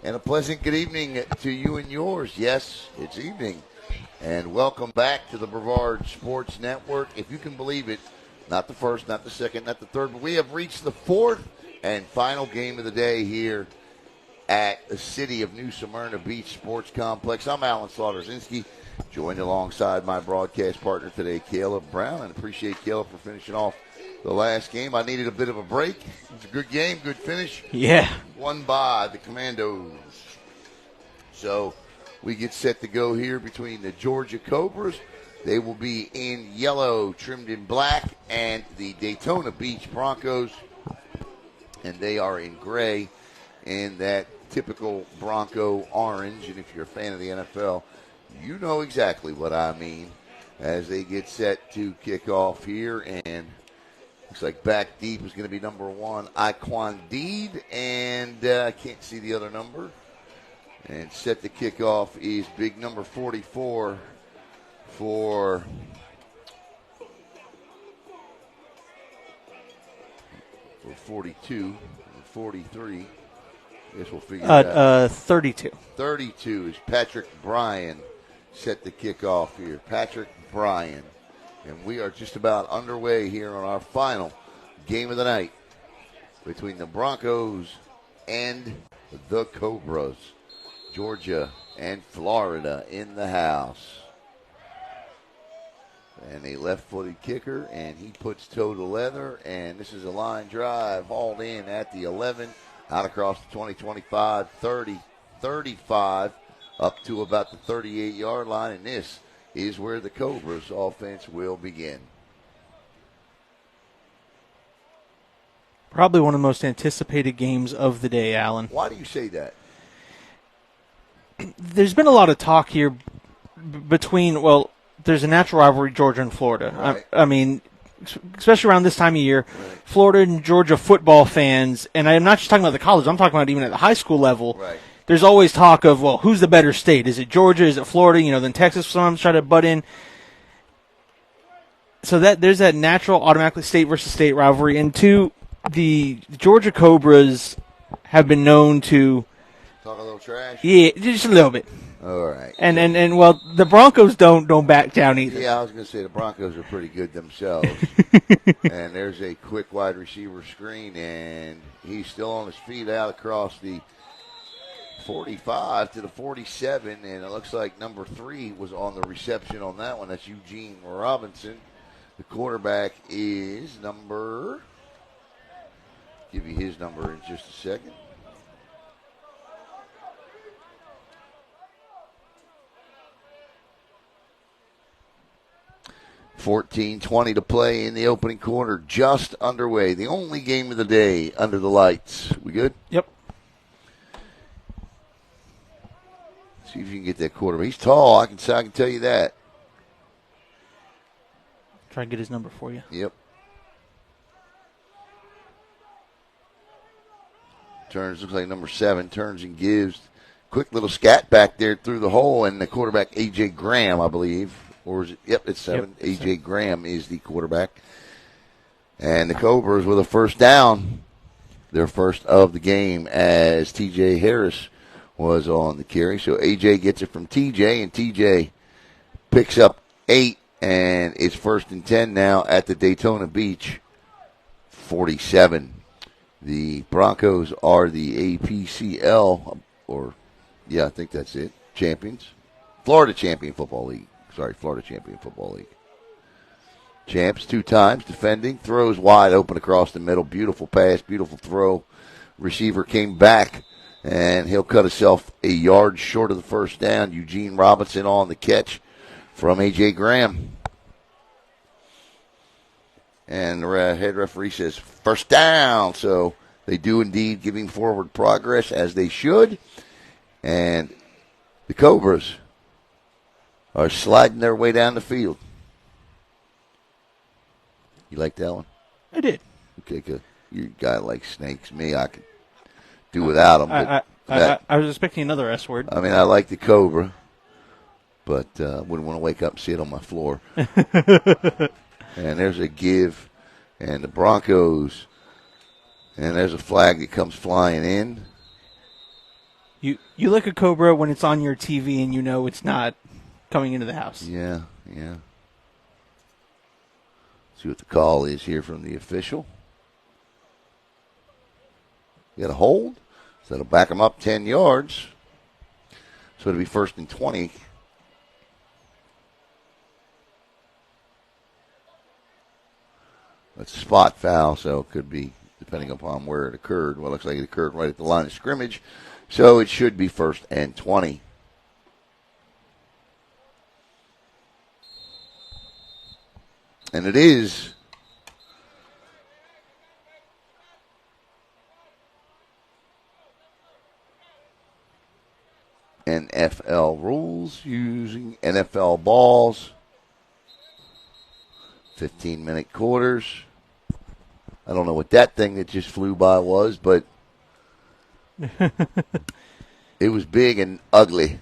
And a pleasant good evening to you and yours. Yes, it's evening. And welcome back to the Brevard Sports Network. If you can believe it, not the first, not the second, not the third, but we have reached the fourth and final game of the day here at the City of New Smyrna Beach Sports Complex. I'm Alan Slaughterzinski, joined alongside my broadcast partner today, Caleb Brown, and appreciate Caleb for finishing off the last game. I needed a bit of a break. It was a good game, good finish. Yeah. Won by the Commandos. So we get set to go here between the Georgia Cobras. They will be in yellow, trimmed in black, and the Daytona Beach Broncos. And they are in gray in that typical Bronco orange. And if you're a fan of the NFL, you know exactly what I mean as they get set to kick off here. And looks like back deep is going to be number 1, Iquan Deed, and I can't see the other number. And set to kick off is big number 44 for 42, 43. I guess we'll figure it out. 32. 32 is Patrick Bryan set to kick off here. Patrick Bryan. And we are just about underway here on our final game of the night between the Broncos and the Cobras. Georgia and Florida in the house. And a left-footed kicker, and he puts toe to leather, and this is a line drive hauled in at the 11, out across the 20, 25, 30, 35, up to about the 38-yard line, and this is where the Cobras offense will begin. Probably one of the most anticipated games of the day, Alan. Why do you say that? There's been a lot of talk here between, there's a natural rivalry, Georgia and Florida. Right. I mean, especially around this time of year, right. Florida and Georgia football fans, and I'm not just talking about the college, I'm talking about even at the high school level. Right. There's always talk of, who's the better state? Is it Georgia? Is it Florida? Then Texas sometimes try to butt in. So there's that natural, automatically state versus state rivalry. And two, the Georgia Cobras have been known to talk a little trash. Yeah, just a little bit. All right. And the Broncos don't back down either. Yeah, I was going to say the Broncos are pretty good themselves. And there's a quick wide receiver screen, and he's still on his feet out across the 45 to the 47, and it looks like number 3 was on the reception on that one. That's Eugene Robinson. The quarterback is give you his number in just a second. $14:20 to play in the opening quarter, just underway. The only game of the day under the lights. We good? Yep. See if you can get that quarterback. He's tall. I can tell you that. Try and get his number for you. Yep. Turns, looks like number 7, turns and gives. Quick little scat back there through the hole, and the quarterback, A.J. Graham, I believe. Or is it? Yep, it's 7. Yep, A.J. Graham is the quarterback. And the Cobras with a first down. Their first of the game as T.J. Harris was on the carry. So A.J. gets it from T.J., and T.J. picks up 8, and it's 1st and 10 now at the Daytona Beach 47. The Broncos are the APCL, I think that's it, champions. Florida Champion Football League. Champs 2 times, defending, throws wide open across the middle. Beautiful pass, beautiful throw. Receiver came back, and he'll cut himself a yard short of the first down. Eugene Robinson on the catch from A.J. Graham. And the head referee says first down. So they do indeed giving forward progress as they should. And the Cobras are sliding their way down the field. You like that one? I did. Okay, good. You guy like snakes. Me, I could do without them. I was expecting another S word. I mean, I like the Cobra, but wouldn't want to wake up and see it on my floor. And there's a give, and the Broncos, and there's a flag that comes flying in. You like a Cobra when it's on your TV and you know it's not coming into the house. Yeah. See what the call is here from the official. You got a hold. So that'll back them up 10 yards. So it'll be 1st and 20. That's a spot foul, so it could be, depending upon where it occurred. Well, it looks like it occurred right at the line of scrimmage. So it should be 1st and 20. And it is. NFL rules using NFL balls. 15-minute quarters. I don't know what that thing that just flew by was, but it was big and ugly.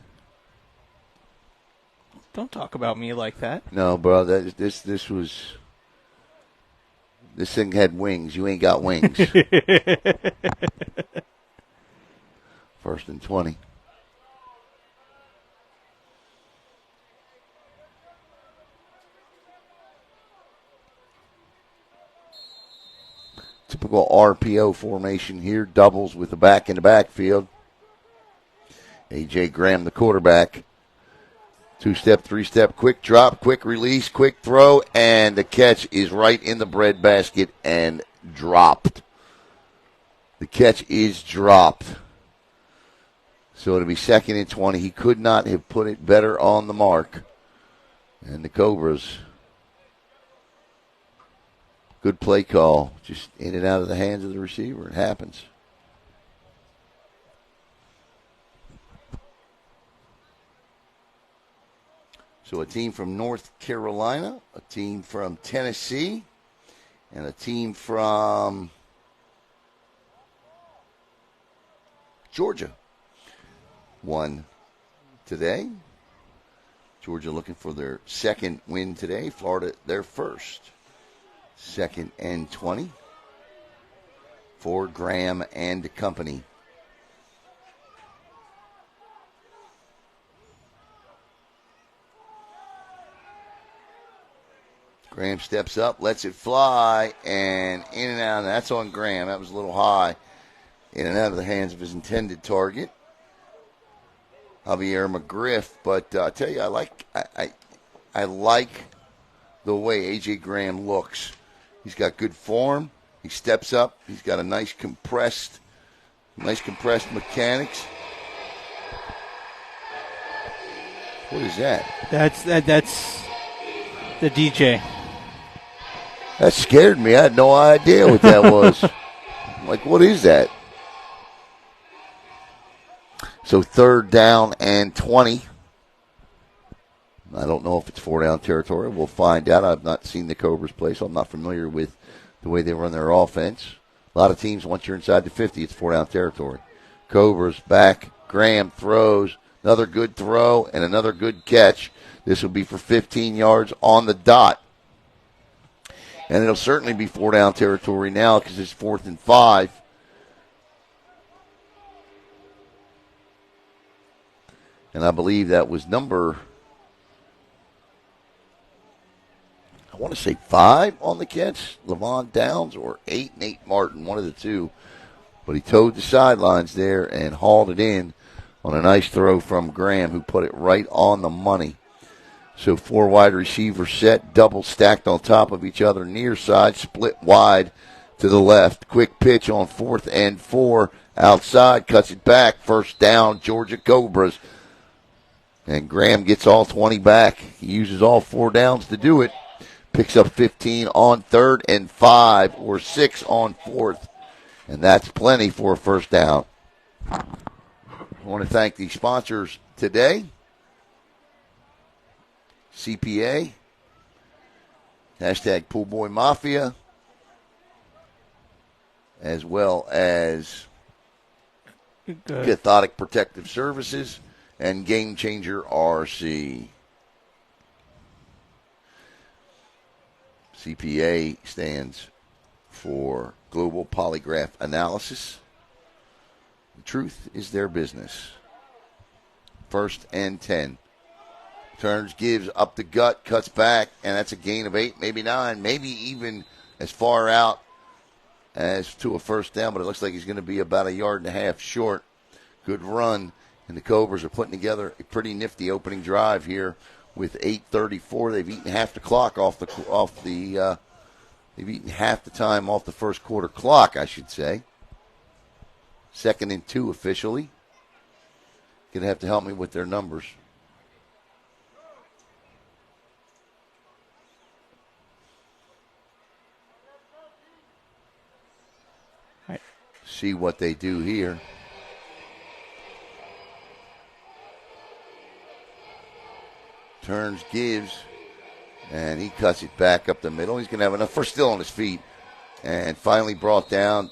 Don't talk about me like that. No, bro. This thing had wings. You ain't got wings. 1st and 20. Typical RPO formation here. Doubles with the back in the backfield. A.J. Graham, the quarterback. 2-step, 3-step, quick drop, quick release, quick throw, and the catch is right in the breadbasket and dropped. The catch is dropped. So it'll be 2nd and 20. He could not have put it better on the mark. And the Cobras, good play call. Just in and out of the hands of the receiver. It happens. So a team from North Carolina, a team from Tennessee, and a team from Georgia won today. Georgia looking for their 2nd win today. Florida, their 1st. 2nd and 20 for Graham and company. Graham steps up, lets it fly, and in and out. That's on Graham. That was a little high. In and out of the hands of his intended target, Javier McGriff. But I tell you, I like the way A.J. Graham looks. He's got good form. He steps up. He's got a nice compressed mechanics. What is that? That's the DJ. That scared me. I had no idea what that was. Like, what is that? So 3rd down and 20. I don't know if it's 4-down territory. We'll find out. I've not seen the Cobras play, so I'm not familiar with the way they run their offense. A lot of teams, once you're inside the 50, it's 4-down territory. Cobras back. Graham throws. Another good throw and another good catch. This will be for 15 yards on the dot. And it'll certainly be 4-down territory now because it's 4th and 5. And I believe that was number, I want to say 5 on the catch, Levon Downs, or 8, Nate Martin, one of the two. But he towed the sidelines there and hauled it in on a nice throw from Graham, who put it right on the money. So 4 wide receivers set, double stacked on top of each other, near side, split wide to the left. Quick pitch on 4th and 4, outside, cuts it back. 1st down, Georgia Cobras. And Graham gets all 20 back. He uses all 4 downs to do it. Picks up 15 on 3rd and 5, or 6 on 4th. And that's plenty for a 1st down. I want to thank the sponsors today. CPA, hashtag Poolboy Mafia, as well as Cathodic Protective Services and Game Changer RC. CPA stands for Global Polygraph Analysis. The truth is their business. First and 10. Turns, gives up the gut, cuts back, and that's a gain of 8, maybe 9, maybe even as far out as to a first down, but it looks like he's going to be about 1.5 yards short. Good run, and the Cobras are putting together a pretty nifty opening drive here with 8:34. They've eaten half the clock they've eaten half the time off the first quarter clock, I should say. 2nd and 2 officially. Going to have to help me with their numbers. Right. See what they do here. Turns, gives, and he cuts it back up the middle. He's going to have enough for still on his feet, and finally brought down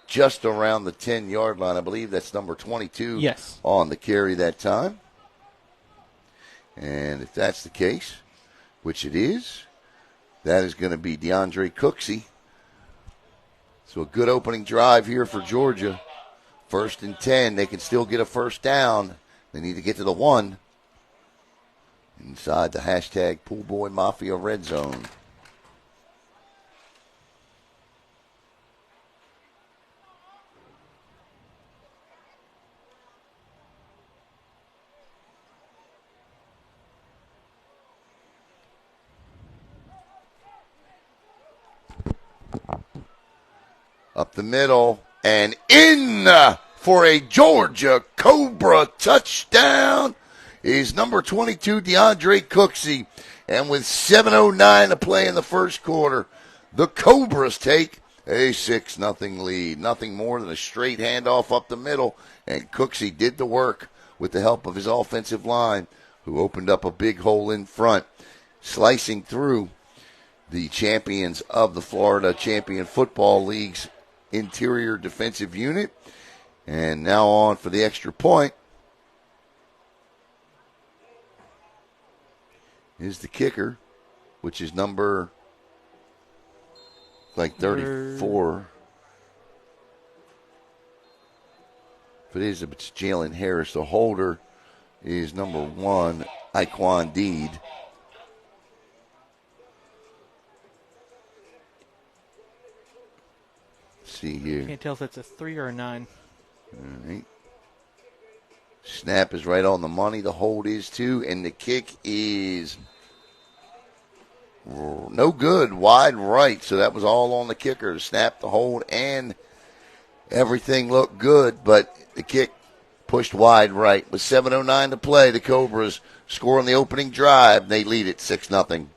just around the 10-yard line. I believe that's number 22 yes. on the carry that time. And if that's the case, which it is, that is going to be DeAndre Cooksey. So a good opening drive here for Georgia. 1st and 10. They can still get a first down. They need to get to the 1. Inside the hashtag Pool Boy Mafia red zone. Up the middle and in for a Georgia Cobra touchdown is number 22, DeAndre Cooksey. And with 7:09 to play in the first quarter, the Cobras take a 6-0 lead. Nothing more than a straight handoff up the middle, and Cooksey did the work with the help of his offensive line, who opened up a big hole in front, slicing through the champions of the Florida Champion Football League's interior defensive unit. And now on for the extra point is the kicker, which is number 34. If it is, it's Jalen Harris. The holder is number 1, Iquan Deed. Let's see here. Can't tell if it's a 3 or a 9. All right. Snap is right on the money. The hold is too. And the kick is no good. Wide right. So that was all on the kicker. The snap, the hold, and everything looked good. But the kick pushed wide right. With 7:09 to play, the Cobras score on the opening drive. They lead it 6-0.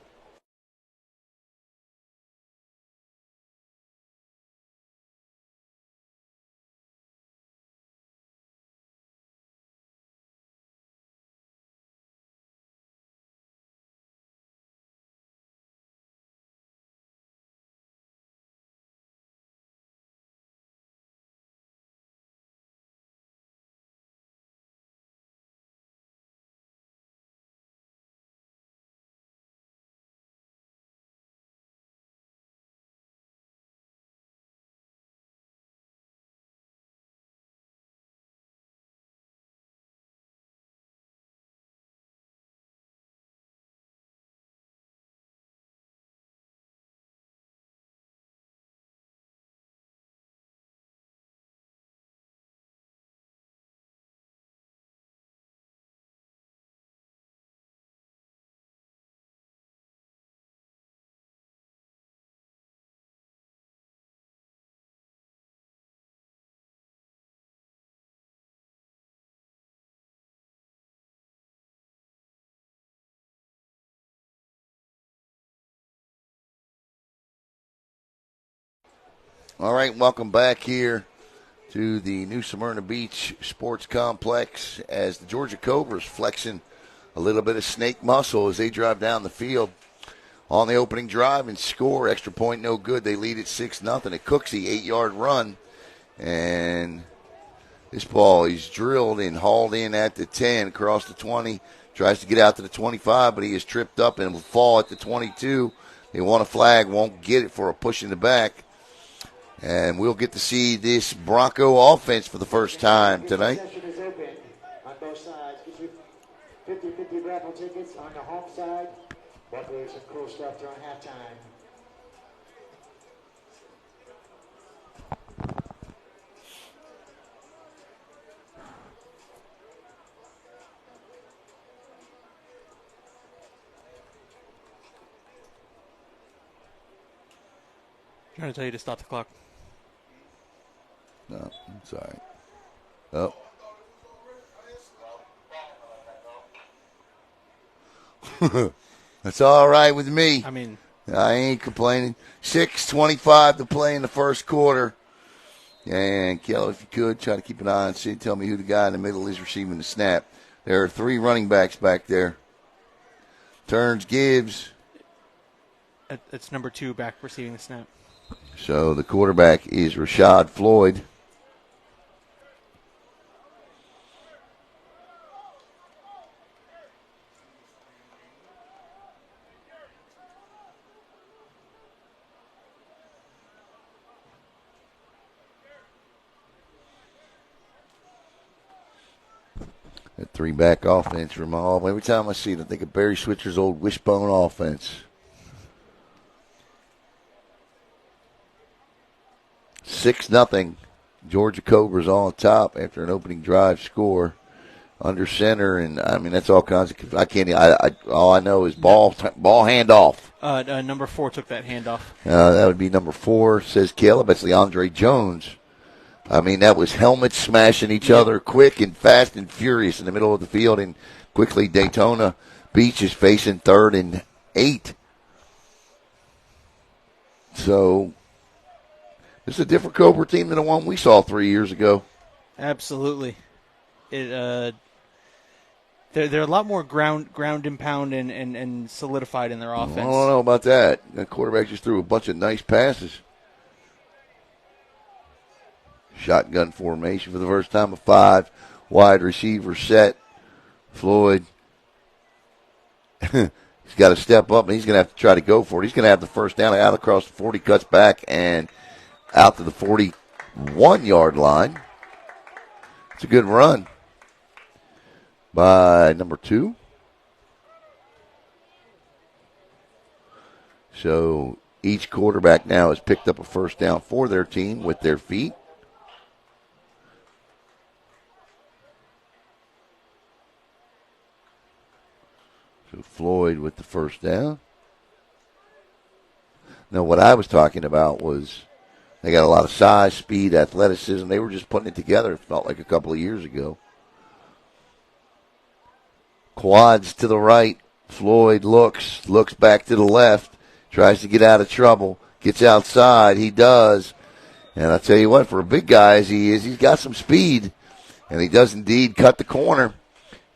All right, welcome back here to the New Smyrna Beach Sports Complex as the Georgia Cobras flexing a little bit of snake muscle as they drive down the field on the opening drive and score. Extra point, no good. They lead it 6-0. A Cooksey 8-yard run. And this ball, he's drilled and hauled in at the 10, across the 20. Tries to get out to the 25, but he is tripped up and will fall at the 22. They want a flag, won't get it for a push in the back. And we'll get to see this Bronco offense for the first time tonight. 50-50 raffle tickets on the home side. But there's some cool stuff during halftime. Trying to tell you to stop the clock. No, it's all right. Oh. That's all right with me. I mean, I ain't complaining. 6:25 to play in the first quarter. And, Kelly, if you could, try to keep an eye on Sid. Tell me who the guy in the middle is receiving the snap. There are 3 running backs back there. Turns, Gibbs. it's number 2 back receiving the snap. So the quarterback is Rashad Floyd. That 3-back offense from all. Every time I see it, I think of Barry Switcher's old wishbone offense. 6-0. Georgia Cobras on top after an opening drive score under center, and I mean that's all kinds of. I can't. All I know is ball handoff. Number 4 took that handoff. That would be number 4, says Caleb. That's DeAndre Jones. I mean, that was helmets smashing each other quick and fast and furious in the middle of the field, and quickly Daytona Beach is facing 3rd and 8. So this is a different Cobra team than the one we saw 3 years ago. Absolutely. They're a lot more ground and pound and solidified in their offense. I don't know about that. The quarterback just threw a bunch of nice passes. Shotgun formation for the first time of 5. Wide receiver set. Floyd. He's got to step up, and he's going to have to try to go for it. He's going to have the first down out across the 40, cuts back, and out to the 41-yard line. It's a good run by number 2. So each quarterback now has picked up a first down for their team with their feet. So Floyd with the first down. Now, what I was talking about was they got a lot of size, speed, athleticism. They were just putting it together, it felt like a couple of years ago. Quads to the right. Floyd looks back to the left, tries to get out of trouble, gets outside. He does. And I tell you what, for a big guy as he is, he's got some speed. And he does indeed cut the corner.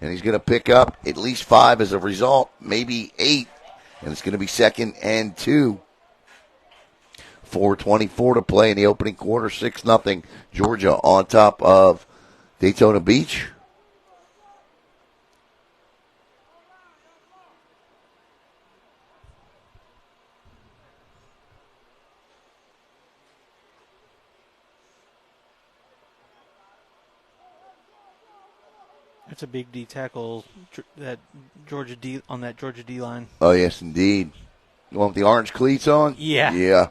And he's going to pick up at least 5 as a result, maybe 8. And it's going to be 2nd and 2. 4:24 to play in the opening quarter. 6-0. Georgia on top of Daytona Beach. That's a big D tackle that Georgia D on that Georgia D line. Oh, yes, indeed. You want the orange cleats on? Yeah. Yeah.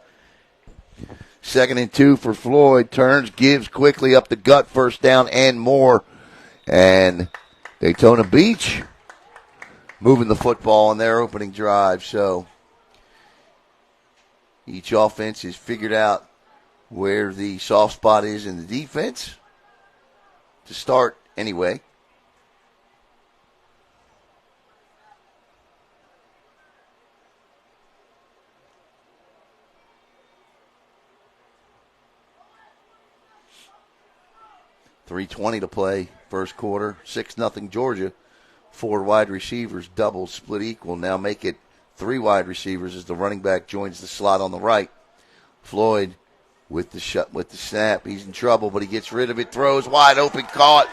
2nd and 2 for Floyd. Turns, gives quickly up the gut, first down and more. And Daytona Beach moving the football on their opening drive. So each offense has figured out where the soft spot is in the defense to start anyway. .320 to play, first quarter. 6-0 Georgia. 4 wide receivers, double, split equal. Now make it 3 wide receivers as the running back joins the slot on the right. Floyd with the snap. He's in trouble, but he gets rid of it. Throws wide open, caught.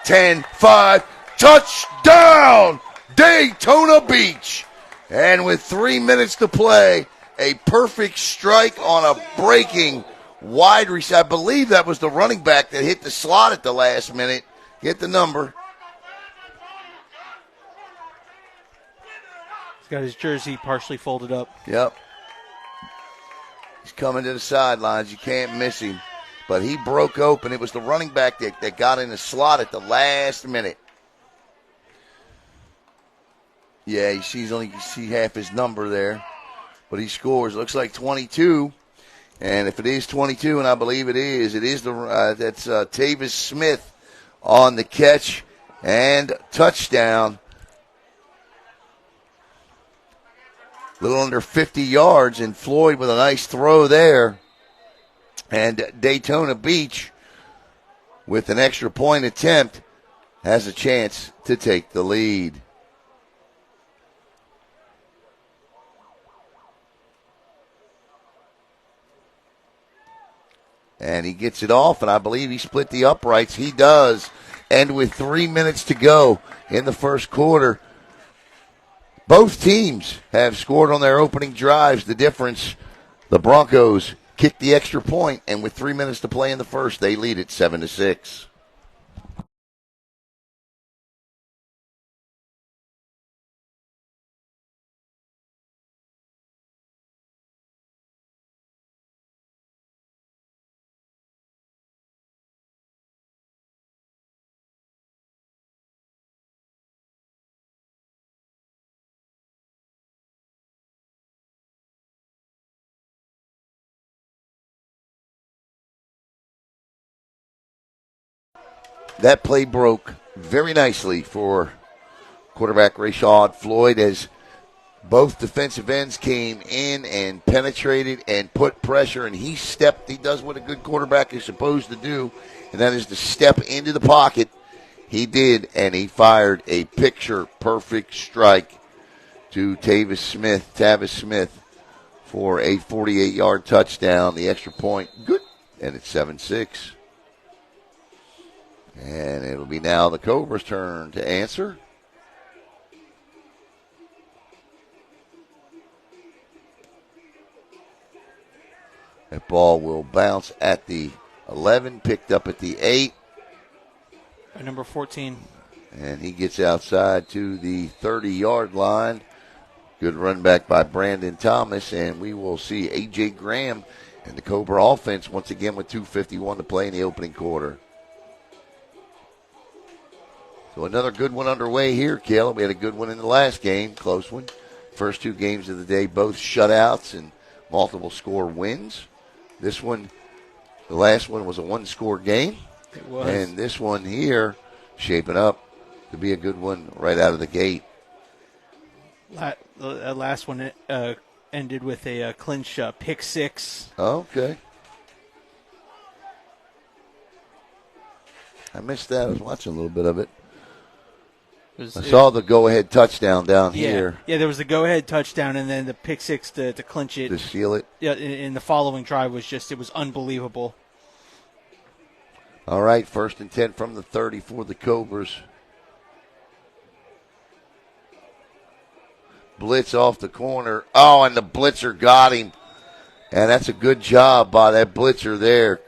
10-5, touchdown, Daytona Beach. And with 3 minutes to play, a perfect strike on a breaking wide receiver. I believe that was the running back that hit the slot at the last minute. Get the number. He's got his jersey partially folded up. Yep. He's coming to the sidelines. You can't miss him. But he broke open. It was the running back that got in the slot at the last minute. Yeah, you see half his number there. But he scores. Looks like 22. And if it is 22, and I believe it is that's Tavis Smith on the catch and touchdown. A little under 50 yards, and Floyd with a nice throw there. And Daytona Beach, with an extra point attempt, has a chance to take the lead. And he gets it off, and I believe he split the uprights. He does. And with 3 minutes to go in the first quarter, both teams have scored on their opening drives. The difference, the Broncos kicked the extra point, and with 3 minutes to play in the first, they lead it 7-6. That play broke very nicely for quarterback Rashad Floyd as both defensive ends came in and penetrated and put pressure, and he does what a good quarterback is supposed to do, and that is to step into the pocket. He did, and he fired a picture-perfect strike to Tavis Smith for a 48-yard touchdown. The extra point, good, and it's 7-6. And it'll be now the Cobras' turn to answer. That ball will bounce at the 11, picked up at the 8. By number 14. And he gets outside to the 30-yard line. Good run back by Brandon Thomas, and we will see A.J. Graham and the Cobra offense once again with 2:51 to play in the opening quarter. So another good one underway here, Caleb. We had a good one in the last game, close one. First two games of the day, both shutouts and multiple score wins. This one, the last one was a one-score game. It was. And this one here, shaping up to be a good one right out of the gate. The last one ended with a clinch pick six. Okay. I missed that. I was watching a little bit of it. I saw the go-ahead touchdown down here. Yeah, there was the go-ahead touchdown, and then the pick six to clinch it. To seal it. Yeah, and the following drive was it was unbelievable. All right, 1st and 10 from the 30 for the Cobras. Blitz off the corner. Oh, and the blitzer got him. And that's a good job by that blitzer there.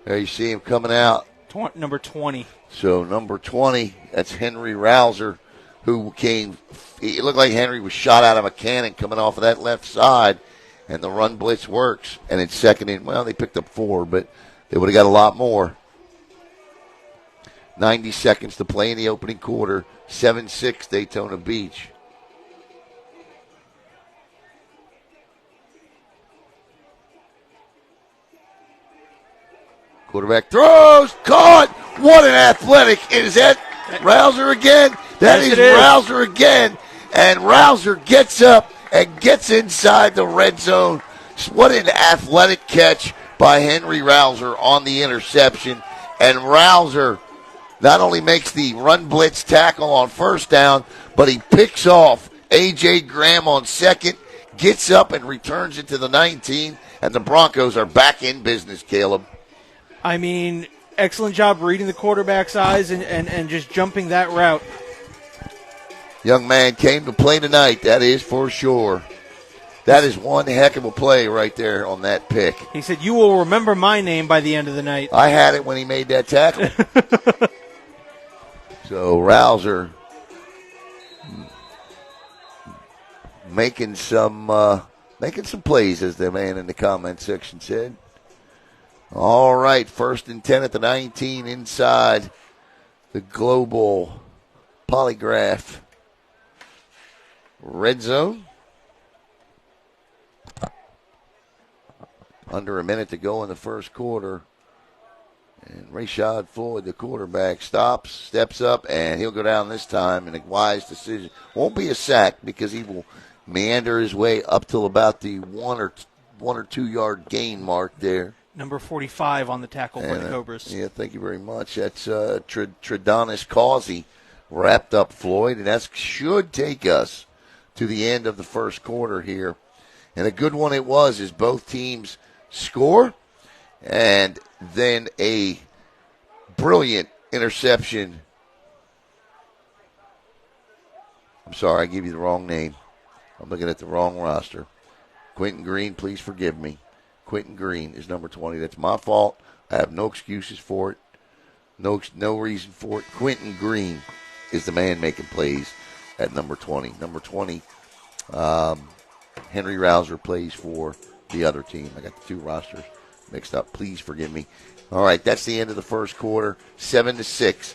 There you see him coming out. Number 20. So number 20, that's Henry Rouser, who came. It looked like Henry was shot out of a cannon coming off of that left side, and the run blitz works. And it's second in. Well, they picked up 4, but they would have got a lot more. 90 seconds to play in the opening quarter. 7-6 Daytona Beach. Quarterback throws, caught. What an athletic. Is that Rouser again? That is Rouser again. And Rouser gets up and gets inside the red zone. What an athletic catch by Henry Rouser on the interception. And Rouser not only makes the run blitz tackle on first down, but he picks off A.J. Graham on second, gets up and returns it to the 19, and the Broncos are back in business, Caleb. I mean, excellent job reading the quarterback's eyes and just jumping that route. Young man came to play tonight, that is for sure. That is one heck of a play right there on that pick. He said, "You will remember my name by the end of the night." I had it when he made that tackle. So Rouser making some plays, as the man in the comment section said. All right, 1st and 10 at the 19 inside the Global Polygraph red zone. Under a minute to go in the first quarter. And Rashad Floyd, the quarterback, steps up, and he'll go down this time in a wise decision. Won't be a sack because he will meander his way up till about the 1 or 2 yard gain mark there. Number 45 on the tackle for the Cobras. Yeah, thank you very much. That's Tredonis Causey wrapped up Floyd, and that should take us to the end of the first quarter here. And a good one it was, as both teams score, and then a brilliant interception. I'm sorry, I gave you the wrong name. I'm looking at the wrong roster. Quentin Green, please forgive me. Quentin Green is number 20. That's my fault. I have no excuses for it. No reason for it. Quentin Green is the man making plays at number 20. Number 20, Henry Rouser plays for the other team. I got the two rosters mixed up. Please forgive me. All right, that's the end of the first quarter, 7-6.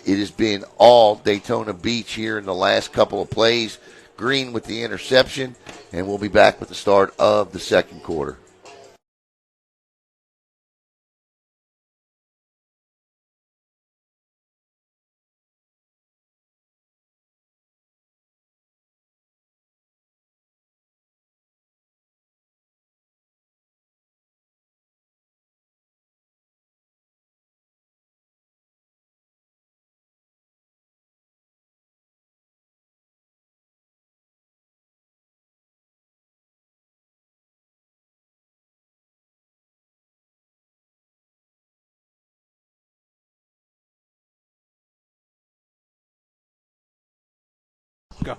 It has been all Daytona Beach here in the last couple of plays. Green with the interception, and we'll be back with the start of the second quarter. Go.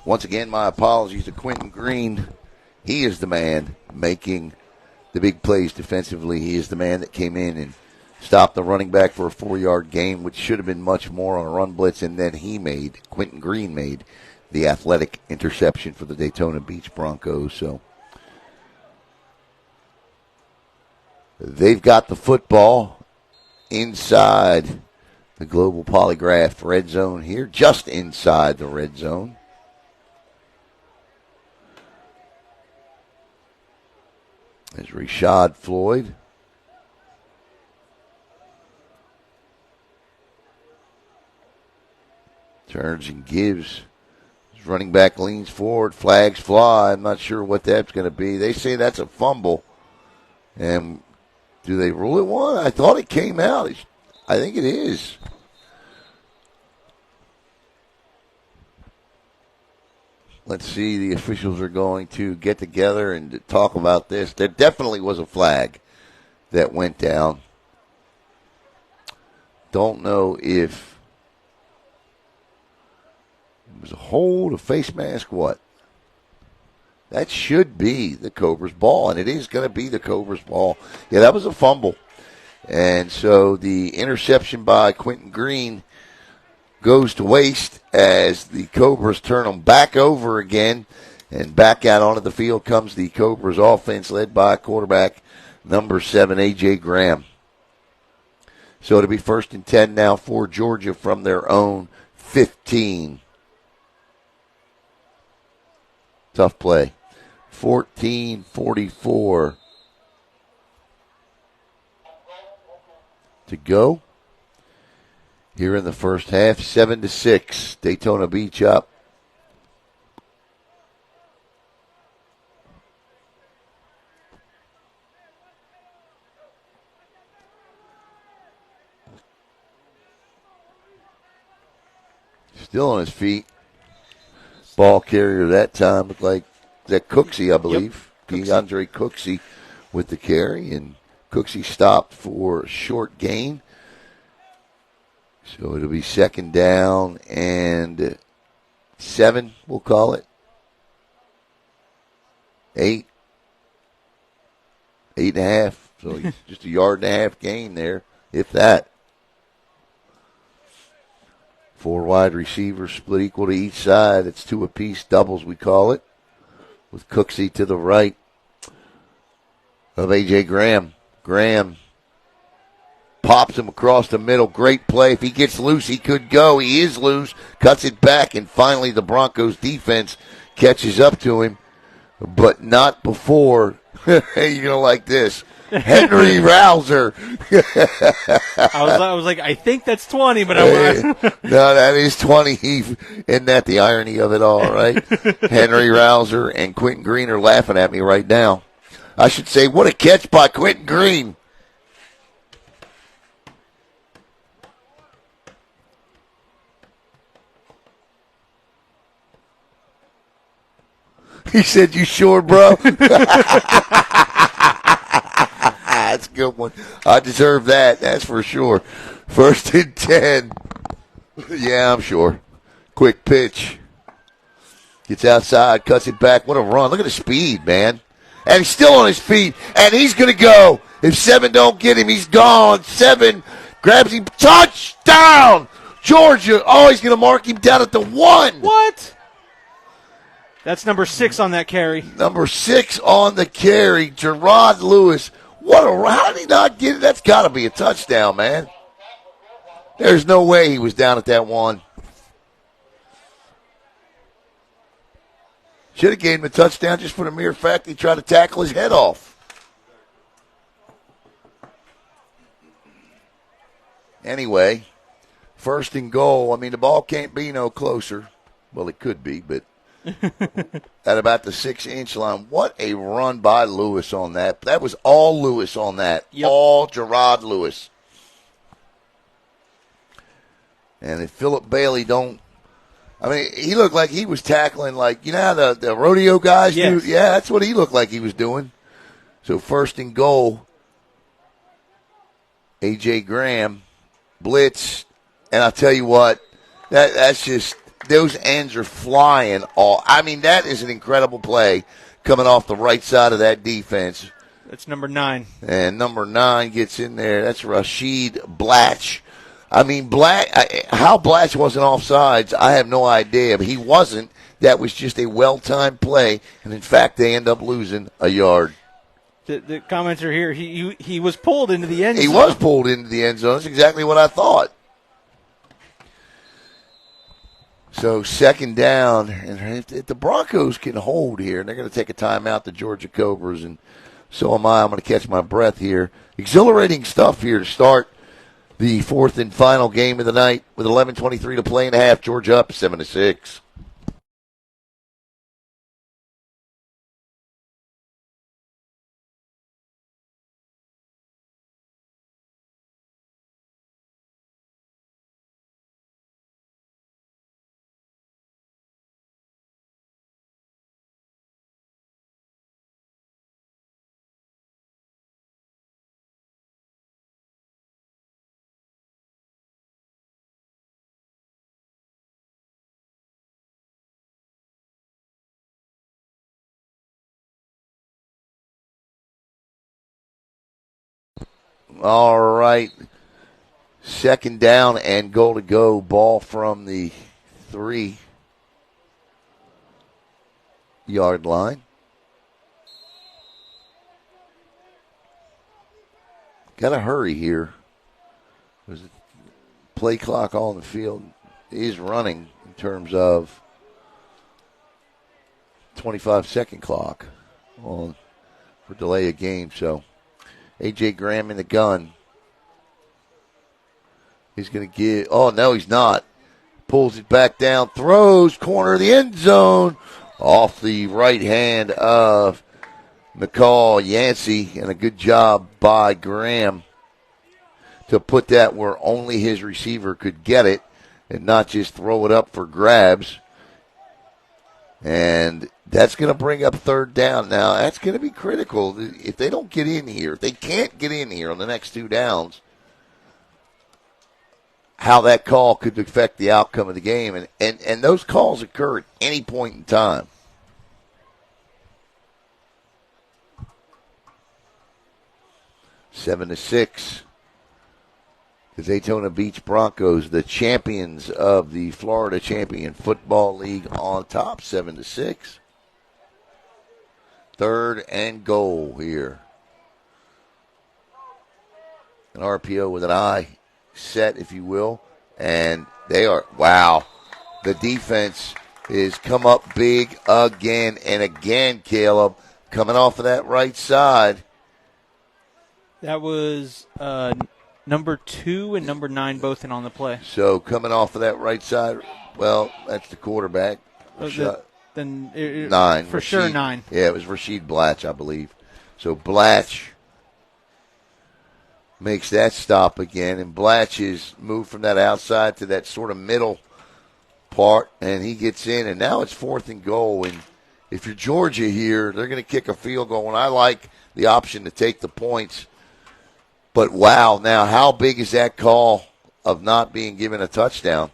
Once again, my apologies to Quentin Green. He is the man making the big plays defensively. He is the man that came in and stopped the running back for a 4-yard gain, which should have been much more on a run blitz, and then Quentin Green made the athletic interception for the Daytona Beach Broncos. So they've got the football inside the Global Polygraph red zone here, just inside the red zone. There's Rashad Floyd. Turns and gives. His running back leans forward. Flags fly. I'm not sure what that's going to be. They say that's a fumble. And do they rule it one? I thought it came out. I think it is. Let's see. The officials are going to get together and talk about this. There definitely was a flag that went down. Don't know if it was a hold, a face mask, what? That should be the Cobras ball, and it is going to be the Cobras ball. Yeah, that was a fumble. And so the interception by Quentin Green goes to waste as the Cobras turn them back over again. And back out onto the field comes the Cobras offense led by quarterback number 7, A.J. Graham. So it'll be 1st and 10 now for Georgia from their own 15. Tough play. 14:44 to go here in the first half. 7-6. Daytona Beach up. Still on his feet. Ball carrier that time looked like that Cooksey, I believe. Yep. DeAndre Cooksey with the carry, and Cooksey stopped for a short gain. So it'll be 2nd down and 7, we'll call it. 8. 8.5. So just a yard and a half gain there, if that. 4 wide receivers split equal to each side. It's 2 apiece, doubles we call it, with Cooksey to the right of A.J. Graham. Graham pops him across the middle. Great play. If he gets loose, he could go. He is loose. Cuts it back, and finally the Broncos defense catches up to him, but not before. You're going to like this. Henry Rouser. I was like, I think that's 20, but No, that is 20. Isn't that the irony of it all, right? Henry Rouser and Quentin Green are laughing at me right now. I should say, what a catch by Quentin Green. He said, you sure, bro? That's a good one. I deserve that. That's for sure. 1st and 10. Yeah, I'm sure. Quick pitch. Gets outside, cuts it back. What a run. Look at the speed, man. And he's still on his feet. And he's going to go. If 7 don't get him, he's gone. 7 grabs him. Touchdown! Georgia. Oh, he's going to mark him down at the 1. What? That's number 6 on that carry. Number 6 on the carry, Gerard Lewis. How did he not get it? That's got to be a touchdown, man. There's no way he was down at that 1. Should have gave him a touchdown just for the mere fact he tried to tackle his head off. Anyway, 1st and goal. I mean, the ball can't be no closer. Well, it could be, but at about the 6-inch line. What a run by Lewis on that. That was all Lewis on that. Yep. All Gerard Lewis. And if Philip Bailey don't, I mean, he looked like he was tackling like, you know how the rodeo guys yes. do? Yeah, that's what he looked like he was doing. So 1st and goal. A.J. Graham, blitz. And I'll tell you what, that's just, those ends are flying all. I mean, that is an incredible play coming off the right side of that defense. That's number 9. And number 9 gets in there. That's Rashid Blatch. I mean, how Blatch wasn't offsides, I have no idea. But he wasn't. That was just a well-timed play. And, in fact, they end up losing a yard. The commenter here, he was pulled into the end zone. He was pulled into the end zone. That's exactly what I thought. So 2nd down, and if the Broncos can hold here, and they're going to take a timeout, the Georgia Cobras, and so am I. I'm going to catch my breath here. Exhilarating stuff here to start the 4th and final game of the night with 11:23 to play and a half. Georgia up 7-6. All right. 2nd down and goal to go. Ball from the 3-yard line. Got to hurry here. There's a play clock on the field is running in terms of 25-second clock on for delay of game. So A.J. Graham in the gun. He's going to get, oh, no, he's not. Pulls it back down, throws, corner of the end zone, off the right hand of McCall Yancey, and a good job by Graham to put that where only his receiver could get it and not just throw it up for grabs. And that's going to bring up 3rd down. Now, that's going to be critical. If they don't get in here, if they can't get in here on the next 2 downs, how that call could affect the outcome of the game. And those calls occur at any point in time. (7-6). The Daytona Beach Broncos, the champions of the Florida Champion Football League, on top 7-6. 3rd and goal here. An RPO with an eye set, if you will. And they are, wow. The defense is come up big again and again, Caleb. Coming off of that right side. That was number 2 and number 9 both in on the play. So coming off of that right side, well, that's the quarterback. Then 9. For Rasheed, sure 9. Yeah, it was Rasheed Blatch, I believe. So Blatch makes that stop again, and Blatch is moved from that outside to that sort of middle part, and he gets in, and now it's 4th and goal. And if you're Georgia here, they're going to kick a field goal, and I like the option to take the points. But, wow, now how big is that call of not being given a touchdown?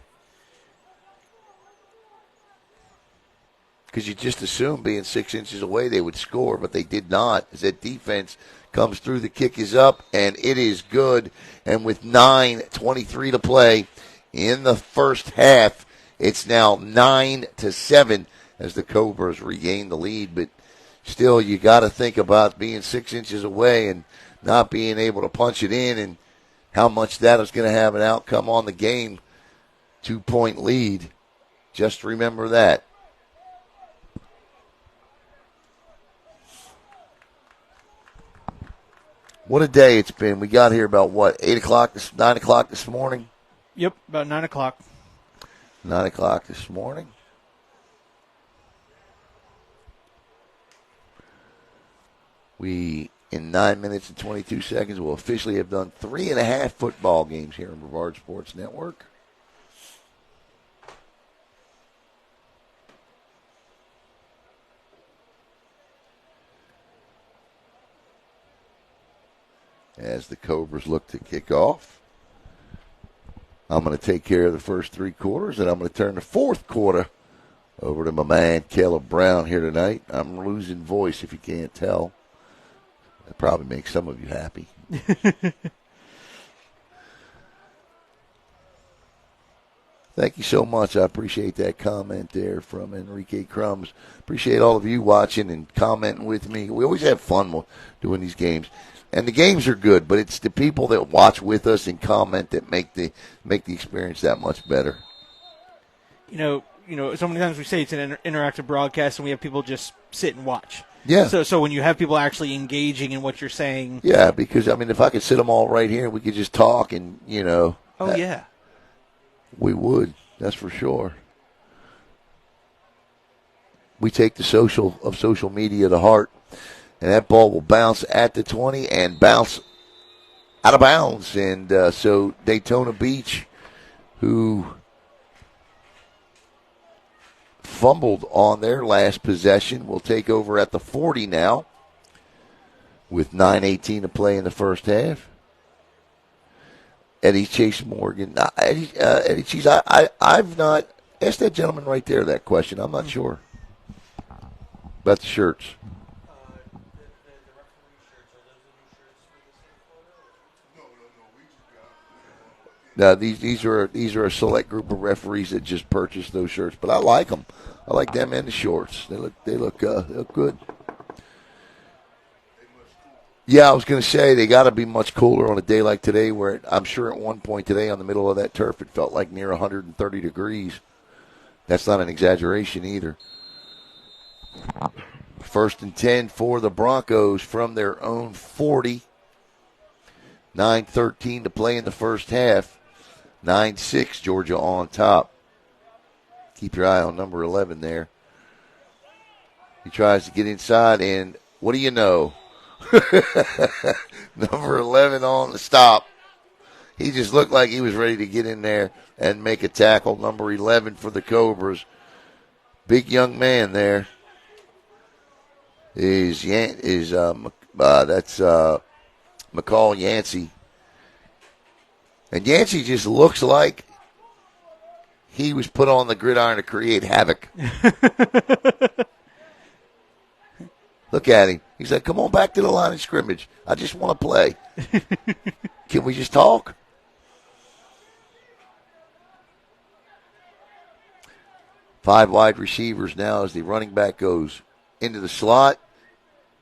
Because you just assume being 6 inches away they would score, but they did not. As that defense comes through, the kick is up, and it is good. And with 9:23 to play in the first half, it's now 9-7 as the Cobras regain the lead. But still, you got to think about being 6 inches away and not being able to punch it in, and how much that is going to have an outcome on the game. 2-point lead. Just remember that. What a day it's been. We got here about, 9 o'clock this morning? Yep, about 9 o'clock. 9 o'clock this morning. We, in 9 minutes and 22 seconds, will officially have done 3.5 football games here on Brevard Sports Network. As the Cobras look to kick off, I'm going to take care of the first 3 quarters, and I'm going to turn the 4th quarter over to my man Caleb Brown here tonight. I'm losing voice if you can't tell. That probably makes some of you happy. Thank you so much. I appreciate that comment there from Enrique Crumbs. Appreciate all of you watching and commenting with me. We always have fun doing these games. And the games are good, but it's the people that watch with us and comment that make the experience that much better. You know, so many times we say it's an interactive broadcast, and we have people just sit and watch. Yeah. So when you have people actually engaging in what you're saying. Yeah, because, I mean, if I could sit them all right here, we could just talk and, Oh, yeah. We would. That's for sure. We take the social media to heart. And that ball will bounce at the 20 and bounce out of bounds. And so Daytona Beach, who fumbled on their last possession, will take over at the 40 now with 9:18 to play in the first half. Eddie Chase Morgan. Eddie Chase, I've not asked that gentleman right there that question. I'm not sure about the shirts. Now these are a select group of referees that just purchased those shirts, but I like them. I like them and the shorts. They look good. Yeah, I was going to say they got to be much cooler on a day like today, where I'm sure at one point today on the middle of that turf it felt like near 130 degrees. That's not an exaggeration either. 1st and 10 for the Broncos from their own 40. 9:13 to play in the first half. 9-6, Georgia on top. Keep your eye on number 11 there. He tries to get inside, and what do you know? Number 11 on the stop. He just looked like he was ready to get in there and make a tackle. Number 11 for the Cobras. Big young man there. That's McCall Yancey. And Yancey just looks like he was put on the gridiron to create havoc. Look at him. He's like, come on back to the line of scrimmage. I just want to play. Can we just talk? 5 wide receivers now as the running back goes into the slot.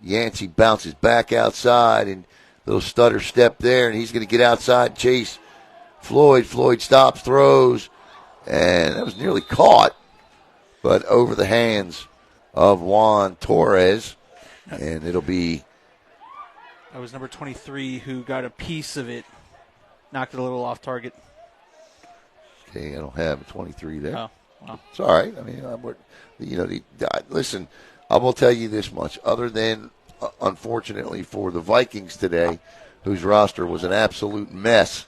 Yancey bounces back outside and little stutter step there, and he's going to get outside and chase Floyd. Floyd stops, throws, and that was nearly caught, but over the hands of Juan Torres, and it'll be... That was number 23 who got a piece of it, knocked it a little off target. Okay, I don't have a 23 there. Oh, wow. It's all right. I mean, listen, I will tell you this much. Other than, unfortunately, for the Vikings today, whose roster was an absolute mess,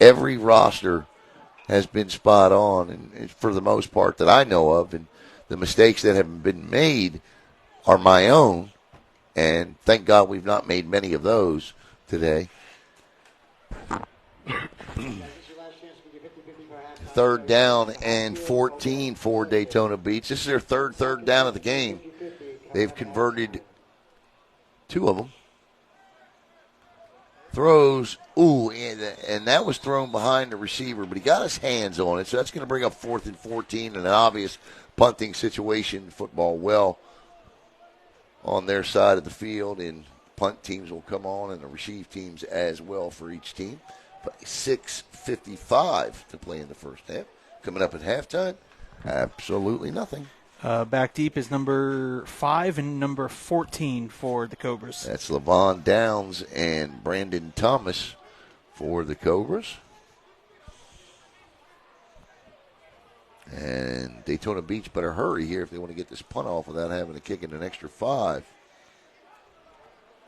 every roster has been spot on, and for the most part that I know of, and the mistakes that have been made are my own, and thank God we've not made many of those today. 3rd down and 14 for Daytona Beach. This is their third down of the game. They've converted 2 of them. Throws, and that was thrown behind the receiver, but he got his hands on it, so that's going to bring up 4th and 14, and an obvious punting situation. Football well on their side of the field, and punt teams will come on, and the receive teams as well for each team. 6:55 to play in the first half. Coming up at halftime, absolutely nothing. Back deep is number 5 and number 14 for the Cobras. That's Levon Downs and Brandon Thomas for the Cobras. And Daytona Beach better hurry here if they want to get this punt off without having to kick in an extra 5.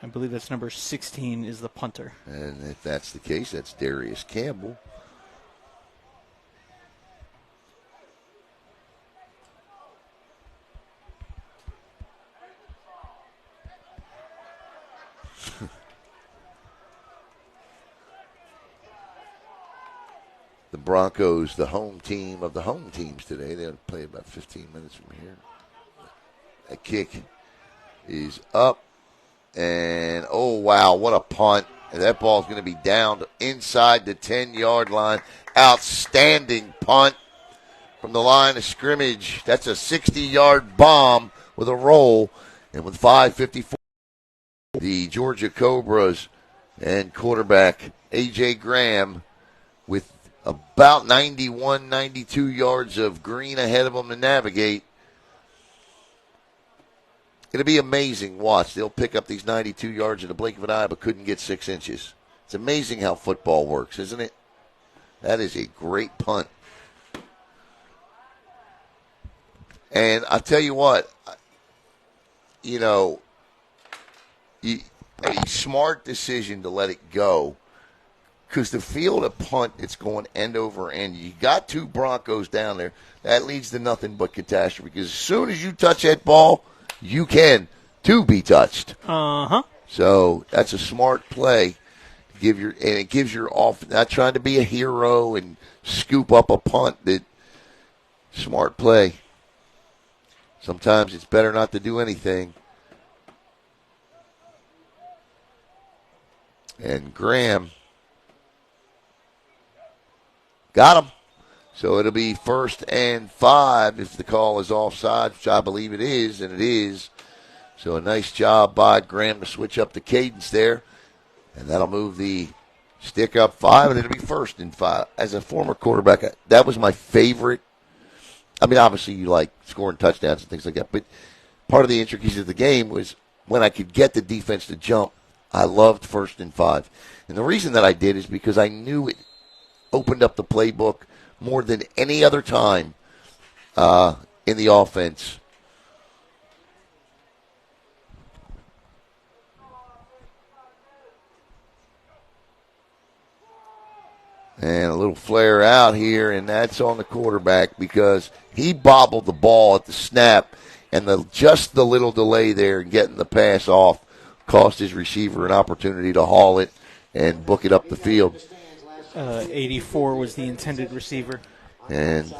I believe that's number 16 is the punter. And if that's the case, that's Darius Campbell. The Broncos, the home team of the home teams today. They'll play about 15 minutes from here. That kick is up. And, oh, wow, what a punt. And that ball's going to be down inside the 10-yard line. Outstanding punt from the line of scrimmage. That's a 60-yard bomb with a roll. And with 5:54, the Georgia Cobras and quarterback A.J. Graham with about 91, 92 yards of green ahead of them to navigate. It'll be amazing. Watch. They'll pick up these 92 yards in the blink of an eye, but couldn't get 6 inches. It's amazing how football works, isn't it? That is a great punt. And I tell you what, a smart decision to let it go. Because the field of punt, it's going end over end. You got 2 Broncos down there. That leads to nothing but catastrophe. Because as soon as you touch that ball, you can, too, be touched. Uh-huh. So that's a smart play. And it gives your not trying to be a hero and scoop up a punt. Smart play. Sometimes it's better not to do anything. And Graham got him. So it'll be 1st and 5 if the call is offside, which I believe it is, and it is. So a nice job by Graham to switch up the cadence there. And that'll move the stick up 5, and it'll be 1st and 5. As a former quarterback, that was my favorite. I mean, obviously you like scoring touchdowns and things like that, but part of the intricacies of the game was when I could get the defense to jump, I loved 1st and 5. And the reason that I did is because I knew it opened up the playbook more than any other time in the offense. And a little flare out here, and that's on the quarterback because he bobbled the ball at the snap, and just the little delay there in getting the pass off cost his receiver an opportunity to haul it and book it up the field. 84 was the intended receiver. And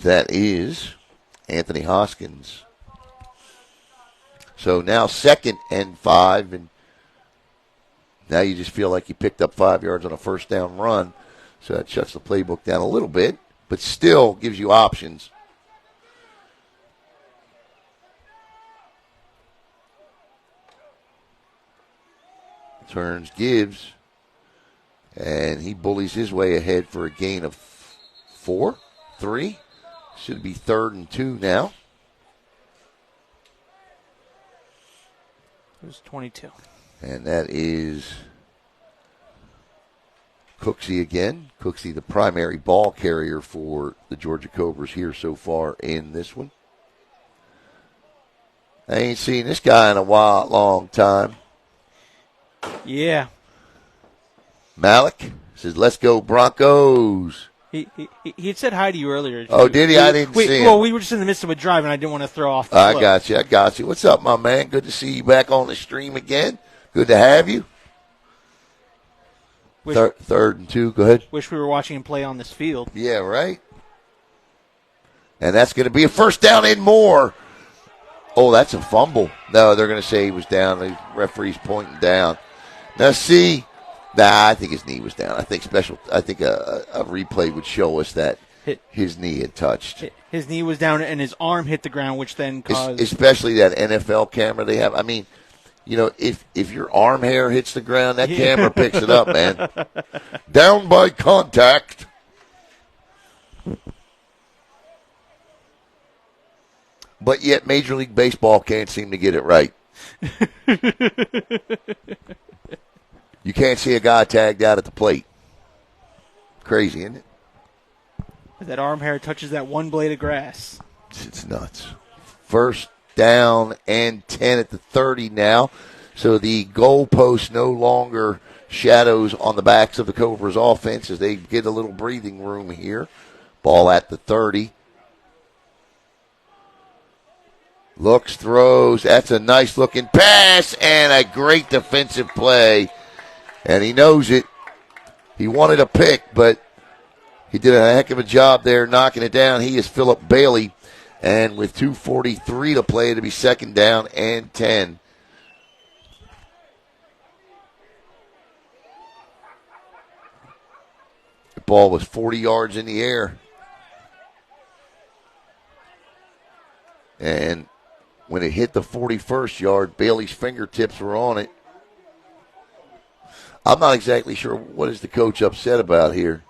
that is Anthony Hoskins. So now 2nd and 5, and now you just feel like you picked up 5 yards on a 1st down run. So that shuts the playbook down a little bit, but still gives you options. turns, gives, and he bullies his way ahead for a gain of 3. Should be 3rd and 2 now. It was 22. And that is Cooksey again. Cooksey, the primary ball carrier for the Georgia Cobras here so far in this one. I ain't seen this guy in a long time. Yeah. Malik says, let's go Broncos. He had said hi to you earlier. Oh, did he? I didn't see him. Well, we were just in the midst of a drive, and I didn't want to throw off the I flow. got you. What's up, my man? Good to see you back on the stream again. Good to have you. Third and 2, go ahead. Wish we were watching him play on this field. Yeah, right? And that's going to be a first down and more. Oh, that's a fumble. No, they're going to say he was down. The referee's pointing down. Now, see, I think his knee was down. I think a replay would show us that his knee had touched. His knee was down and his arm hit the ground, which then caused... Especially that NFL camera they have. I mean, you know, if your arm hair hits the ground, that camera picks it up, man. Down by contact. But yet Major League Baseball can't seem to get it right. You can't see a guy tagged out at the plate. Crazy, isn't it? That arm hair touches that one blade of grass. It's nuts. First down and 10 at the 30 now. So the goalpost no longer shadows on the backs of the Cobras offense as they get a little breathing room here. Ball at the 30. Looks, throws. That's a nice looking pass and a great defensive play. And he knows it. He wanted a pick, but he did a heck of a job there knocking it down. He is Philip Bailey. And with 2:43 to play, it'll be second down and 10. The ball was 40 yards in the air. And when it hit the 41st yard, Bailey's fingertips were on it. I'm not exactly sure what is the coach upset about here.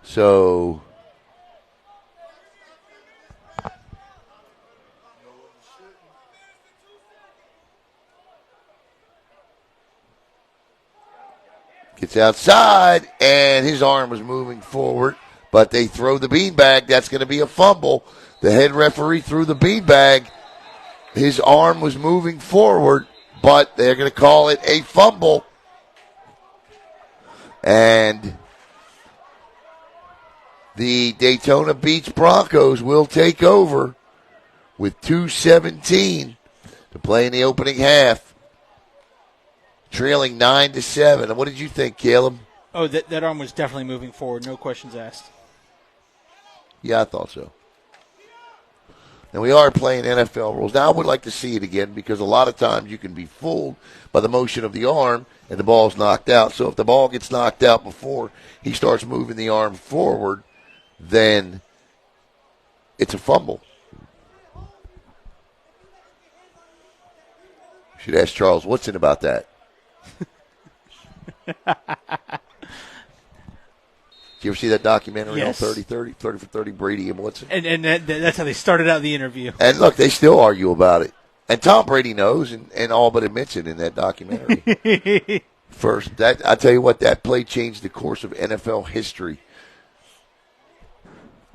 So gets outside, and his arm was moving forward, but they throw the beanbag. That's going to be a fumble. The head referee threw the beanbag. His arm was moving forward, but they're going to call it a fumble. And the Daytona Beach Broncos will take over with 2:17 to play in the opening half, trailing 9-7. And what did you think, Caleb? Oh, that arm was definitely moving forward. No questions asked. Yeah, I thought so. And we are playing NFL rules. Now, I would like to see it again because a lot of times you can be fooled by the motion of the arm and the ball's knocked out. So if the ball gets knocked out before he starts moving the arm forward, then it's a fumble. Should ask Charles Woodson about that. Did you ever see that documentary on 30 for 30, Brady and Woodson? And that's how they started out the interview. And look, they still argue about it. And Tom Brady knows and all but admits it in that documentary. First, I tell you what, that play changed the course of NFL history.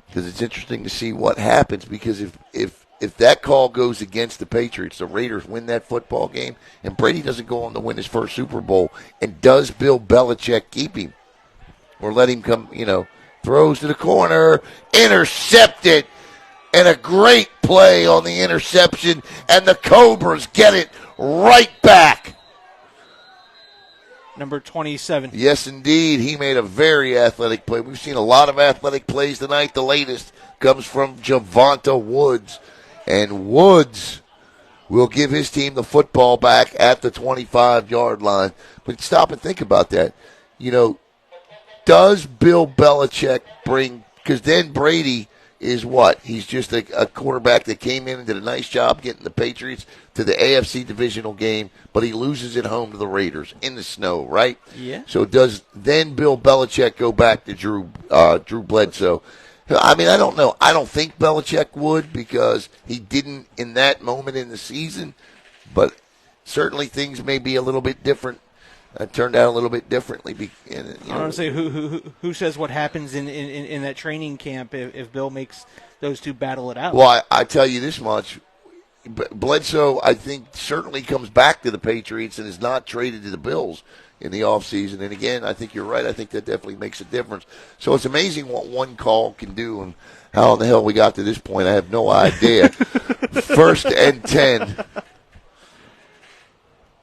Because it's interesting to see what happens, because if that call goes against the Patriots, the Raiders win that football game, and Brady doesn't go on to win his first Super Bowl, and does Bill Belichick keep him? Or let him come, throws to the corner, intercepted, and a great play on the interception, and the Cobras get it right back. Number 27. Yes, indeed. He made a very athletic play. We've seen a lot of athletic plays tonight. The latest comes from Javonte Woods. And Woods will give his team the football back at the 25-yard line. But stop and think about that. Does Bill Belichick bring – because then Brady is what? He's just a quarterback that came in and did a nice job getting the Patriots to the AFC divisional game, but he loses at home to the Raiders in the snow, right? Yeah. So does then Bill Belichick go back to Drew Bledsoe? I mean, I don't know. I don't think Belichick would because he didn't in that moment in the season, but certainly things may be a little bit different. Turned out a little bit differently. I don't say who says what happens in that training camp if Bill makes those two battle it out. Well, I tell you this much. Bledsoe, I think, certainly comes back to the Patriots and is not traded to the Bills in the offseason. And, again, I think you're right. I think that definitely makes a difference. So it's amazing what one call can do and how in the hell we got to this point. I have no idea. 1st and 10.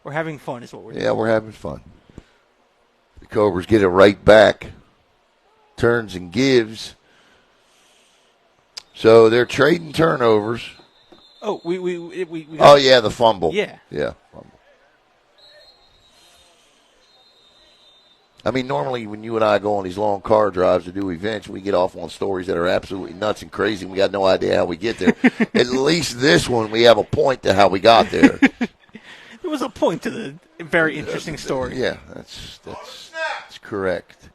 We're having fun is what we're doing. Yeah, we're having fun. The Cobras get it right back. Turns and gives. So they're trading turnovers. Oh, we oh, yeah, the fumble. Yeah. Yeah, fumble. I mean, normally when you and I go on these long car drives to do events, we get off on stories that are absolutely nuts and crazy, and we got no idea how we get there. At least this one, we have a point to how we got there. There was a point to the very interesting story. Yeah, that's correct.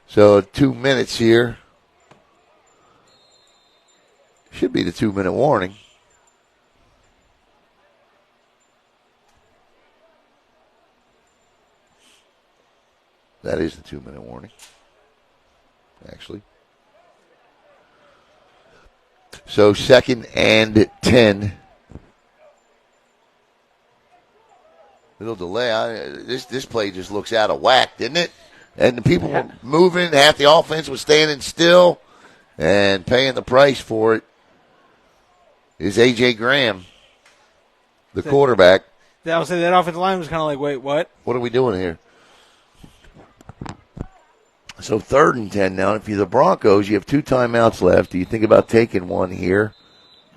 So 2 minutes here. Should be the 2-minute warning. That is the 2-minute warning, actually. So 2nd and 10. Little delay. This play just looks out of whack, didn't it? And the people were moving. Half the offense was standing still and paying the price for it. Is A.J. Graham, the quarterback. I would say that offensive line was kind of like, wait, what? What are we doing here? So 3rd and 10 now. If you're the Broncos, you have 2 timeouts left. Do you think about taking one here?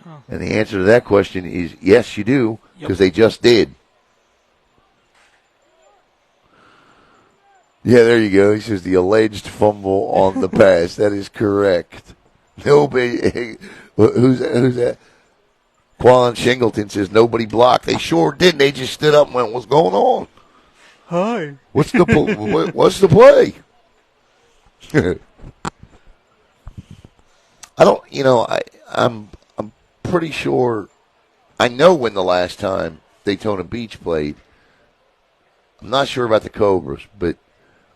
Oh. And the answer to that question is yes, you do, because they just did. Yeah, there you go. He says the alleged fumble on the pass. That is correct. Nobody. Who's that? Quan Shingleton says nobody blocked. They sure didn't. They just stood up and went, "What's going on? Hi. What's the play?" I don't. I'm pretty sure. I know when the last time Daytona Beach played. I'm not sure about the Cobras, but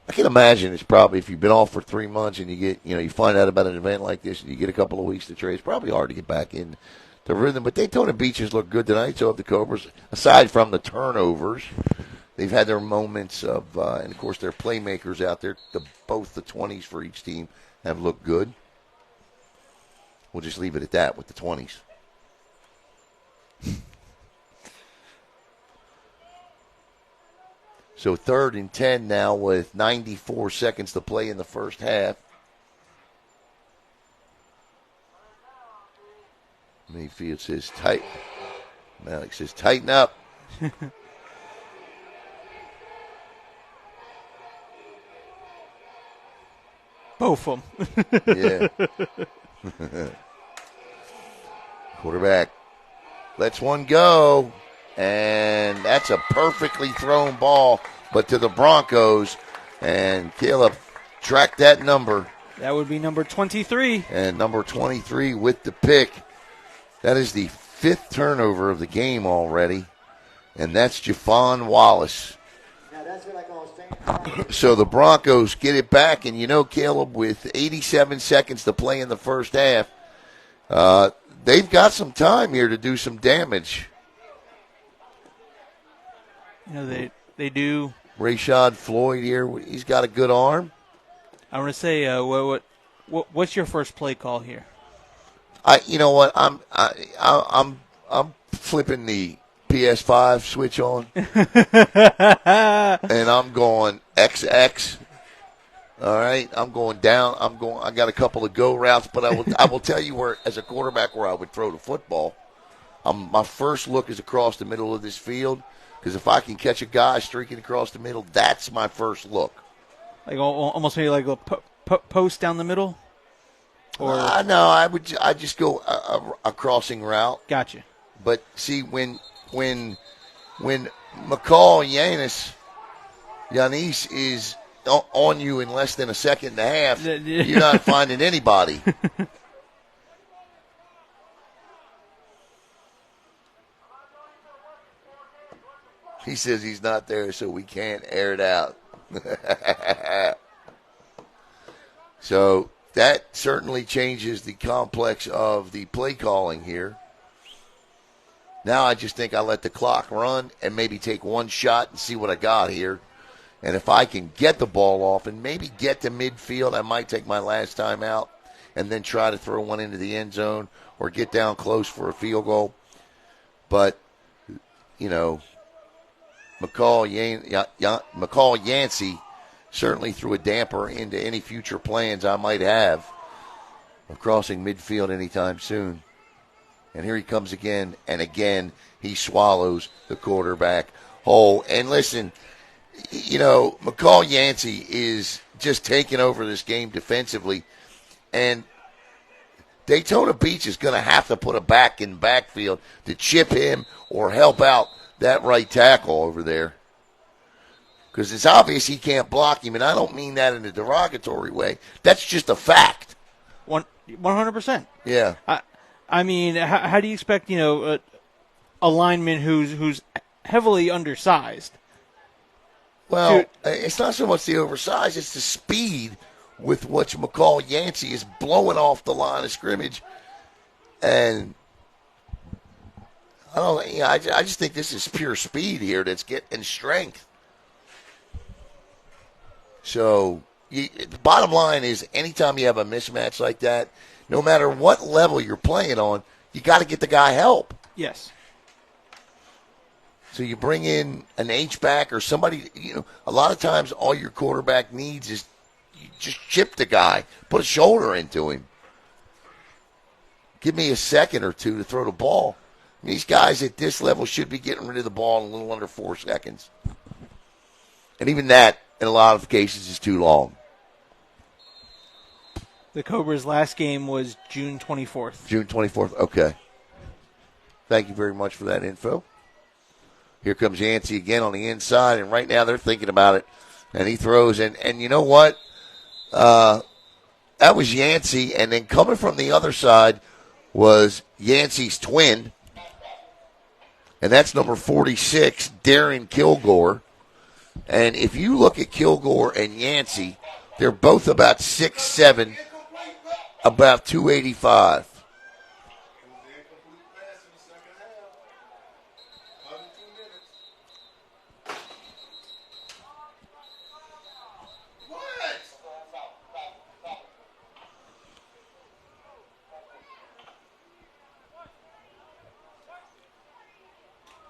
I can imagine it's probably if you've been off for 3 months and you get, you find out about an event like this and you get a couple of weeks to trade. It's probably hard to get back in the rhythm. But Daytona Beaches look good tonight. So have the Cobras. Aside from the turnovers, they've had their moments of, and of course their playmakers out there. Both the 20s for each team have looked good. We'll just leave it at that with the 20s. So 3rd and 10 now with 94 seconds to play in the first half. Mayfield says tight. Malik says tighten up. Both of them. Yeah. Quarterback lets one go. And that's a perfectly thrown ball, but to the Broncos. And Caleb tracked that number. That would be number 23. And number 23 with the pick. That is the 5th turnover of the game already. And that's Javon Wallace. Now that's what I call So the Broncos get it back. And Caleb, with 87 seconds to play in the first half, they've got some time here to do some damage. They do. Rashad Floyd here, he's got a good arm. I want to say, what's your first play call here? You know what? I'm flipping the PS5 switch on, and I'm going XX. All right, I'm going down. I got a couple of go routes, but I will tell you where, as a quarterback, where I would throw the football. My first look is across the middle of this field. Because if I can catch a guy streaking across the middle, that's my first look. Like almost maybe like a post down the middle? Or No, I just go a crossing route. gotcha. But see, when McCall Yanis is on you in less than a second and a half, you're not finding anybody. He says he's not there, so we can't air it out. So that certainly changes the complex of the play calling here. Now I just think I let the clock run and maybe take one shot and see what I got here. And if I can get the ball off and maybe get to midfield, I might take my last time out and then try to throw one into the end zone or get down close for a field goal. But, you know, McCall Yancey certainly threw a damper into any future plans I might have of crossing midfield anytime soon. And here he comes again, and again he swallows the quarterback whole. And listen, you know, McCall Yancey is just taking over this game defensively, and Daytona Beach is going to have to put a back in backfield to chip him or help out that right tackle over there. Because it's obvious he can't block him, and I don't mean that in a derogatory way. That's just a fact. 100%. Yeah. I mean, how do you expect, you know, a lineman who's heavily undersized? Well, it's not so much the oversized, it's the speed with which McCall Yancey is blowing off the line of scrimmage. And I just think this is pure speed here that's getting strength. So the bottom line is anytime you have a mismatch like that, no matter what level you're playing on, you got to get the guy help. Yes. So you bring in an H-back or somebody, you know, a lot of times all your quarterback needs is you just chip the guy, put a shoulder into him. Give me a second or two to throw the ball. These guys at this level should be getting rid of the ball in a little under 4 seconds. And even that, in a lot of cases, is too long. The Cobras' last game was June 24th. June 24th, okay. Thank you very much for that info. Here comes Yancey again on the inside, and right now they're thinking about it. And he throws, and you know what? That was Yancey, and then coming from the other side was Yancey's twin, and that's number 46, Darren Kilgore. And if you look at Kilgore and Yancey, they're both about 6'7", about 285.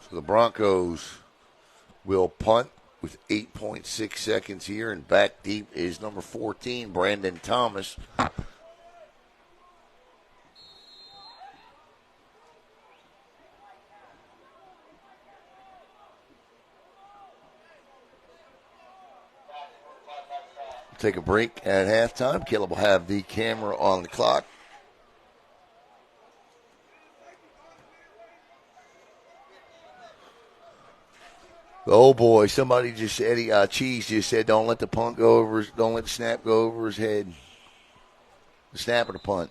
So the Broncos will punt with 8.6 seconds here, and back deep is number 14, Brandon Thomas. Take a break at halftime. Caleb will have the camera on the clock. Oh boy! Somebody just said, Cheese just said, "Don't let the punt go over. Don't let the snap go over his head." The snap or the punt.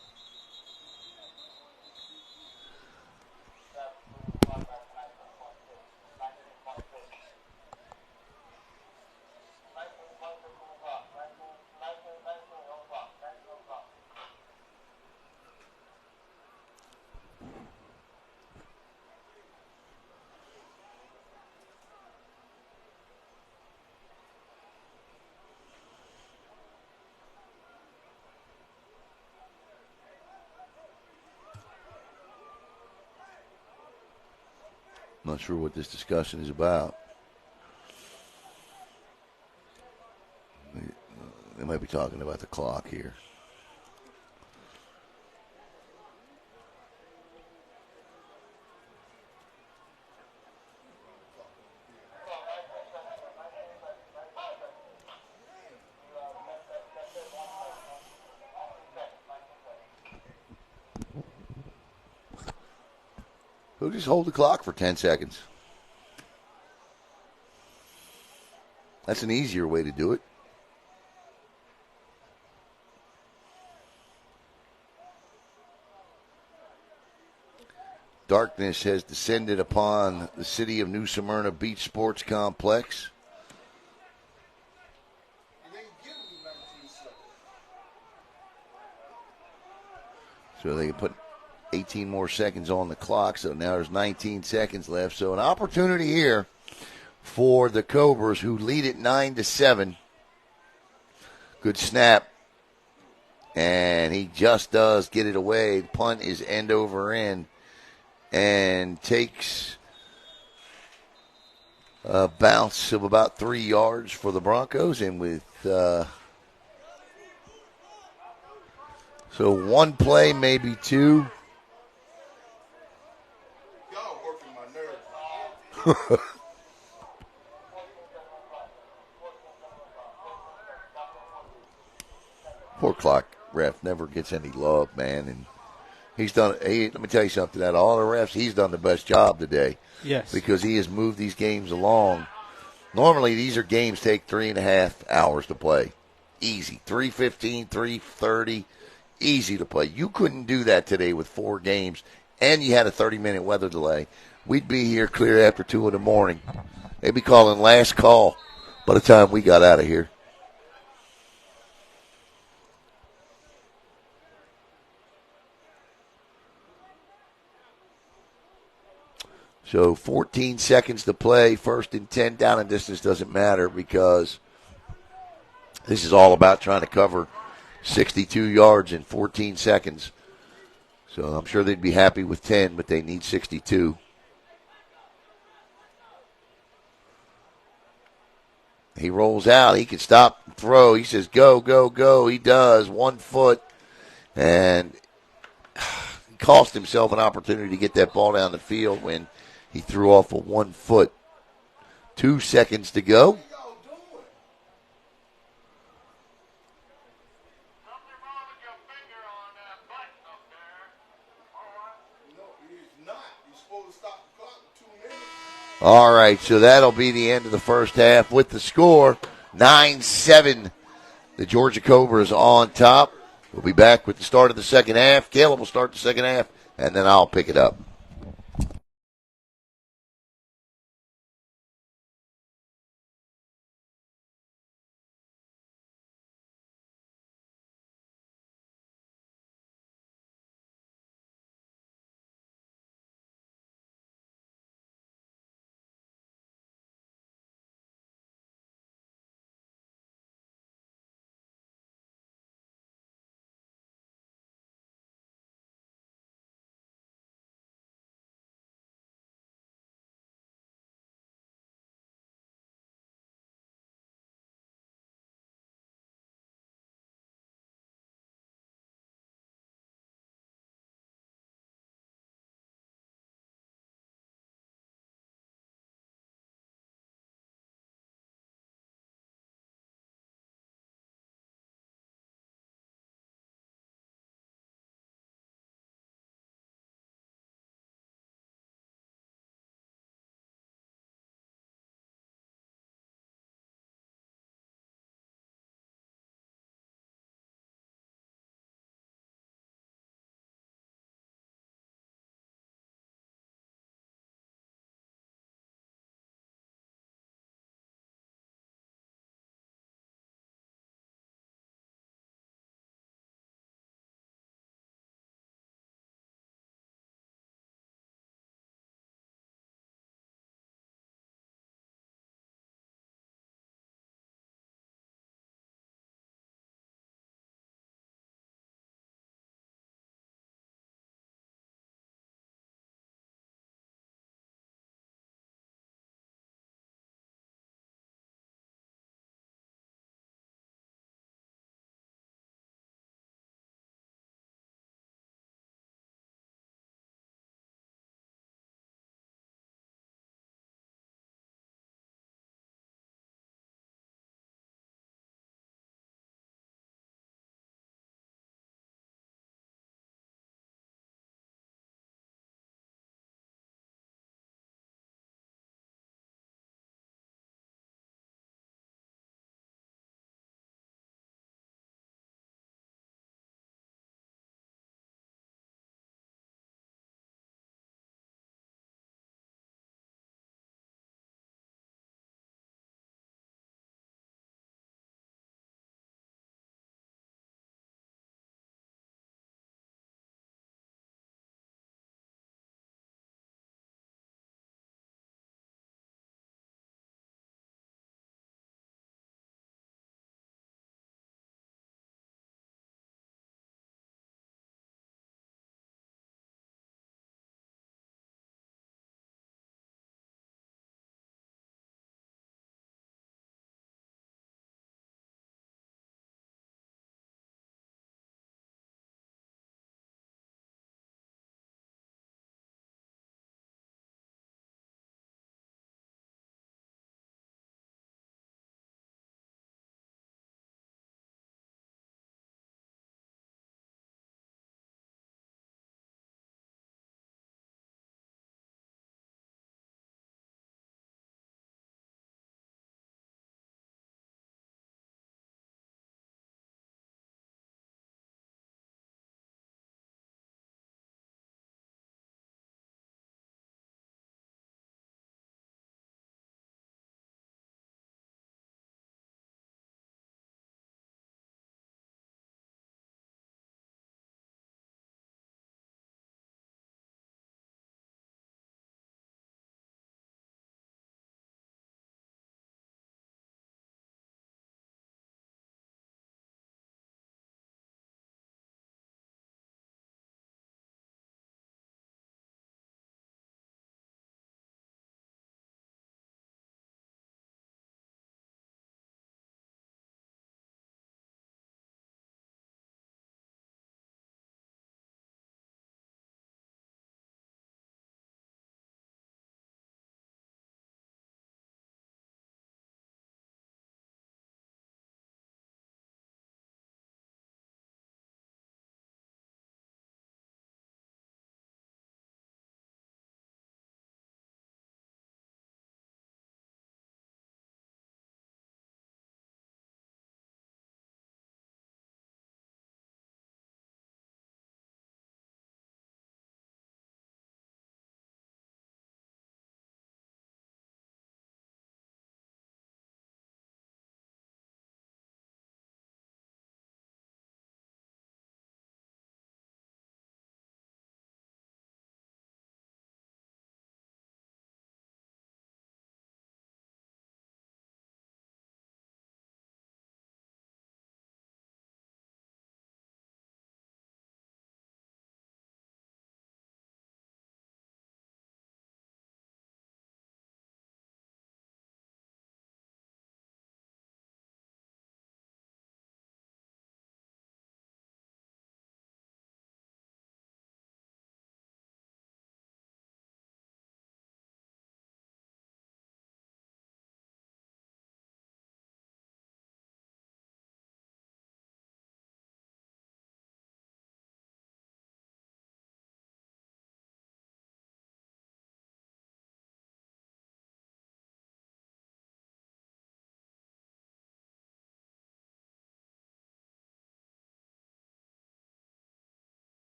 Not sure what this discussion is about. They might be talking about the clock here. We'll just hold the clock for 10 seconds. That's an easier way to do it. Darkness has descended upon the city of New Smyrna Beach Sports Complex. So they can put 18 more seconds on the clock. So now there's 19 seconds left. So an opportunity here for the Cobras, who lead it 9-7. Good snap. And he just does get it away. The punt is end over end. And takes a bounce of about 3 yards for the Broncos. And with so one play, maybe two. Y'all working my nerves. Poor clock ref never gets any love, man. And he's done. Let me tell you something. Out of all the refs, he's done the best job today. Yes. Because he has moved these games along. Normally, these are games take 3.5 hours to play. Easy. 3:15, 3:30. Easy to play. You couldn't do that today with 4 games, and you had a 30-minute weather delay. We'd be here clear after 2 in the morning. They'd be calling last call by the time we got out of here. So 14 seconds to play. 1st and 10. Down and distance doesn't matter because this is all about trying to cover 62 yards in 14 seconds. So I'm sure they'd be happy with 10, but they need 62. He rolls out. He can stop and throw. He says, go, go, go. He does. 1 foot. And he cost himself an opportunity to get that ball down the field when he threw off a 1 foot. 2 seconds to go. All right, so that'll be the end of the first half with the score 9-7. The Georgia Cobras on top. We'll be back with the start of the second half. Caleb will start the second half, and then I'll pick it up.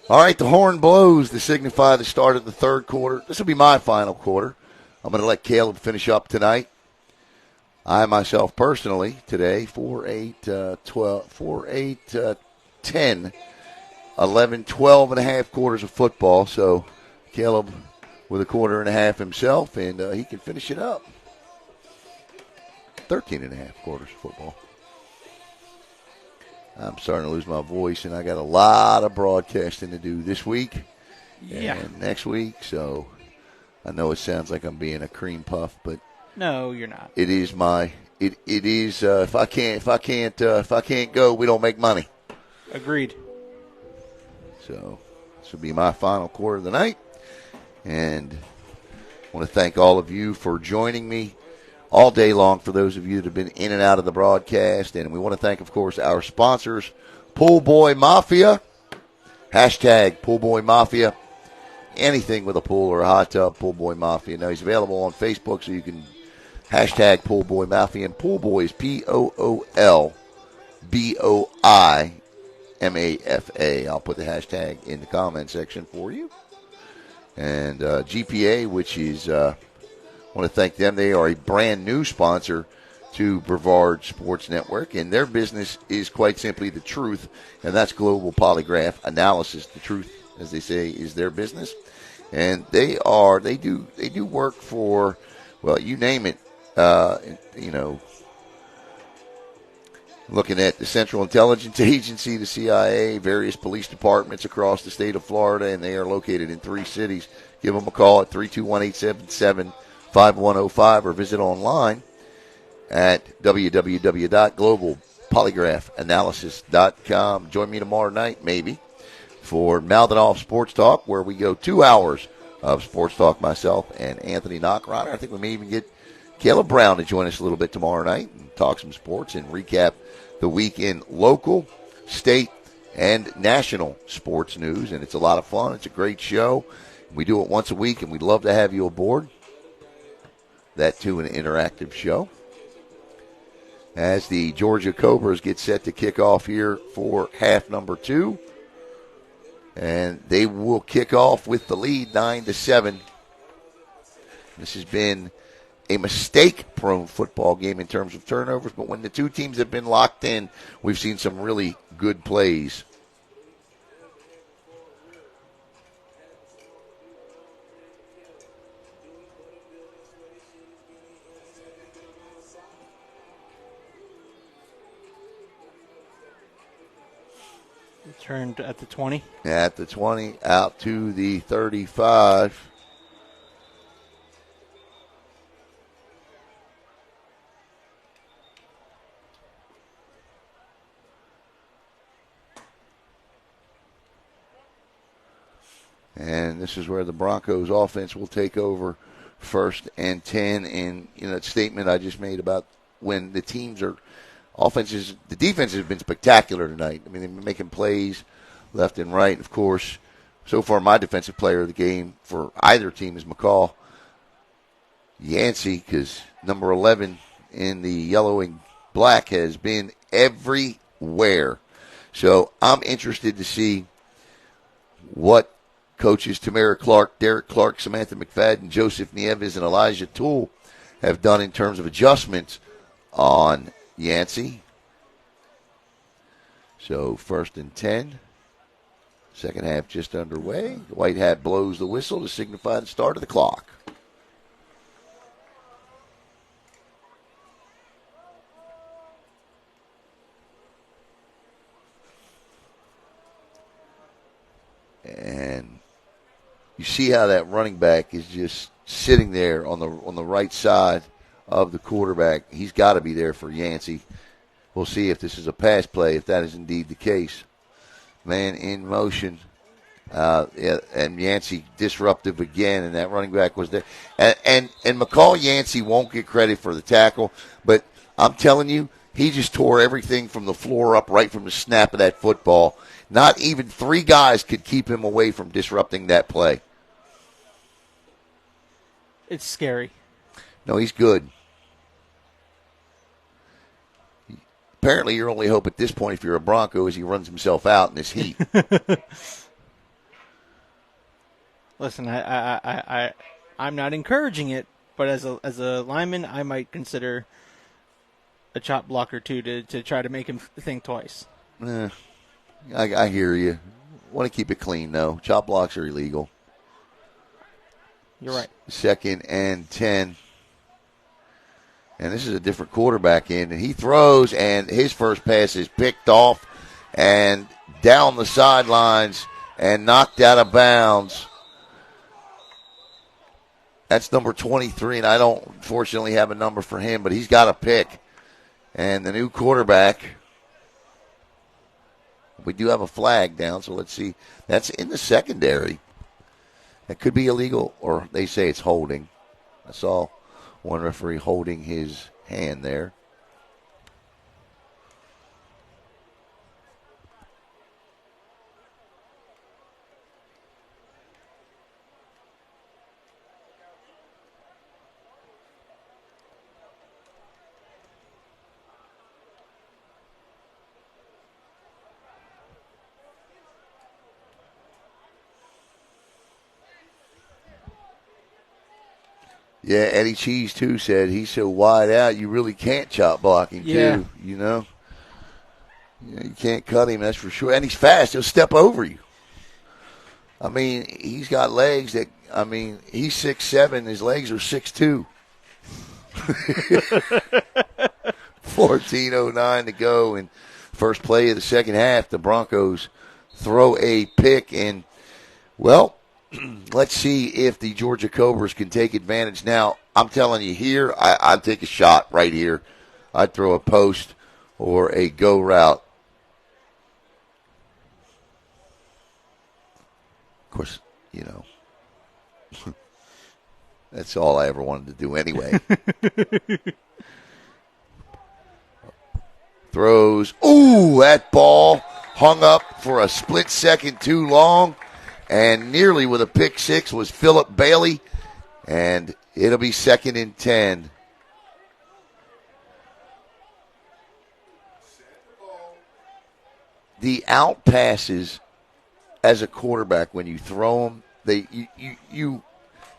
All right, the horn blows to signify the start of the third quarter. This will be my final quarter. I'm going to let Caleb finish up tonight. I myself personally today 4, 8, 12, 4, 8, 10, 11, 12 and a half quarters of football. So Caleb with a quarter and a half himself, and he can finish it up. 13 and a half quarters of football. I'm starting to lose my voice, and I got a lot of broadcasting to do this week and next week. So I know it sounds like I'm being a cream puff, but no, you're not. It is it is if I can't go, we don't make money. Agreed. So this will be my final quarter of the night, and I want to thank all of you for joining me all day long, for those of you that have been in and out of the broadcast. And we want to thank, of course, our sponsors, Pool Boy Mafia, hashtag Pool Boy Mafia. Anything with a pool or a hot tub, Pool Boy Mafia. Now, he's available on Facebook, so you can hashtag Pool Boy Mafia. And Pool Boy is POOLBOIMAFA. I'll put the hashtag in the comment section for you. And GPA, which is... I want to thank them. They are a brand new sponsor to Brevard Sports Network, and their business is quite simply the truth, and that's global polygraph analysis. The truth, as they say, is their business, and they do work for, well, you name it. Looking at the Central Intelligence Agency, the CIA, various police departments across the state of Florida, and they are located in 3 cities. Give them a call at 321-877-5105 or visit online at www.globalpolygraphanalysis.com. Join me tomorrow night, maybe, for Mouthing Off Sports Talk, where we go 2 hours of sports talk, myself and Anthony Knockrotter. I think we may even get Caleb Brown to join us a little bit tomorrow night and talk some sports and recap the week in local, state, and national sports news. And it's a lot of fun. It's a great show. We do it once a week, and we'd love to have you aboard. That, too, an interactive show. As the Georgia Cobras get set to kick off here for half number 2. And they will kick off with the lead 9-7. This has been a mistake-prone football game in terms of turnovers, but when the two teams have been locked in, we've seen some really good plays. Turned at the 20. At the 20, out to the 35. And this is where the Broncos offense will take over 1st and 10. And, that statement I just made about when the teams are offenses, the defense has been spectacular tonight. I mean, they've been making plays left and right. Of course, so far my defensive player of the game for either team is McCall Yancey, because number 11 in the yellow and black has been everywhere. So I'm interested to see what coaches Tamara Clark, Derek Clark, Samantha McFadden, Joseph Nieves, and Elijah Toole have done in terms of adjustments on Yancey. So 1st and 10. Second half just underway. The white hat blows the whistle to signify the start of the clock. And you see how that running back is just sitting there on the right side of the quarterback. He's got to be there for Yancey. We'll see if this is a pass play, if that is indeed the case. Man in motion. And Yancey disruptive again, and that running back was there. And McCall Yancey won't get credit for the tackle, but I'm telling you, he just tore everything from the floor up right from the snap of that football. Not even 3 guys could keep him away from disrupting that play. It's scary. No, he's good. Apparently, your only hope at this point, if you're a Bronco, is he runs himself out in this heat. Listen, I'm not encouraging it, but as a lineman, I might consider a chop block or two to try to make him think twice. I hear you. Want to keep it clean, though. Chop blocks are illegal. You're right. 2nd and 10. And this is a different quarterback in. And he throws, and his first pass is picked off and down the sidelines and knocked out of bounds. That's number 23, and I don't unfortunately have a number for him, but he's got a pick. And the new quarterback, we do have a flag down, so let's see. That's in the secondary. That could be illegal, or they say it's holding. I saw one referee holding his hand there. Yeah, Eddie Cheese, too, said he's so wide out, you really can't chop block him, too, you know. Yeah, you can't cut him, that's for sure. And he's fast. He'll step over you. I mean, he's got legs that, I mean, he's 6'7", his legs are 6'2". 14:09 to go in first play of the second half. The Broncos throw a pick, and, well, let's see if the Georgia Cobras can take advantage. Now, I'm telling you here, I'd take a shot right here. I'd throw a post or a go route. Of course, you know, that's all I ever wanted to do anyway. Throws. Ooh, that ball hung up for a split second too long. And nearly with a pick six was Phillip Bailey. And it'll be 2nd and 10. The out passes as a quarterback, when you throw them, they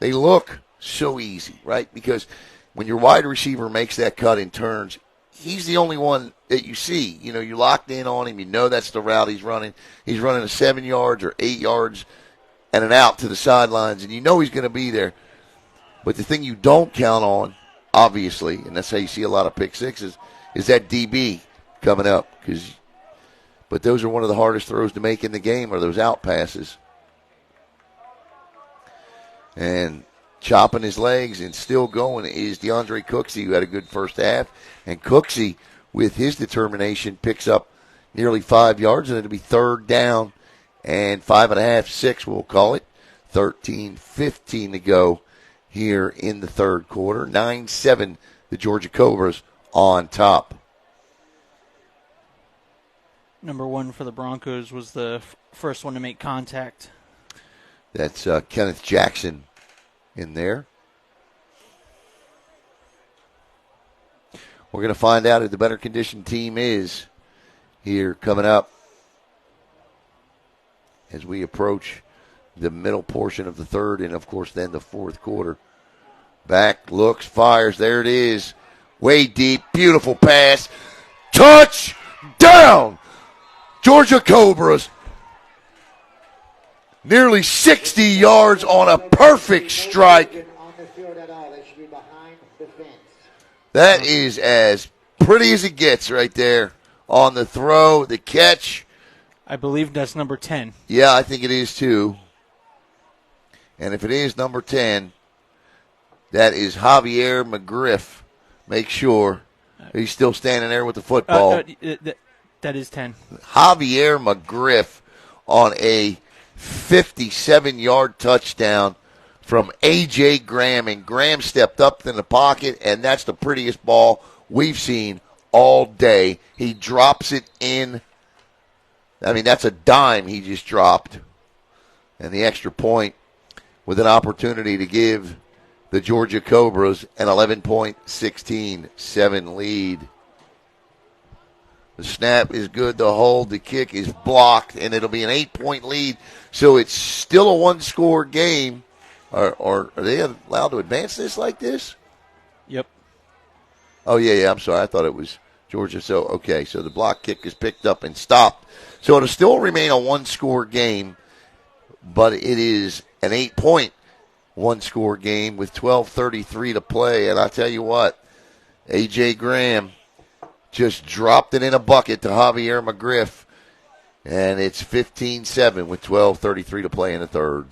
look so easy, right? Because when your wide receiver makes that cut and turns, he's the only one that you see. You know, you're locked in on him. You know that's the route he's running. He's running a 7 yards or 8 yards and an out to the sidelines, and you know he's going to be there. But the thing you don't count on, obviously, and that's how you see a lot of pick sixes, is that DB coming up. But those are one of the hardest throws to make in the game, are those out passes. And chopping his legs and still going is DeAndre Cooksey, who had a good first half. And Cooksey, with his determination, picks up nearly 5 yards, and it'll be 3rd down and 5.5, 6, we'll call it. 13:15 to go here in the third quarter. 9-7, the Georgia Cobras on top. Number 1 for the Broncos was the first one to make contact. That's Kenneth Jackson in there. We're going to find out who the better conditioned team is here coming up as we approach the middle portion of the third and, of course, then the fourth quarter. Back, looks, fires. There it is. Way deep. Beautiful pass. Touchdown! Georgia Cobras. Nearly 60 yards on a perfect strike. That is as pretty as it gets right there on the throw, the catch. I believe that's number 10. Yeah, I think it is too. And if it is number 10, that is Javier McGriff. Make sure he's still standing there with the football. That is 10. Javier McGriff on a 57-yard touchdown from A.J. Graham. And Graham stepped up in the pocket, and that's the prettiest ball we've seen all day. He drops it in. I mean, that's a dime he just dropped. And the extra point with an opportunity to give the Georgia Cobras an 11-point, 16-7 lead. The snap is good. The hold, the kick is blocked, and it'll be an 8-point lead. So it's still a one-score game. Or are they allowed to advance this like this? Yep. Oh, yeah, I'm sorry. I thought it was Georgia. So, okay, so the block kick is picked up and stopped. So it'll still remain a one-score game, but it is an 8-point one-score game with 12:33 to play. And I tell you what, A.J. Graham just dropped it in a bucket to Javier McGriff, and it's 15-7 with 12:33 to play in the third.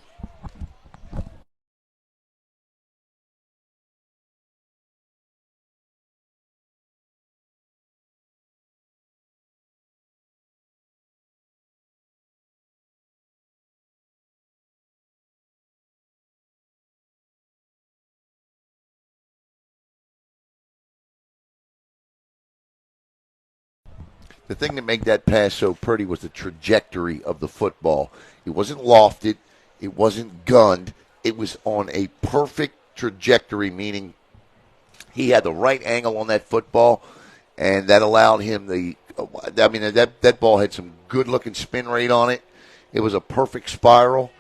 The thing that made that pass so pretty was the trajectory of the football. It wasn't lofted. It wasn't gunned. It was on a perfect trajectory, meaning he had the right angle on that football, and that allowed him that ball had some good-looking spin rate on it. It was a perfect spiral,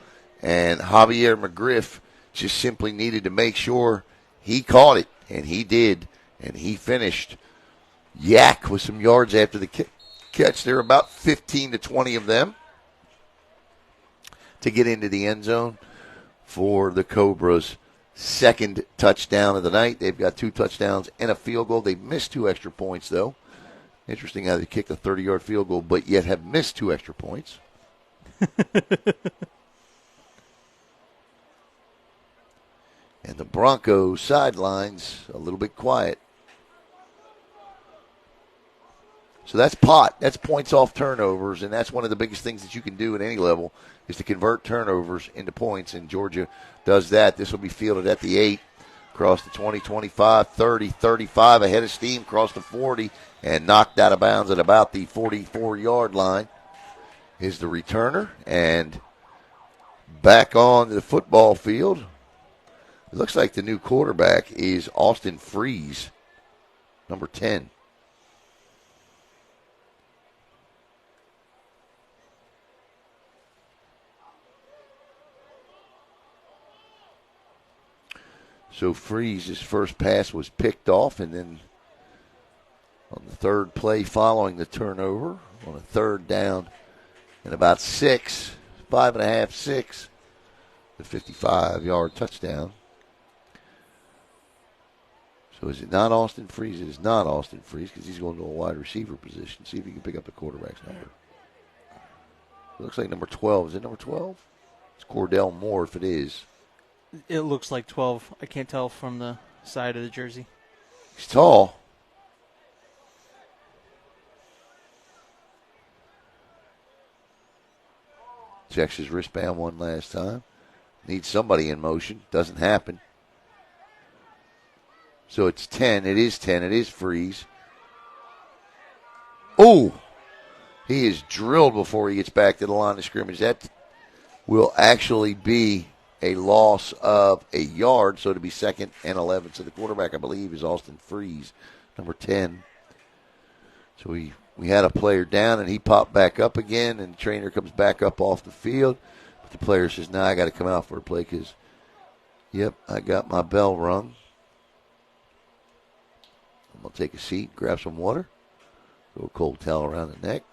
and Javier McGriff just simply needed to make sure he caught it, and he did, and he finished. Yak with some yards after the catch. There were about 15 to 20 of them to get into the end zone for the Cobras' second touchdown of the night. They've got 2 touchdowns and a field goal. They missed 2 extra points, though. Interesting how they kicked a 30-yard field goal, but yet have missed 2 extra points. And the Broncos sidelines a little bit quiet. So that's pot. That's points off turnovers, and that's one of the biggest things that you can do at any level is to convert turnovers into points, and Georgia does that. This will be fielded at the 8, across the 20, 25, 30, 35, ahead of steam, across the 40, and knocked out of bounds at about the 44-yard line is the returner, and back on the football field. It looks like the new quarterback is Austin Freeze, number 10. So Freeze's first pass was picked off, and then on the third play following the turnover, on a third down and about 6, 5.5, 6, the 55-yard touchdown. So is it not Austin Freeze? It is not Austin Freeze because he's going to a wide receiver position. See if he can pick up the quarterback's number. It looks like number 12. Is it number 12? It's Cordell Moore if it is. It looks like 12. I can't tell from the side of the jersey. He's tall. Checks his wristband one last time. Needs somebody in motion. Doesn't happen. So it's 10. It is 10. It is Freeze. Oh! He is drilled before he gets back to the line of scrimmage. That will actually be a loss of a yard, so to be 2nd and 11. So the quarterback, I believe, is Austin Freeze, number 10. So we had a player down, and he popped back up again, and the trainer comes back up off the field. But the player says, "Nah, I got to come out for a play because, yep, I got my bell rung. I'm going to take a seat, grab some water, throw a cold towel around the neck."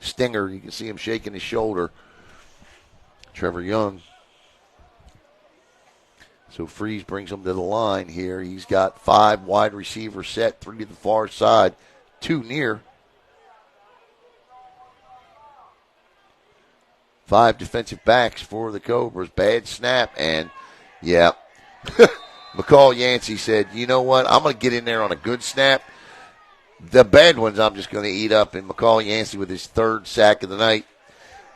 Stinger, you can see him shaking his shoulder. Trevor Young. So Freeze brings him to the line here. He's got 5 wide receivers set, 3 to the far side, 2 near. 5 defensive backs for the Cobras. Bad snap, and, yeah. McCall Yancey said, you know what, I'm going to get in there on a good snap. The bad ones I'm just going to eat up. And McCall Yancey with his 3rd sack of the night.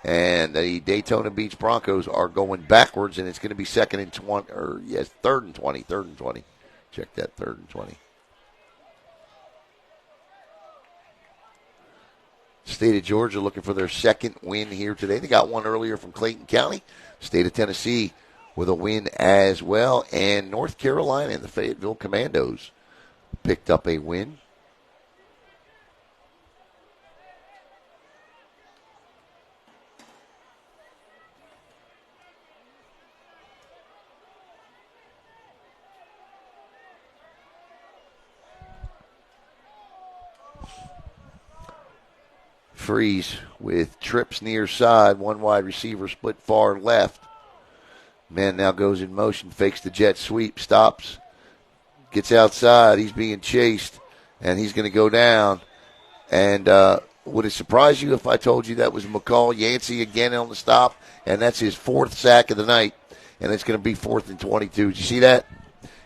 And the Daytona Beach Broncos are going backwards, and it's going to be 2nd and 20, or yes, 3rd and 20, 3rd and 20. Check that, 3rd and 20. State of Georgia looking for their 2nd win here today. They got one earlier from Clayton County. State of Tennessee with a win as well. And North Carolina and the Fayetteville Commandos picked up a win. Freeze with trips near side, one wide receiver split far left. Man now goes in motion, fakes the jet sweep, stops, gets outside. He's being chased, and he's going to go down. And would it surprise you if I told you that was McCall Yancey again on the stop? And that's his 4th sack of the night, and it's going to be 4th and 22. Did you see that?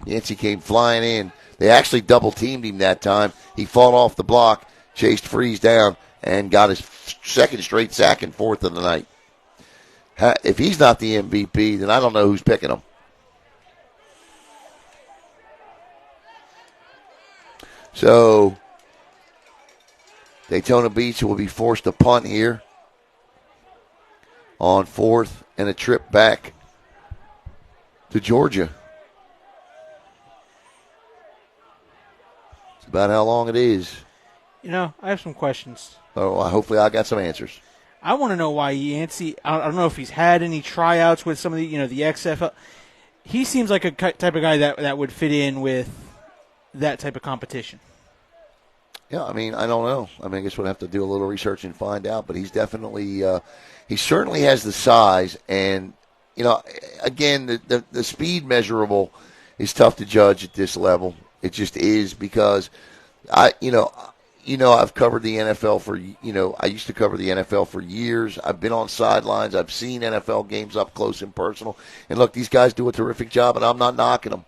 Yancey came flying in. They actually double-teamed him that time. He fought off the block, chased Freeze down, and got his 2nd straight sack and 4th of the night. If he's not the MVP, then I don't know who's picking him. So Daytona Beach will be forced to punt here on 4th and a trip back to Georgia. It's about how long it is. I have some questions. Oh, hopefully I got some answers. I want to know why Yancey, I don't know if he's had any tryouts with some of the XFL. He seems like a type of guy that would fit in with that type of competition. Yeah, I don't know. I guess we'll have to do a little research and find out, but he's definitely, he certainly has the size. And, again, the speed measurable is tough to judge at this level. It just is because I've covered the NFL for, I used to cover the NFL for years. I've been on sidelines. I've seen NFL games up close and personal. And look, these guys do a terrific job, and I'm not knocking them.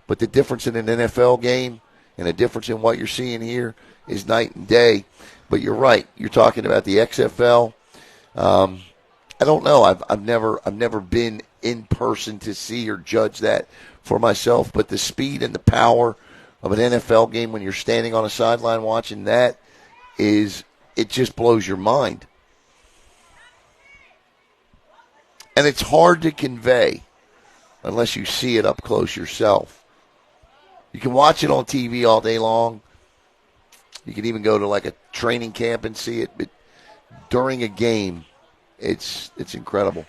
But the difference in an NFL game and the difference in what you're seeing here is night and day. But you're right. You're talking about the XFL. I don't know. I've never been in person to see or judge that for myself. But the speed and the power of an NFL game when you're standing on a sideline watching that it just blows your mind. And it's hard to convey unless you see it up close yourself. You can watch it on TV all day long. You can even go to like a training camp and see it. But during a game, it's incredible.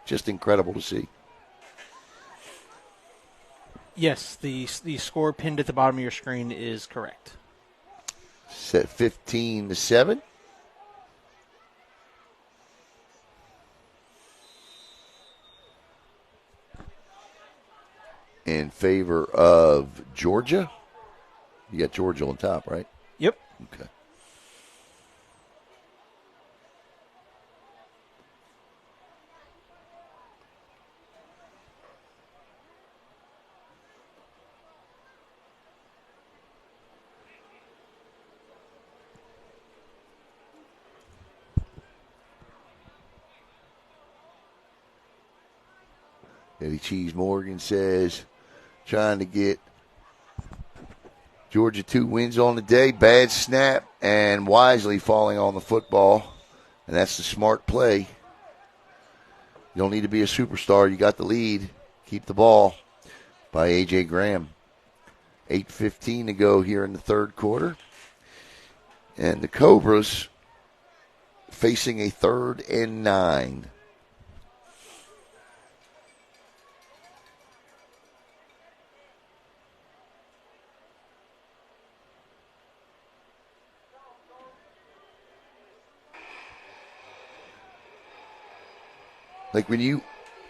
Just incredible to see. Yes, the score pinned at the bottom of your screen is correct. Set 15-7. In favor of Georgia. You got Georgia on top, right? Yep. Okay. Eddie Cheese Morgan says, trying to get Georgia 2 wins on the day. Bad snap and wisely falling on the football. And that's the smart play. You don't need to be a superstar. You got the lead. Keep the ball by A.J. Graham. 8:15 to go here in the third quarter. And the Cobras facing a 3rd and 9. Like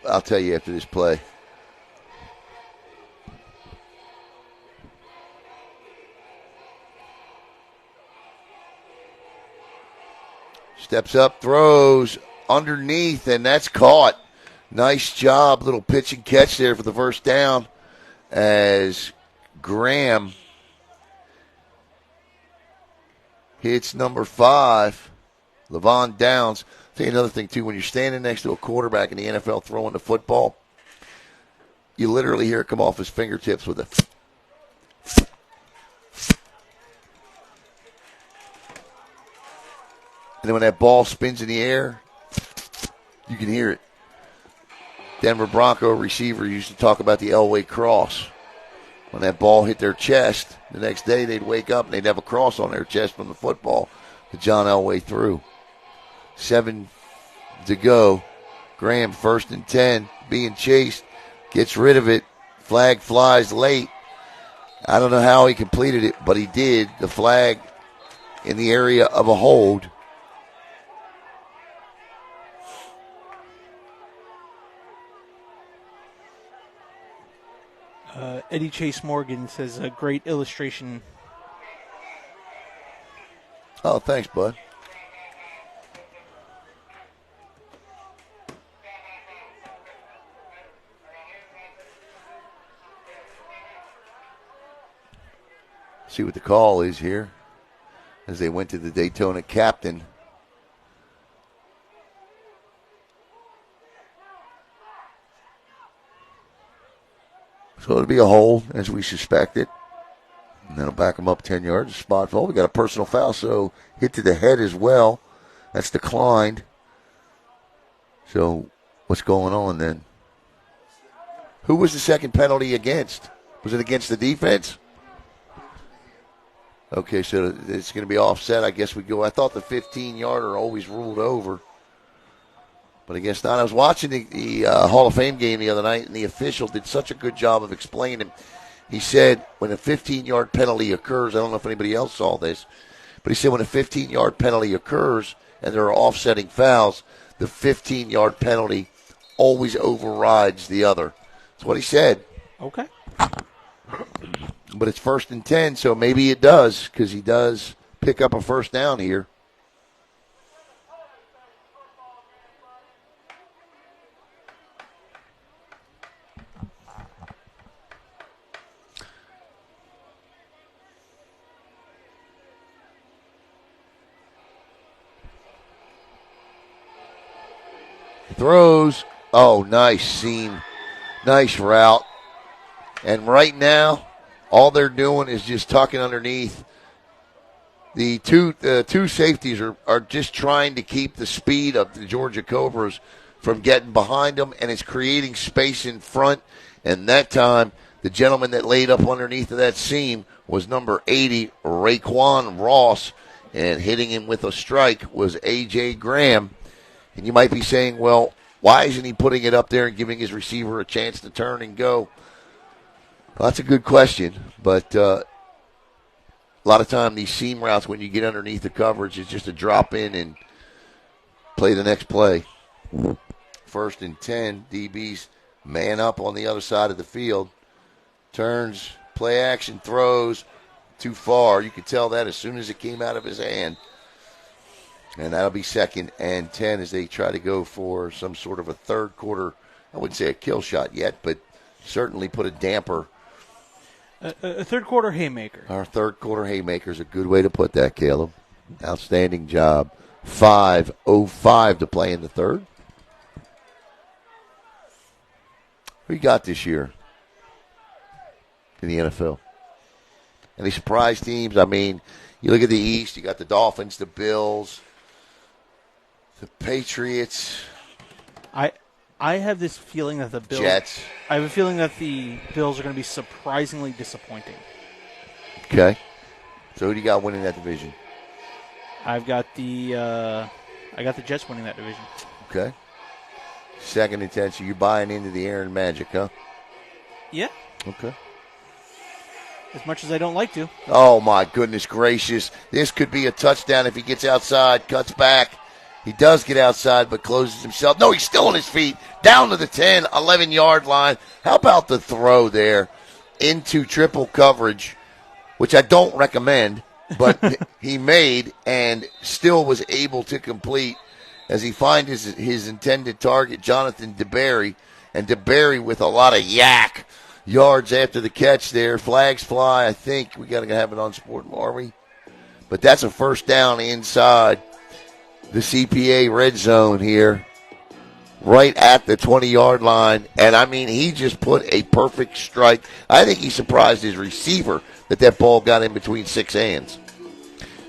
I'll tell you after this play. Steps up, throws underneath, and that's caught. Nice job, little pitch and catch there for the first down as Graham hits number 5, Levon Downs. Tell you another thing, too, when you're standing next to a quarterback in the NFL throwing the football, you literally hear it come off his fingertips with a and then when that ball spins in the air, you can hear it. Denver Bronco receiver used to talk about the Elway cross. When that ball hit their chest, the next day they'd wake up and they'd have a cross on their chest from the football that John Elway threw. 7 to go. Graham 1st and 10, being chased, gets rid of it. Flag flies late. I don't know how he completed it, but he did. The flag in the area of a hold. Eddie Chase Morgan says a great illustration. Oh, thanks, bud. See what the call is here as they went to the Daytona captain. So it'll be a hold, as we suspected. And that'll back him up 10 yards. Spot foul. We got a personal foul, so hit to the head as well. That's declined. So what's going on then? Who was the second penalty against? Was it against the defense? Okay, so it's going to be offset. I guess we go. I thought the 15-yarder always ruled over. But I guess not. I was watching the Hall of Fame game the other night, and the official did such a good job of explaining. He said when a 15-yard penalty occurs, I don't know if anybody else saw this, but he said when a 15-yard penalty occurs and there are offsetting fouls, the 15-yard penalty always overrides the other. That's what he said. Okay. But it's 1st and 10, so maybe it does, because he does pick up a first down here. Throws. Oh, nice seam. Nice route. And right now, all they're doing is just tucking underneath. The two safeties are just trying to keep the speed of the Georgia Cobras from getting behind them, and it's creating space in front. And that time, the gentleman that laid up underneath of that seam was number 80, Raekwon Ross, and hitting him with a strike was A.J. Graham. And you might be saying, well, why isn't he putting it up there and giving his receiver a chance to turn and go? Well, that's a good question, but a lot of time these seam routes, when you get underneath the coverage, it's just a drop in and play the next play. 1st and 10, DBs man up on the other side of the field. Turns, play action, throws, too far. You could tell that as soon as it came out of his hand. And that'll be 2nd and 10 as they try to go for some sort of a third quarter, I wouldn't say a kill shot yet, but certainly put a damper. A third quarter haymaker. Our third quarter haymaker is a good way to put that, Caleb. Outstanding job. 5:05 to play in the third. Who you got this year in the NFL? Any surprise teams? I mean, you look at the East, you got the Dolphins, the Bills, the Patriots. I have this feeling that the Bills. Jets. I have a feeling that the Bills are going to be surprisingly disappointing. Okay. So who do you got winning that division? I got the Jets winning that division. Okay. 2nd and 10. So you're buying into the Aaron Magic, huh? Yeah. Okay. As much as I don't like to. Oh my goodness gracious! This could be a touchdown if he gets outside, cuts back. He does get outside, but closes himself. No, he's still on his feet. Down to the 10, 11-yard line. How about the throw there into triple coverage, which I don't recommend, but he made and still was able to complete as he finds his intended target, Jonathan DeBerry. And DeBerry with a lot of yak yards after the catch there. Flags fly. I think we got to have it on sport, are we? But that's a first down inside the CPA red zone here, right at the 20-yard line. And, I mean, he just put a perfect strike. I think he surprised his receiver that ball got in between 6 hands.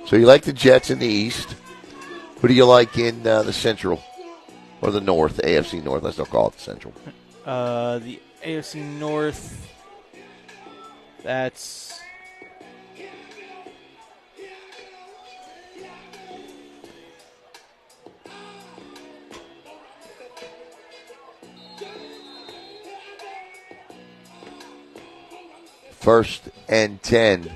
So you like the Jets in the East. Who do you like in the Central or the North, the AFC North? Let's not call it the Central. The AFC North, that's... First and 10.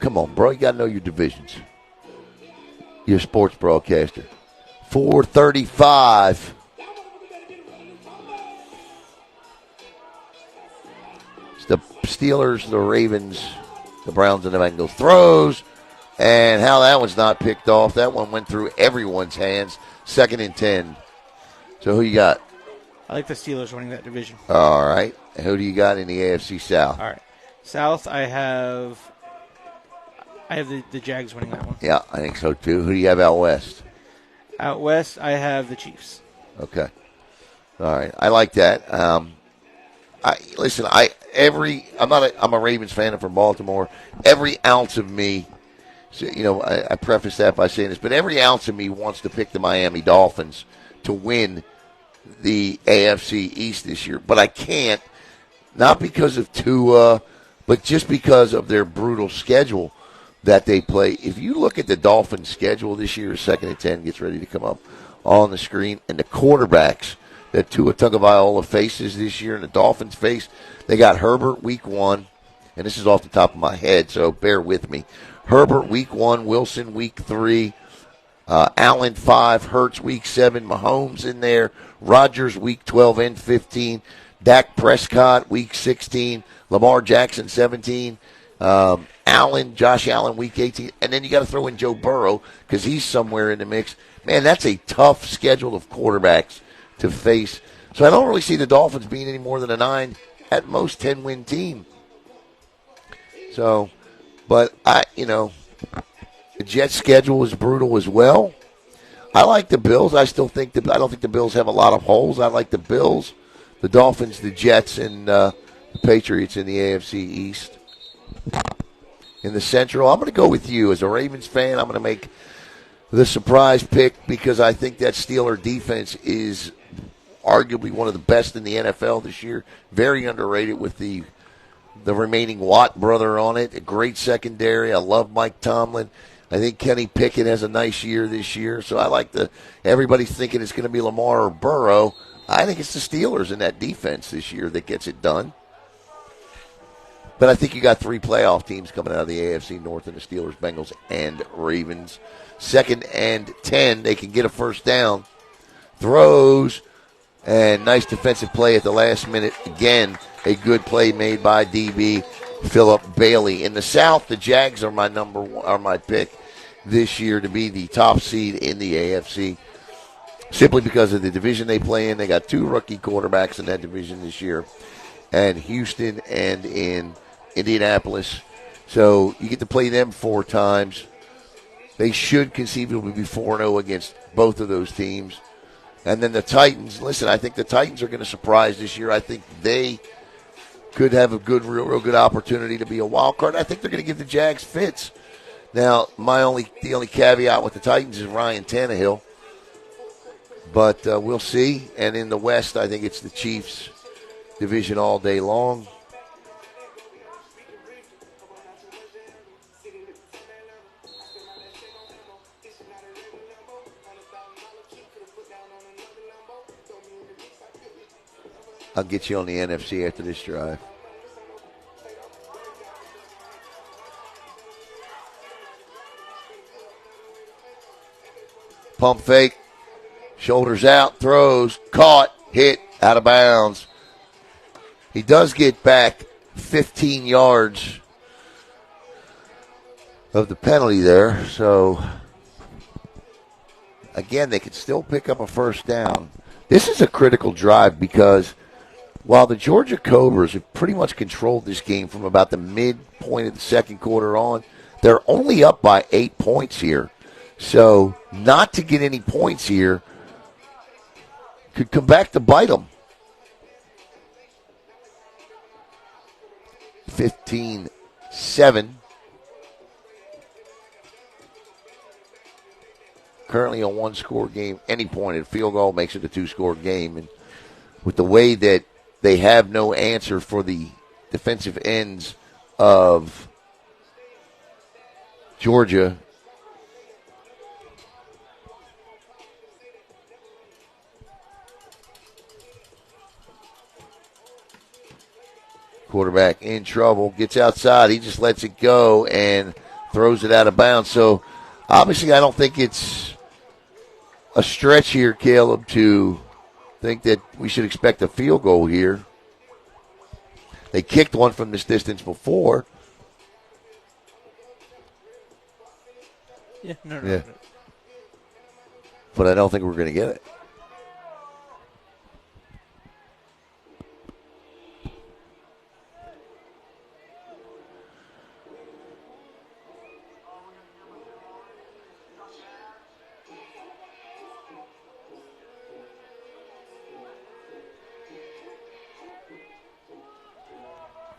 Come on, bro. You got to know your divisions. You're a sports broadcaster. 4:35 the Steelers, the Ravens, the Browns, and the Bengals. Throws, and how that one's not picked off. That one went through everyone's hands. 2nd and 10. So who you got? I like the Steelers winning that division. All right. And who do you got in the AFC South? All right. South, I have the Jags winning that one. Yeah, I think so too. Who do you have out west? Out west, I have the Chiefs. Okay. All right. I like that. I'm a Ravens fan. I'm from Baltimore. Every ounce of me, I preface that by saying this, but every ounce of me wants to pick the Miami Dolphins to win the AFC East this year, but I can't. Not because of Tua, but just because of their brutal schedule that they play. If you look at the Dolphins' schedule this year, 2nd and 10 gets ready to come up on the screen, and the quarterbacks that Tua Tagovailoa faces this year and the Dolphins face, they got Herbert week 1, and this is off the top of my head, so bear with me. Herbert week 1, Wilson week 3, Allen 5, Hurts week 7, Mahomes in there, Rodgers week 12 and 15, Dak Prescott week 16, Lamar Jackson 17, Josh Allen week 18, and then you got to throw in Joe Burrow because he's somewhere in the mix. Man, that's a tough schedule of quarterbacks to face. So I don't really see the Dolphins being any more than a 9, at most 10-win team. So, but the Jets' schedule is brutal as well. I like the Bills. I don't think the Bills have a lot of holes. I like the Bills, the Dolphins, the Jets, and the Patriots in the AFC East. In the Central, I'm going to go with you. As a Ravens fan, I'm going to make the surprise pick because I think that Steeler defense is arguably one of the best in the NFL this year. Very underrated with the remaining Watt brother on it. A great secondary. I love Mike Tomlin. I think Kenny Pickett has a nice year this year. So I like everybody's thinking it's going to be Lamar or Burrow. I think it's the Steelers in that defense this year that gets it done. But I think you got 3 playoff teams coming out of the AFC North in the Steelers, Bengals, and Ravens. 2nd and 10, they can get a first down. Throws, and nice defensive play at the last minute. Again, a good play made by DB Phillip Bailey. In the South, the Jags are my pick this year to be the top seed in the AFC. Simply because of the division they play in. They got 2 rookie quarterbacks in that division this year. And Houston and in Indianapolis. So you get to play them 4 times. They should conceivably be 4-0 against both of those teams. And then the Titans, listen, I think the Titans are going to surprise this year. I think they could have a real good opportunity to be a wild card. I think they're going to give the Jags fits. Now, the only caveat with the Titans is Ryan Tannehill. But we'll see. And in the West, I think it's the Chiefs division all day long. I'll get you on the NFC after this drive. Pump fake. Shoulders out. Throws. Caught. Hit. Out of bounds. He does get back 15 yards of the penalty there. So, again, they could still pick up a first down. This is a critical drive because while the Georgia Cobras have pretty much controlled this game from about the midpoint of the second quarter on, they're only up by 8 points here. So not to get any points here could come back to bite them. 15-7. Currently a 1-score game. Any point at field goal makes it a 2-score game. And with the way that they have no answer for the defensive ends of Georgia, quarterback in trouble, gets outside. He just lets it go and throws it out of bounds. So, obviously, I don't think it's a stretch here, Caleb, to think that we should expect a field goal here. They kicked one from this distance before. Yeah, no. Yeah. But I don't think we're going to get it.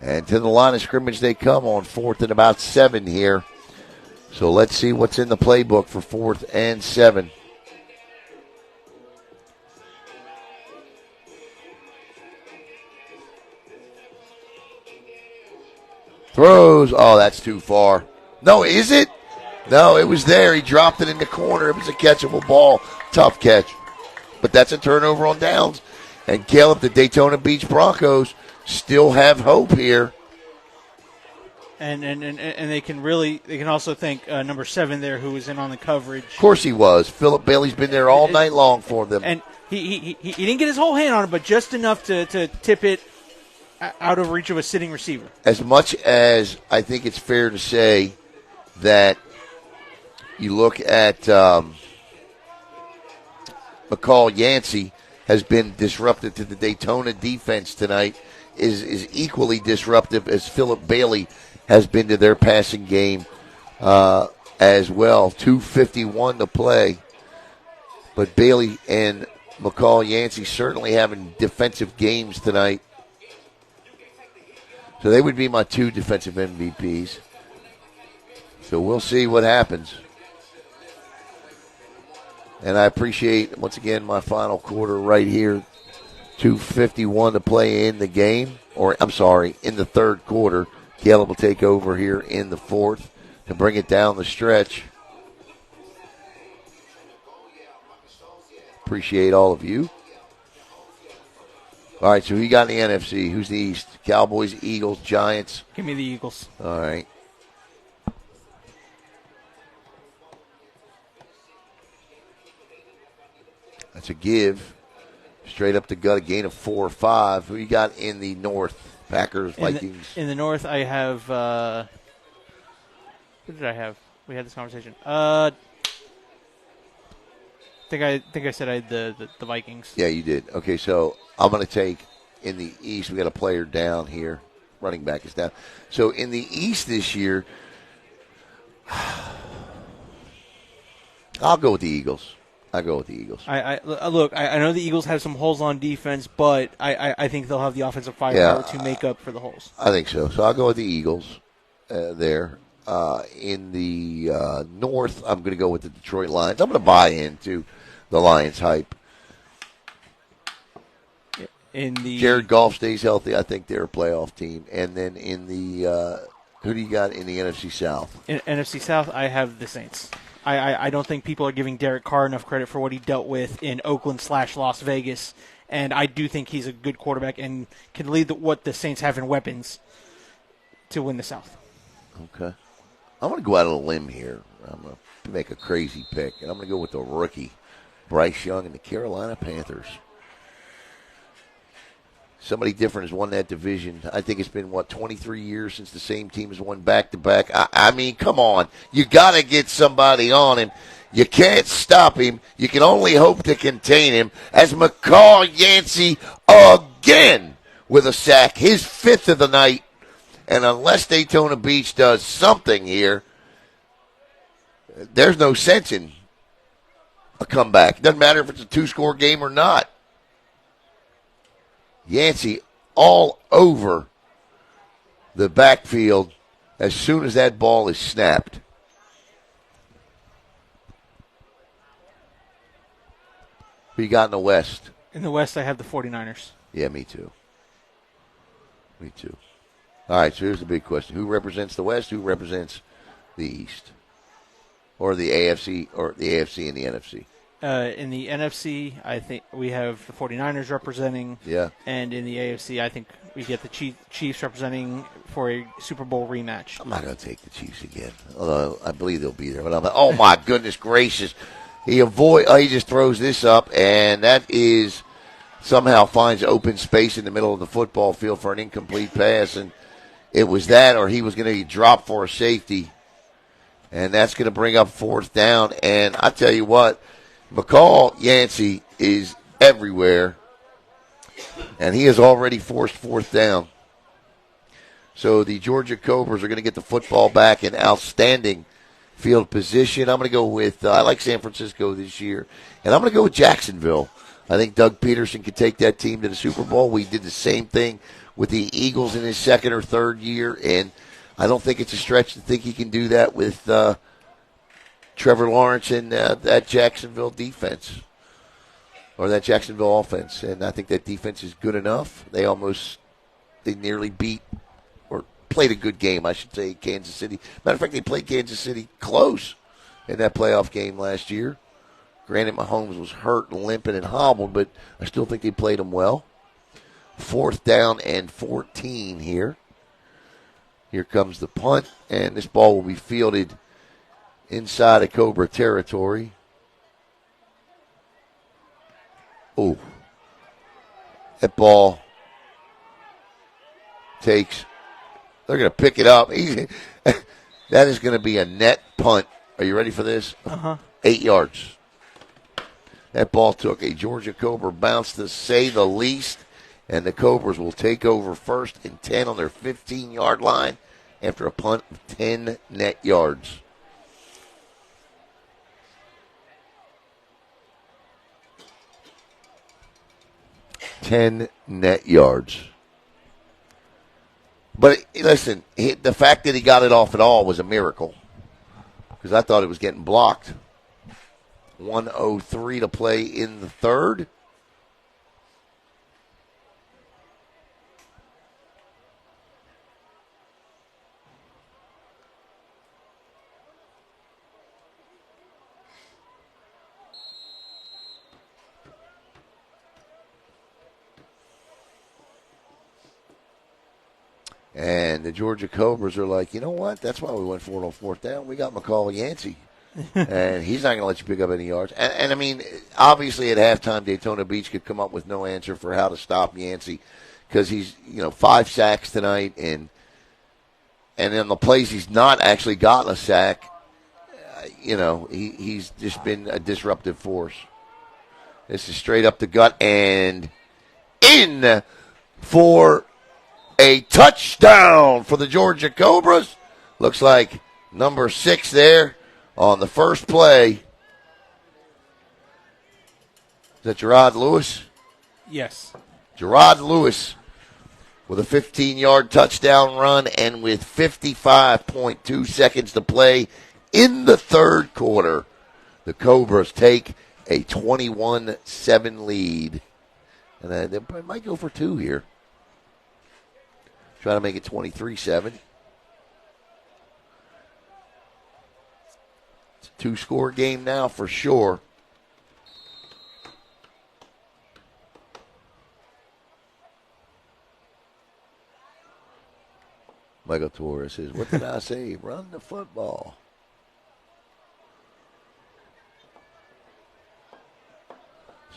And to the line of scrimmage they come on 4th and about 7 here. So let's see what's in the playbook for 4th and 7. Throws. Oh, that's too far. No, is it? No, it was there. He dropped it in the corner. It was a catchable ball. Tough catch. But that's a turnover on downs. And Caleb, the Daytona Beach Broncos still have hope here. And they can also thank number 7 there, who was in on the coverage. Of course he was. Philip Bailey's been there all night long for them. And he didn't get his whole hand on it, but just enough to tip it out of reach of a sitting receiver. As much as I think it's fair to say that you look at McCall Yancey has been disruptive to the Daytona defense tonight, is equally disruptive as Philip Bailey has been to their passing game as well. 2:51 to play. But Bailey and McCall Yancey certainly having defensive games tonight. So they would be my 2 defensive MVPs. So we'll see what happens. And I appreciate, once again, my final quarter right here. 2:51 to play in the game. Or, I'm sorry, in the third quarter. Caleb will take over here in the 4th to bring it down the stretch. Appreciate all of you. All right, so who you got in the NFC? Who's the East? Cowboys, Eagles, Giants. Give me the Eagles. All right. That's a give. Straight up the gut, a gain of 4 or 5. Who you got in the North? Packers, Vikings. In the North, I have. Who did I have? We had this conversation. I think I said I had the Vikings. Yeah, you did. Okay, so I'm going to take in the East. We got a player down here. Running back is down. So in the East this year, I'll go with the Eagles. I know the Eagles have some holes on defense, but I think they'll have the offensive firepower to make up for the holes. I think so. So I'll go with the Eagles there. In the North, I'm going to go with the Detroit Lions. I'm going to buy into the Lions hype. Jared Goff stays healthy. I think they're a playoff team. And then in the who do you got in the NFC South? In NFC South, I have the Saints. I don't think people are giving Derek Carr enough credit for what he dealt with in Oakland/Las Vegas, and I do think he's a good quarterback and can lead what the Saints have in weapons to win the South. Okay. I'm going to go out on a limb here. I'm going to make a crazy pick, and I'm going to go with the rookie, Bryce Young and the Carolina Panthers. Somebody different has won that division. I think it's been, 23 years since the same team has won back-to-back. I mean, come on. You got to get somebody on him. You can't stop him. You can only hope to contain him. As McCall Yancey again with a sack, his 5th of the night. And unless Daytona Beach does something here, there's no sense in a comeback. Doesn't matter if it's a 2-score game or not. Yancey all over the backfield as soon as that ball is snapped. Who you got in the West? In the West, I have the 49ers. Yeah, me too. All right, so here's the big question. Who represents the West? Who represents the East? Or the AFC, or the AFC and the NFC? In the NFC, I think we have the 49ers representing. Yeah. And in the AFC, I think we get the Chiefs representing for a Super Bowl rematch. I'm not going to take the Chiefs again, although I believe they'll be there. But I'm like, oh, my goodness gracious. He just throws this up, and that is somehow finds open space in the middle of the football field for an incomplete pass, and it was that or he was going to drop for a safety, and that's going to bring up fourth down. And I tell you what, McCall Yancey is everywhere, and he has already forced fourth down. So the Georgia Cobras are going to get the football back in outstanding field position. I'm going to go with, I like San Francisco this year, and I'm going to go with Jacksonville. I think Doug Peterson could take that team to the Super Bowl. We did the same thing with the Eagles in his second or third year, and I don't think it's a stretch to think he can do that with Trevor Lawrence and that Jacksonville defense, or that Jacksonville offense. And I think that defense is good enough. They nearly beat, or played a good game, I should say, Kansas City. Matter of fact, they played Kansas City close in that playoff game last year. Granted, Mahomes was hurt and limping and hobbled, but I still think they played him well. Fourth down and 14 here. Here comes the punt, and this ball will be fielded inside of Cobra territory. Oh, that ball takes, they're going to pick it up. That is going to be a net punt. Are you ready for this? 8 yards. That ball took a Georgia Cobra bounce, to say the least, and the Cobras will take over first and 10 on their 15-yard line after a punt of 10 net yards. Net yards. But listen, the fact that he got it off at all was a miracle, because I thought it was getting blocked. 1:03 to play in the third. And the Georgia Cobras are like, you know what? That's why we went for it on fourth down. We got McCall Yancey. And he's not going to let you pick up any yards. And I mean, obviously at halftime, Daytona Beach could come up with no answer for how to stop Yancey, because he's, 5 sacks tonight, and in the plays he's not actually gotten a sack, he's just been a disruptive force. This is straight up the gut and in for a touchdown for the Georgia Cobras. Looks like number 6 there on the first play. Is that Gerard Lewis? Yes. Gerard Lewis with a 15-yard touchdown run, and with 55.2 seconds to play in the third quarter, the Cobras take a 21-7 lead. And they might go for 2 here. Try to make it 23-7. It's a 2-score game now for sure. Michael Torres says, what did I say? Run the football.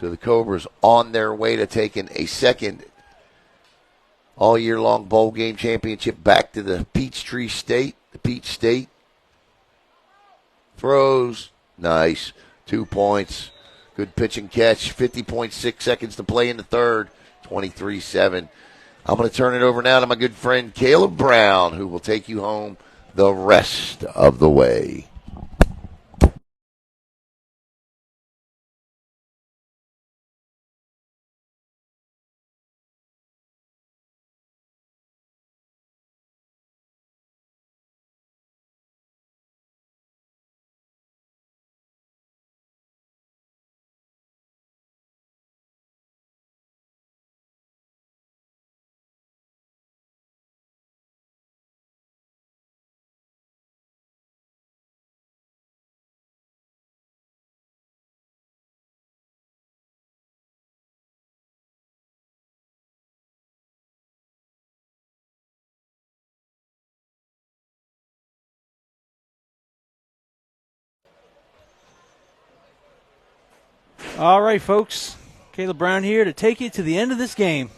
So the Cobras on their way to taking a second all-year-long bowl game championship back to the Peachtree State, the Peach State. Throws, nice, 2 points. Good pitch and catch, 50.6 seconds to play in the third, 23-7. I'm going to turn it over now to my good friend Caleb Brown, who will take you home the rest of the way. All right, folks. Caleb Brown here to take you to the end of this game.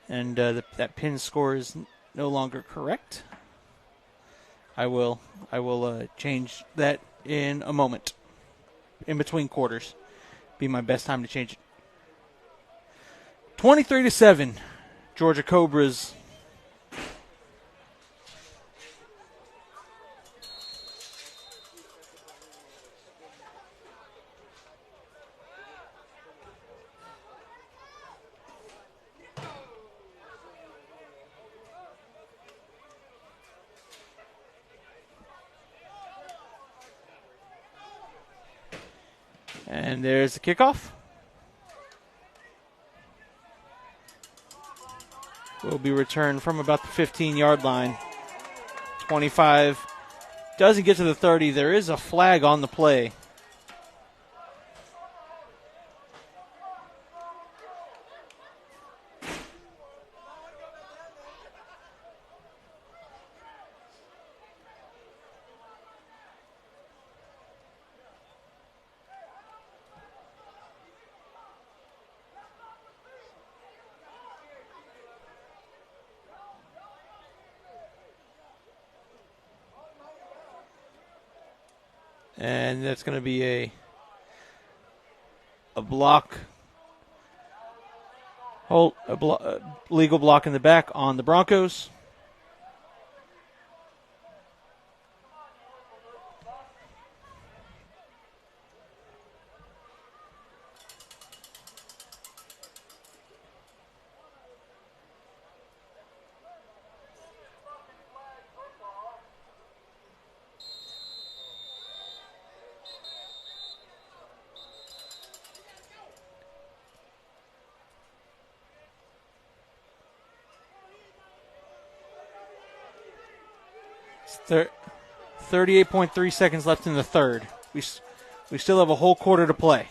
And that pin score is no longer correct. I will change that in a moment. In between quarters. Be my best time to change it. 23-7. Georgia Cobras. And there's the kickoff. Will be returned from about the 15-yard line. 25. Doesn't get to the 30. There is a flag on the play. And that's going to be a block, legal block in the back on the Broncos. It's 38.3 seconds left in the third. We still have a whole quarter to play.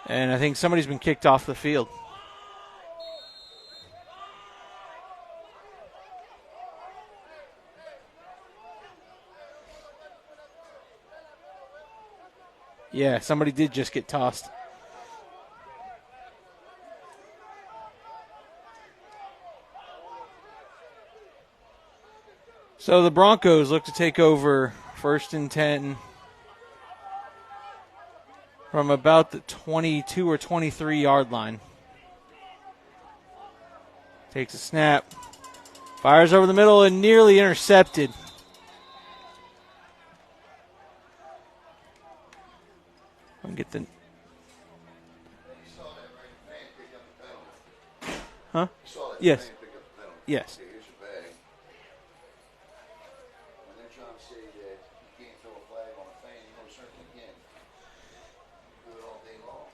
And I think somebody's been kicked off the field. Yeah, somebody did just get tossed. So the Broncos look to take over 1st and 10 from about the 22 or 23 yard line. Takes a snap. Fires over the middle and nearly intercepted. Get the huh? Yes. Yes. Here's your bag. When they're trying to say that you can't throw a flag on a fan, you know certainly can. Do it all day long.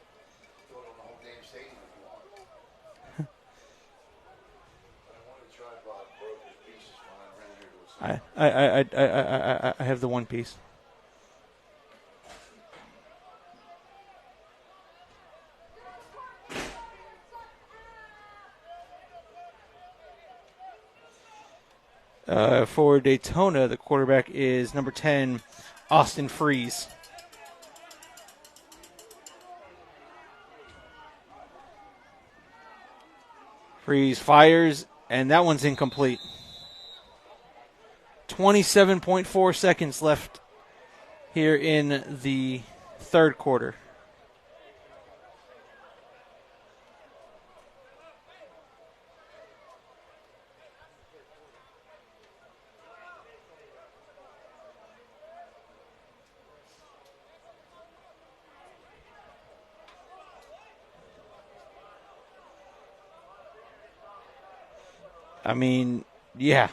Throw it on the whole damn stadium if you want. But I wanted to try to buy broken pieces flying around here to a I have the one piece. For Daytona, the quarterback is number 10, Austin Freeze. Freeze fires, and that one's incomplete. 27.4 seconds left here in the third quarter. I mean, yeah.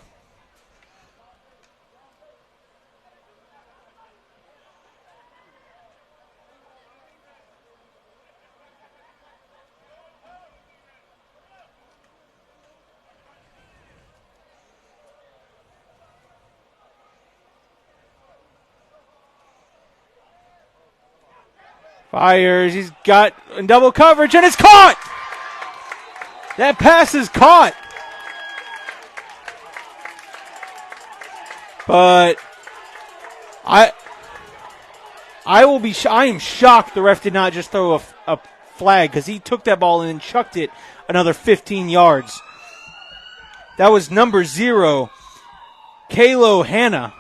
Fires. He's got in double coverage, and it's caught. That pass is caught. But I am shocked the ref did not just throw a flag, because he took that ball and chucked it another 15 yards. That was number 0, Kalo Hanna.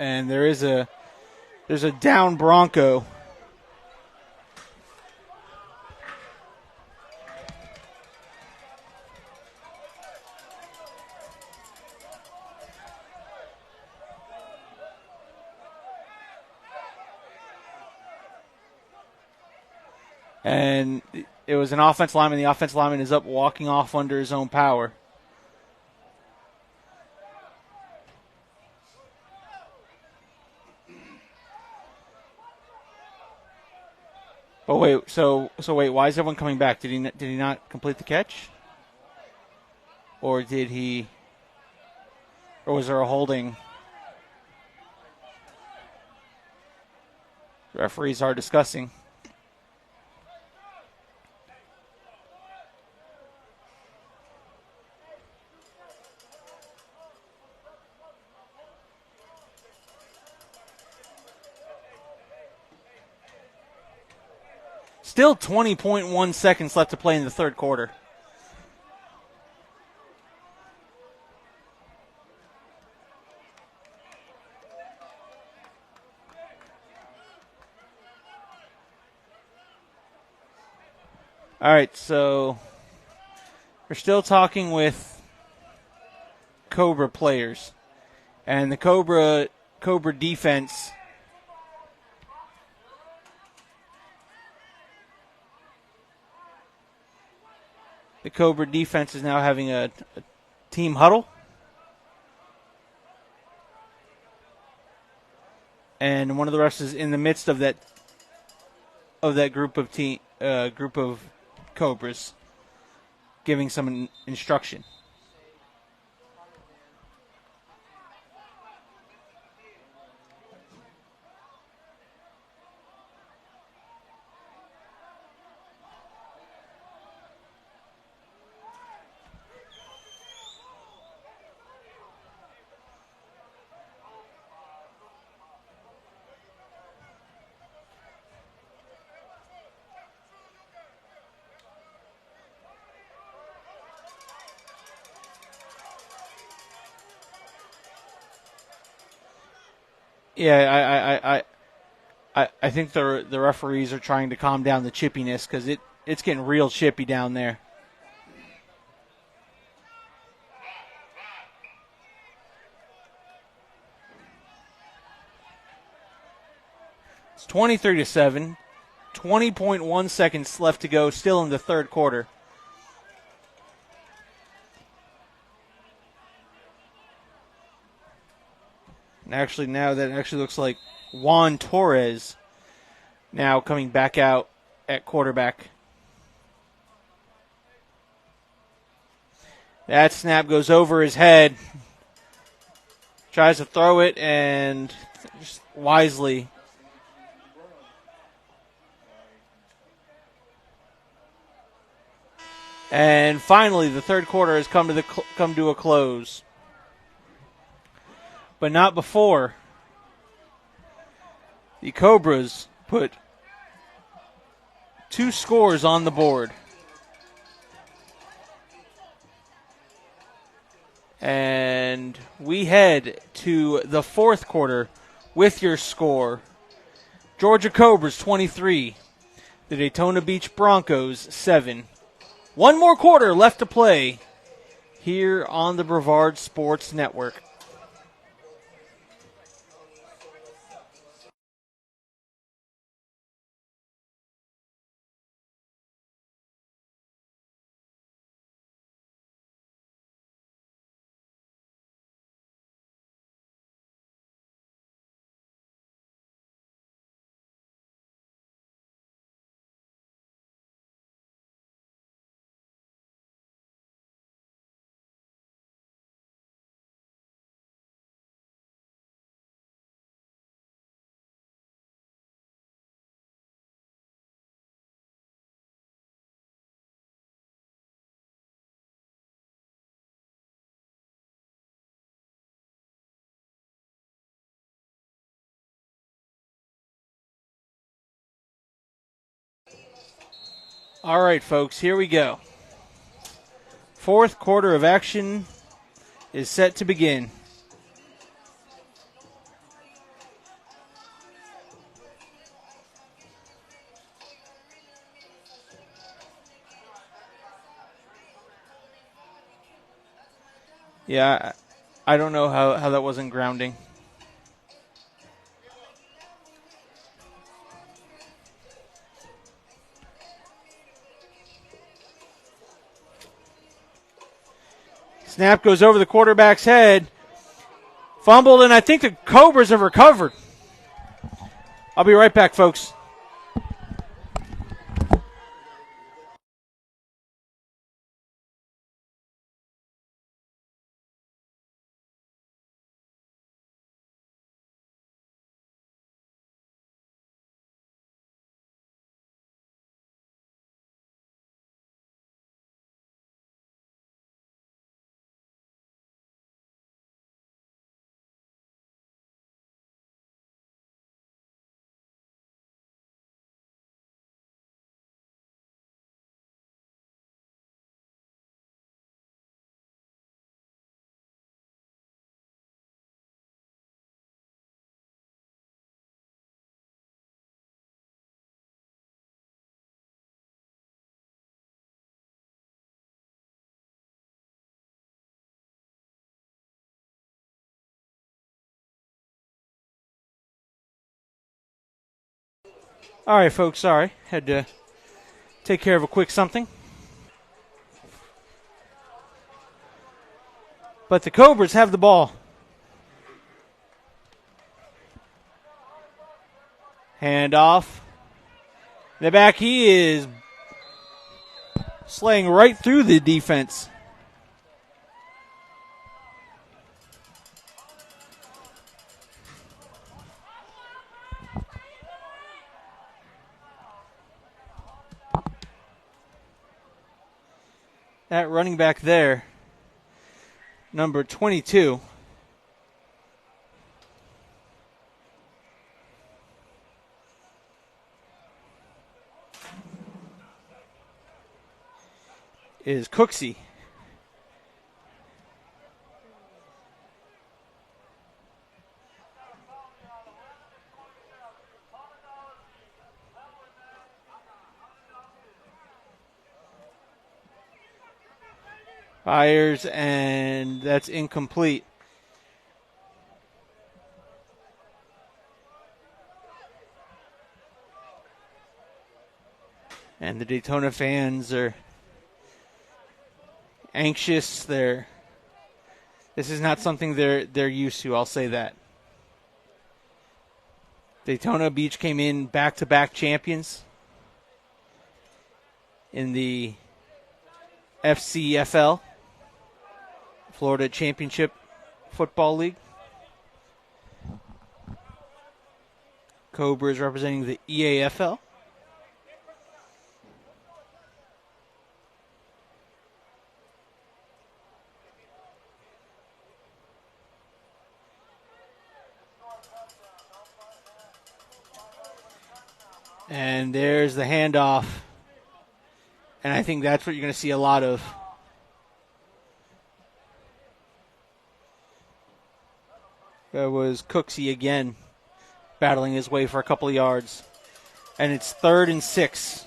And there's a down Bronco. And it was an offensive lineman. The offensive lineman is up walking off under his own power. But wait, so wait, why is everyone coming back? Did he not complete the catch? Or did he, or was there a holding? The referees are discussing. Still 20.1 seconds left to play in the third quarter. All right, so we're still talking with Cobra players. And the Cobra defense is now having a team huddle. And one of the refs is in the midst of that group of Cobras giving some instruction. Yeah, I think the referees are trying to calm down the chippiness, because it's getting real chippy down there. It's 23-7, 20.1 seconds left to go, still in the third quarter. And actually, now that actually looks like Juan Torres now coming back out at quarterback. That snap goes over his head. Tries to throw it, and just wisely. And finally, the third quarter has come to a close. But not before the Cobras put 2 scores on the board. And we head to the fourth quarter with your score. Georgia Cobras 23, the Daytona Beach Broncos 7. One more quarter left to play here on the Brevard Sports Network. All right, folks, here we go. Fourth quarter of action is set to begin. Yeah, I don't know how that wasn't grounding. Snap goes over the quarterback's head. Fumbled, and I think the Cobras have recovered. I'll be right back, folks. All right, folks, sorry. Had to take care of a quick something. But the Cobras have the ball. Hand off. In the back, he is slaying right through the defense. That running back there, number 22, is Cooksey. Fires, and that's incomplete. And the Daytona fans are anxious. This is not something they're used to, I'll say that. Daytona Beach came in back-to-back champions in the FCFL, Florida Championship Football League. Cobras representing the EAFL. And there's the handoff. And I think that's what you're going to see a lot of. That was Cooksey again, battling his way for a couple of yards. And it's 3rd and 6.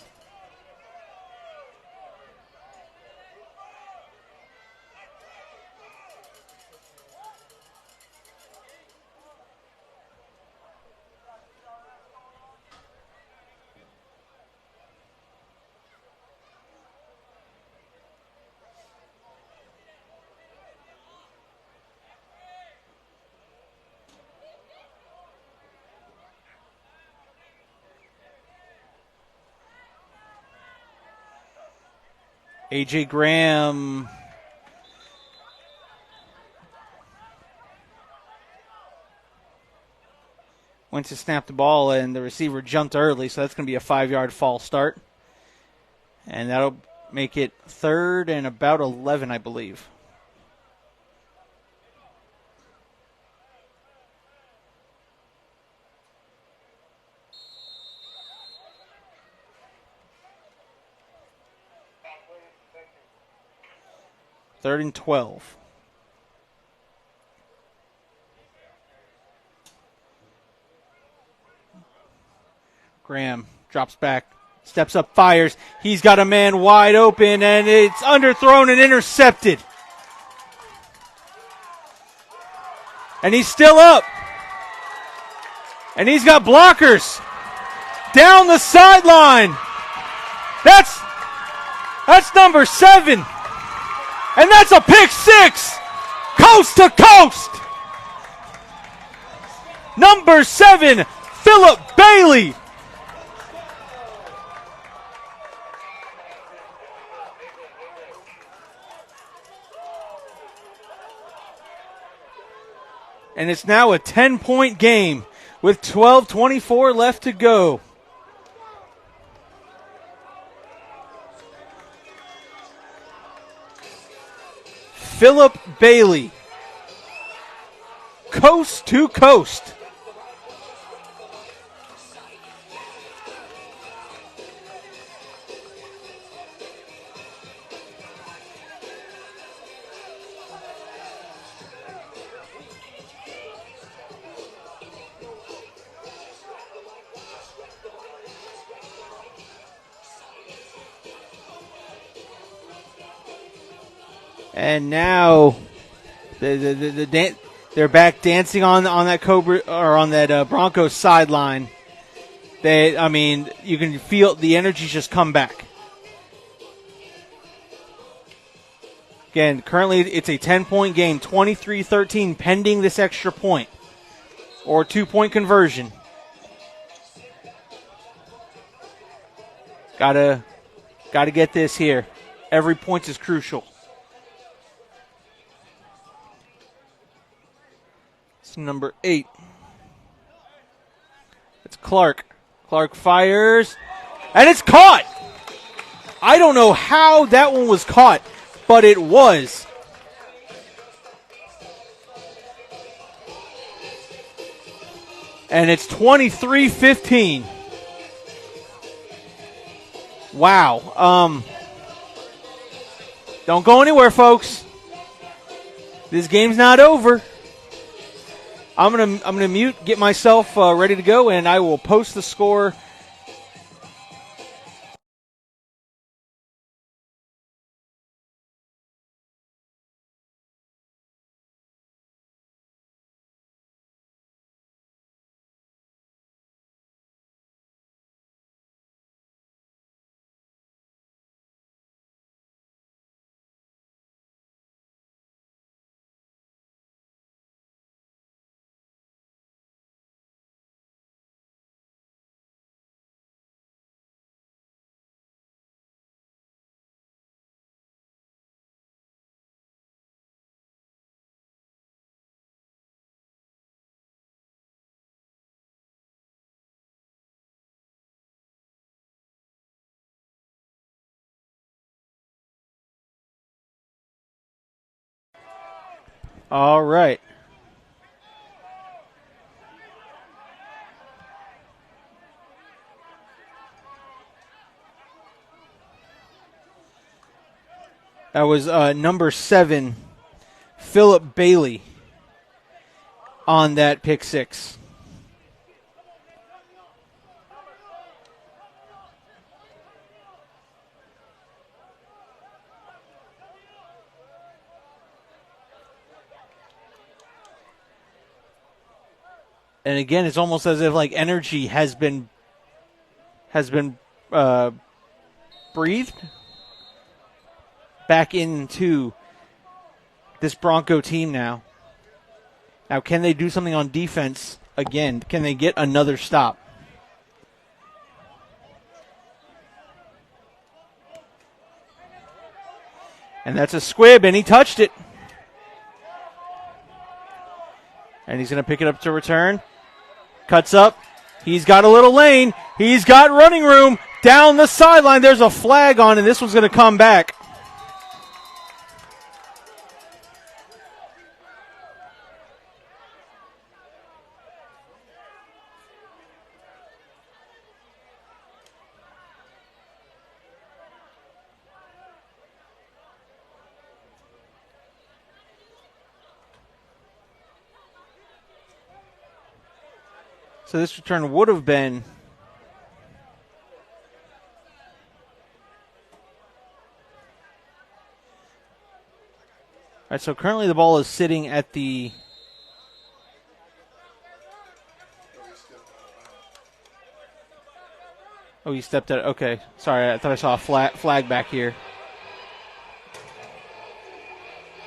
A.J. Graham went to snap the ball, and the receiver jumped early, so that's going to be a 5-yard false start. And that'll make it 3rd and about 11, I believe. 3rd and 12. Graham drops back, steps up, fires. He's got a man wide open, and it's underthrown and intercepted. And he's still up. And he's got blockers down the sideline. That's number 7. And that's a pick 6. Coast to coast. Number 7, Philip Bailey. And it's now a 10-point game with 12:24 left to go. Philip Bailey, coast to coast. And now they're back dancing on that Cobra or on that Broncos sideline. You can feel the energy just come back. Again, currently it's a 10-point game, 23-13 pending this extra point or 2-point conversion. Gotta get this here. Every point is crucial. Number 8. It's Clark. Clark fires. And it's caught! I don't know how that one was caught, but it was. And it's 23-15. Wow. Don't go anywhere, folks. This game's not over. I'm gonna mute, get myself ready to go, and I will post the score. All right. That was number 7, Philip Bailey, on that pick 6. And again, it's almost as if like energy has been breathed back into this Bronco team now. Now, can they do something on defense again? Can they get another stop? And that's a squib, and he touched it. And he's going to pick it up to return. Cuts up. He's got a little lane. He's got running room down the sideline. There's a flag on, and this one's going to come back. So this return would have been all right, so currently the ball is sitting at the Oh, he stepped out. Okay. Sorry, I thought I saw a flag back here.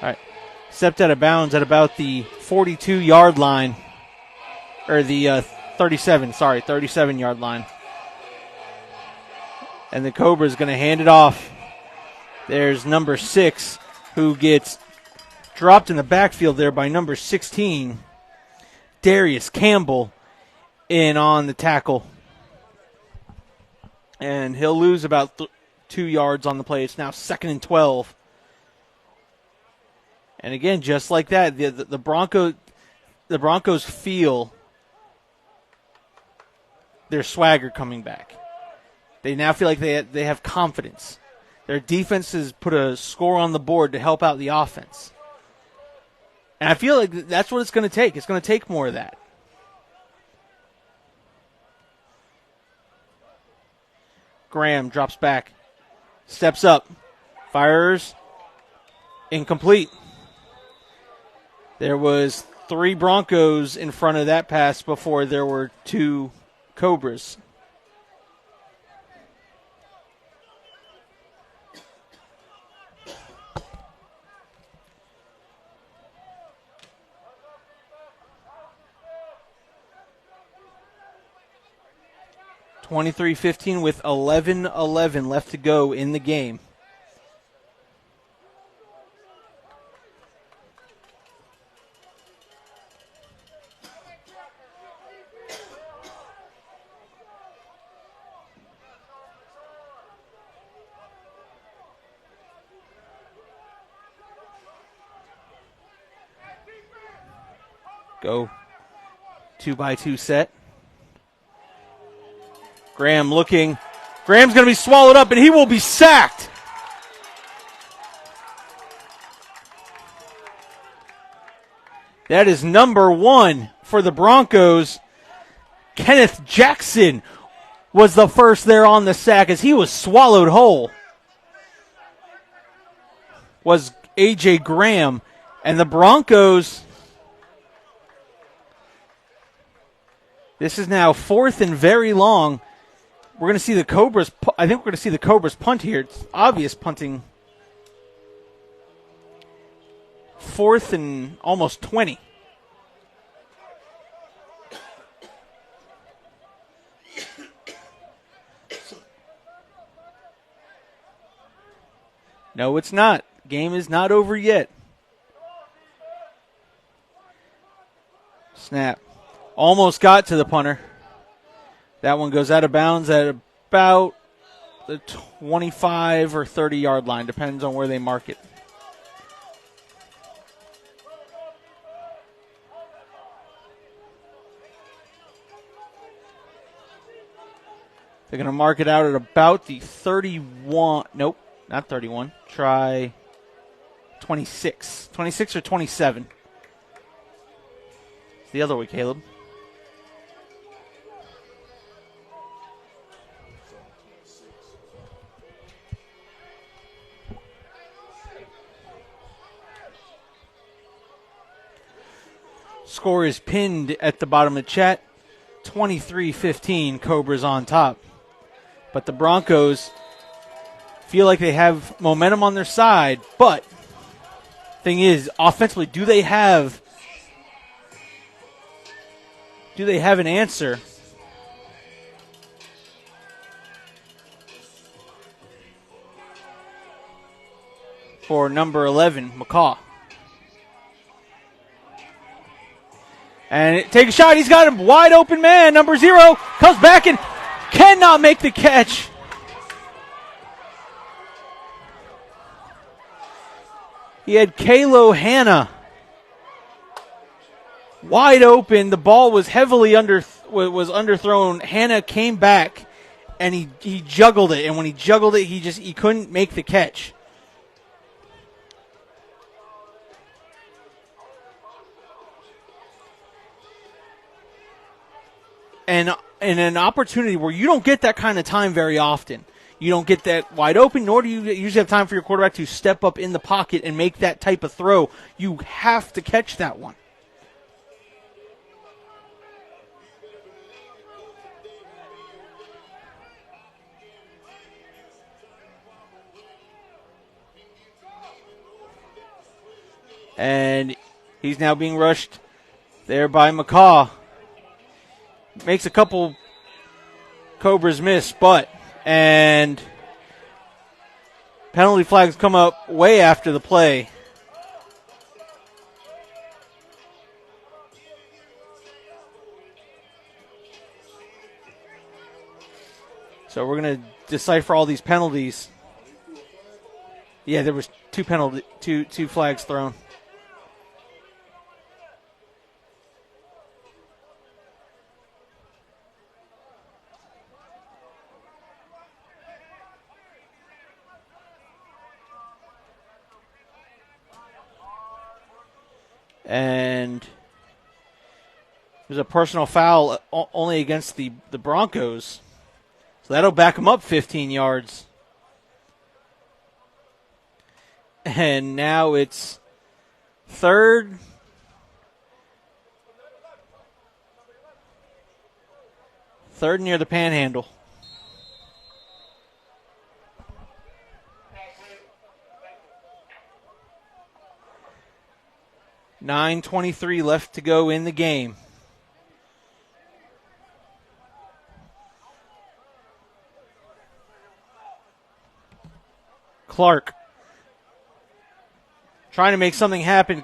All right. Stepped out of bounds at about the 42-yard line. Or the 37-yard line. And the Cobra's going to hand it off. There's number 6, who gets dropped in the backfield there by number 16, Darius Campbell, in on the tackle. And he'll lose about 2 yards on the play. It's now 2nd and 12. And again, just like that, the Broncos feel their swagger coming back. They now feel like they have confidence. Their defense has put a score on the board to help out the offense. And I feel like that's what it's going to take. It's going to take more of that. Graham drops back, steps up, fires, incomplete. There was 3 Broncos in front of that pass before there were 2 Cobras. (23-15) with 11:11 left to go in the game. Go 2-by-2 set. Graham looking. Graham's going to be swallowed up, and he will be sacked. That is number 1 for the Broncos. Kenneth Jackson was the first there on the sack as he was swallowed whole. Was A.J. Graham. And the Broncos, this is now 4th and very long. We're going to see the Cobras. I think we're going to see the Cobras punt here. It's obvious punting. 4th and almost 20. No, it's not. Game is not over yet. Snap. Almost got to the punter. That one goes out of bounds at about the 25 or 30-yard line. Depends on where they mark it. They're going to mark it out at about the 31. Nope, not 31. Try 26. 26 or 27. It's the other way, Caleb. Score is pinned at the bottom of the chat. 23-15, Cobras on top. But the Broncos feel like they have momentum on their side. But thing is, offensively, do they have an answer for number 11, McCaw? And take a shot. He's got a wide open man. Number 0 comes back and cannot make the catch. He had Kalo Hanna wide open. The ball was heavily underthrown. Hanna came back and he juggled it. And when he juggled it, he couldn't make the catch. and an opportunity where you don't get that kind of time very often. You don't get that wide open, nor do you usually have time for your quarterback to step up in the pocket and make that type of throw. You have to catch that one. And he's now being rushed there by McCaw. Makes a couple Cobras miss, and penalty flags come up way after the play. So we're going to decipher all these penalties. Yeah, there was two flags thrown. And there's a personal foul only against the Broncos. So that'll back them up 15 yards. And now it's third near the panhandle. 9:23 left to go in the game. Clark trying to make something happen.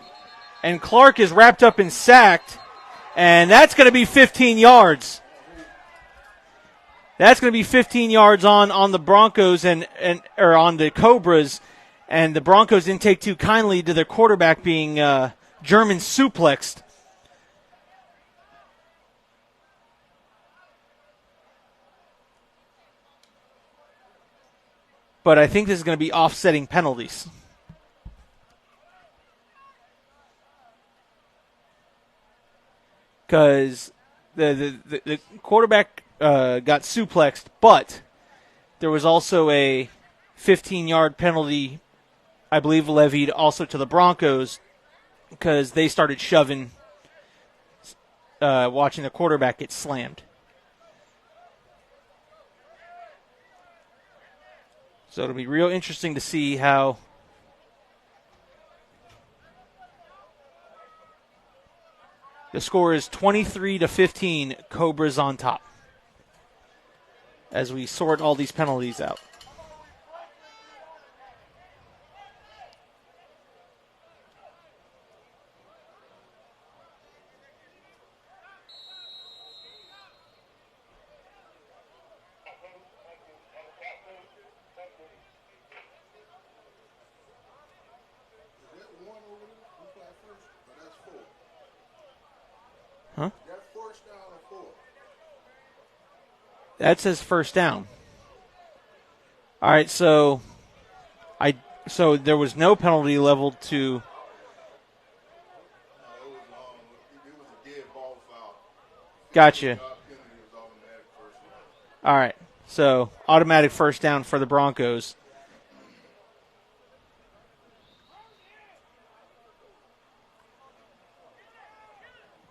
And Clark is wrapped up and sacked. And that's going to be 15 yards. That's going to be 15 yards on the Broncos or on the Cobras. And the Broncos didn't take too kindly to their quarterback being German suplexed. But I think this is going to be offsetting penalties. Because the quarterback got suplexed, but there was also a 15-yard penalty, I believe, levied also to the Broncos because they started shoving, watching the quarterback get slammed. So it'll be real interesting to see how the score is 23-15, Cobras on top as we sort all these penalties out. That says first down. All right, so there was no penalty leveled to. It was a dead ball foul. Gotcha. All right, so automatic first down for the Broncos.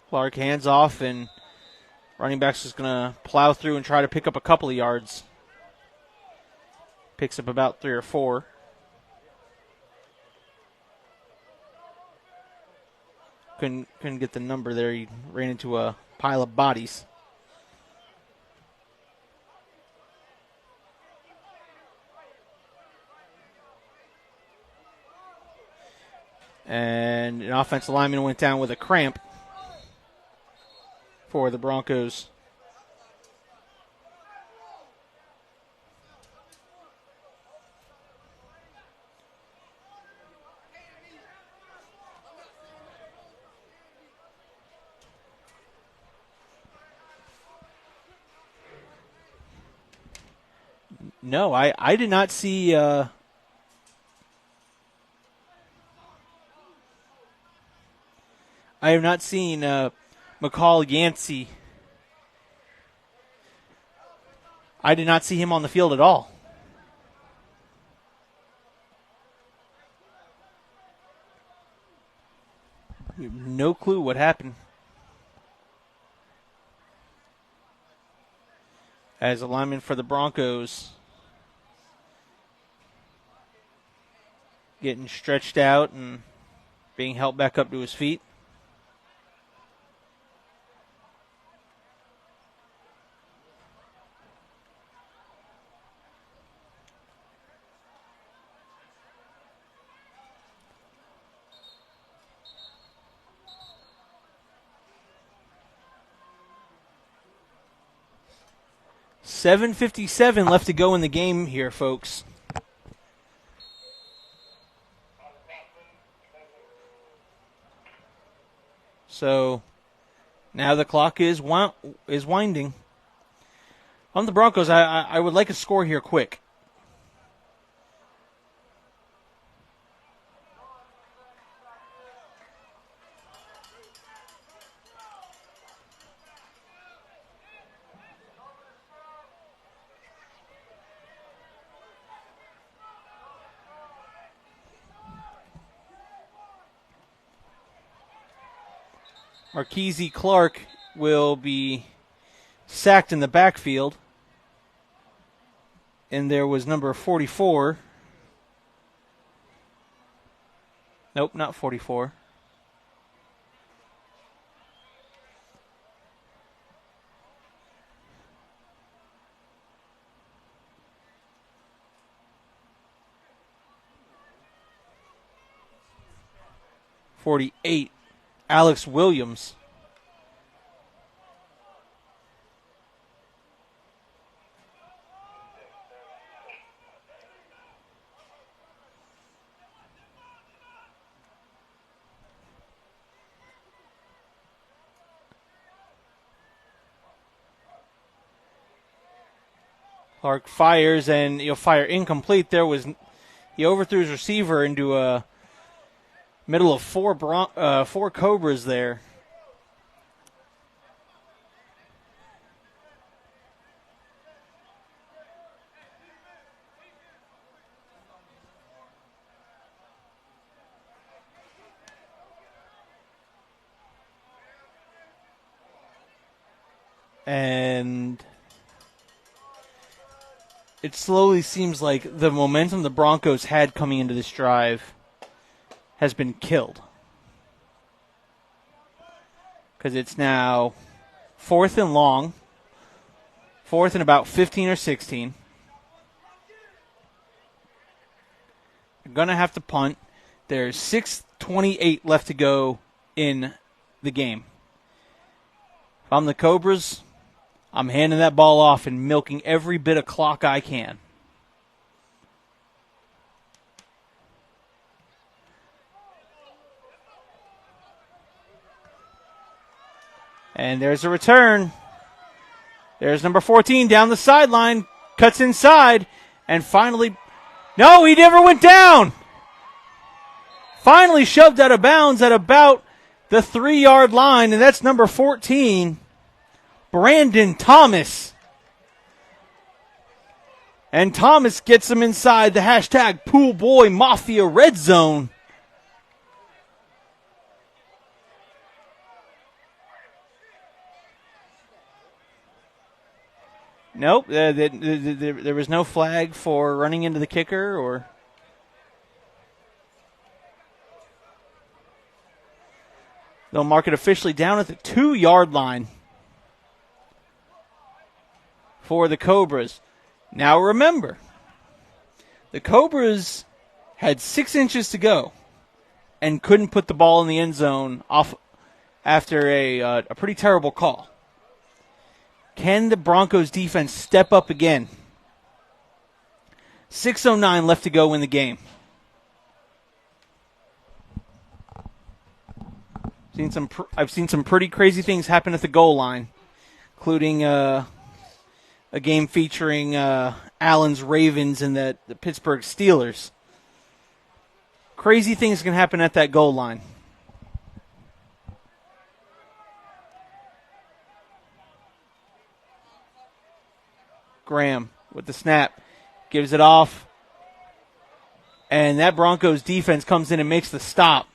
Clark hands off, and running back's just going to plow through and try to pick up a couple of yards. Picks up about 3 or 4. Couldn't get the number there. He ran into a pile of bodies. And an offensive lineman went down with a cramp for the Broncos. No, I did not see I have not seen McCall Yancey I did not see him on the field at all. We have no clue what happened. As a lineman for the Broncos getting stretched out and being helped back up to his feet. $7:57 left to go in the game here, folks. So now the clock is winding. On the Broncos, I would like a score here quick. Marquise Clark will be sacked in the backfield. And there was number 44. Nope, not 44. .48. Alex Williams. Clark fires, and he'll fire incomplete. He overthrew his receiver into a middle of four Cobras there. And it slowly seems like the momentum the Broncos had coming into this drive has been killed. Because it's now 4th and long, 4th and about 15 or 16. They're going to have to punt. There's 6:28 left to go in the game. If I'm the Cobras, I'm handing that ball off and milking every bit of clock I can. And there's a return. There's number 14 down the sideline, cuts inside, and finally, no, he never went down. Finally shoved out of bounds at about the 3-yard line, and that's number 14, Brandon Thomas. And Thomas gets him inside the hashtag Pool Boy Mafia red zone. Nope, there was no flag for running into the kicker or... They'll mark it officially down at the 2-yard line for the Cobras. Now remember, the Cobras had 6 inches to go and couldn't put the ball in the end zone off after a pretty terrible call. Can the Broncos defense step up again? 6:09 left to go in the game. I've seen some pretty crazy things happen at the goal line, including a game featuring Allen's Ravens and the Pittsburgh Steelers. Crazy things can happen at that goal line. Graham with the snap. Gives it off. And that Broncos defense comes in and makes the stop.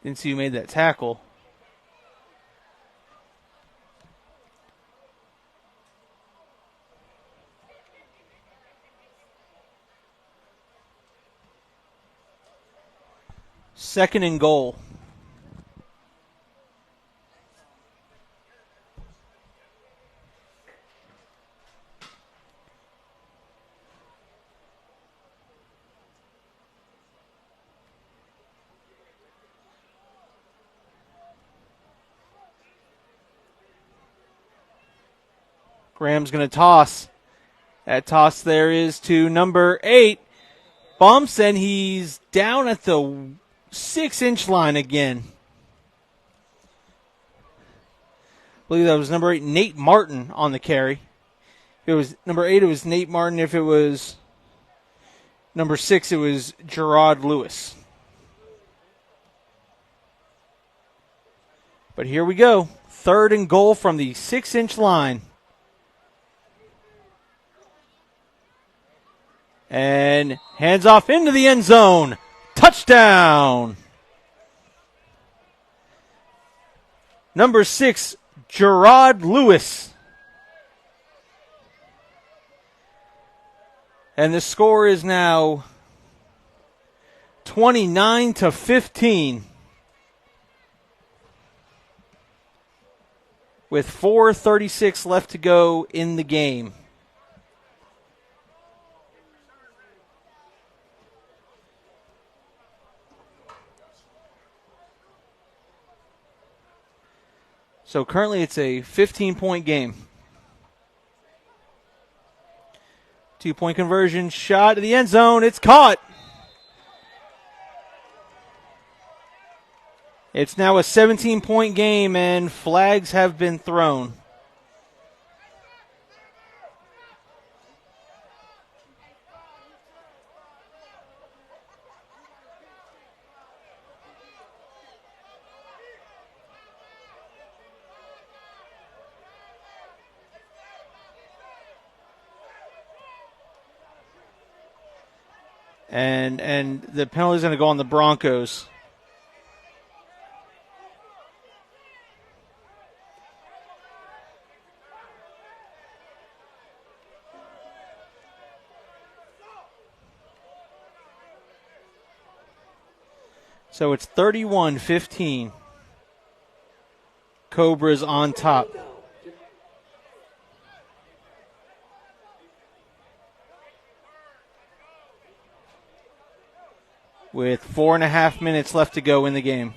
Didn't see who made that tackle. Second and goal. Graham's going to toss. That toss there is to number 8. Bumps, and he's down at the 6-inch line again. I believe that was number 8, Nate Martin, on the carry. If it was number 8, it was Nate Martin. If it was number 6, it was Gerard Lewis. But here we go. Third and goal from the 6-inch line. And hands off into the end zone. Touchdown. Number 6, Gerard Lewis. And the score is now 29-15. With 4:36 left to go in the game. So currently it's a 15-point game. 2-point conversion, shot to the end zone. It's caught. It's now a 17-point game, and flags have been thrown. And the penalty is going to go on the Broncos. So it's 31-15. Cobras on top. With 4.5 minutes left to go in the game.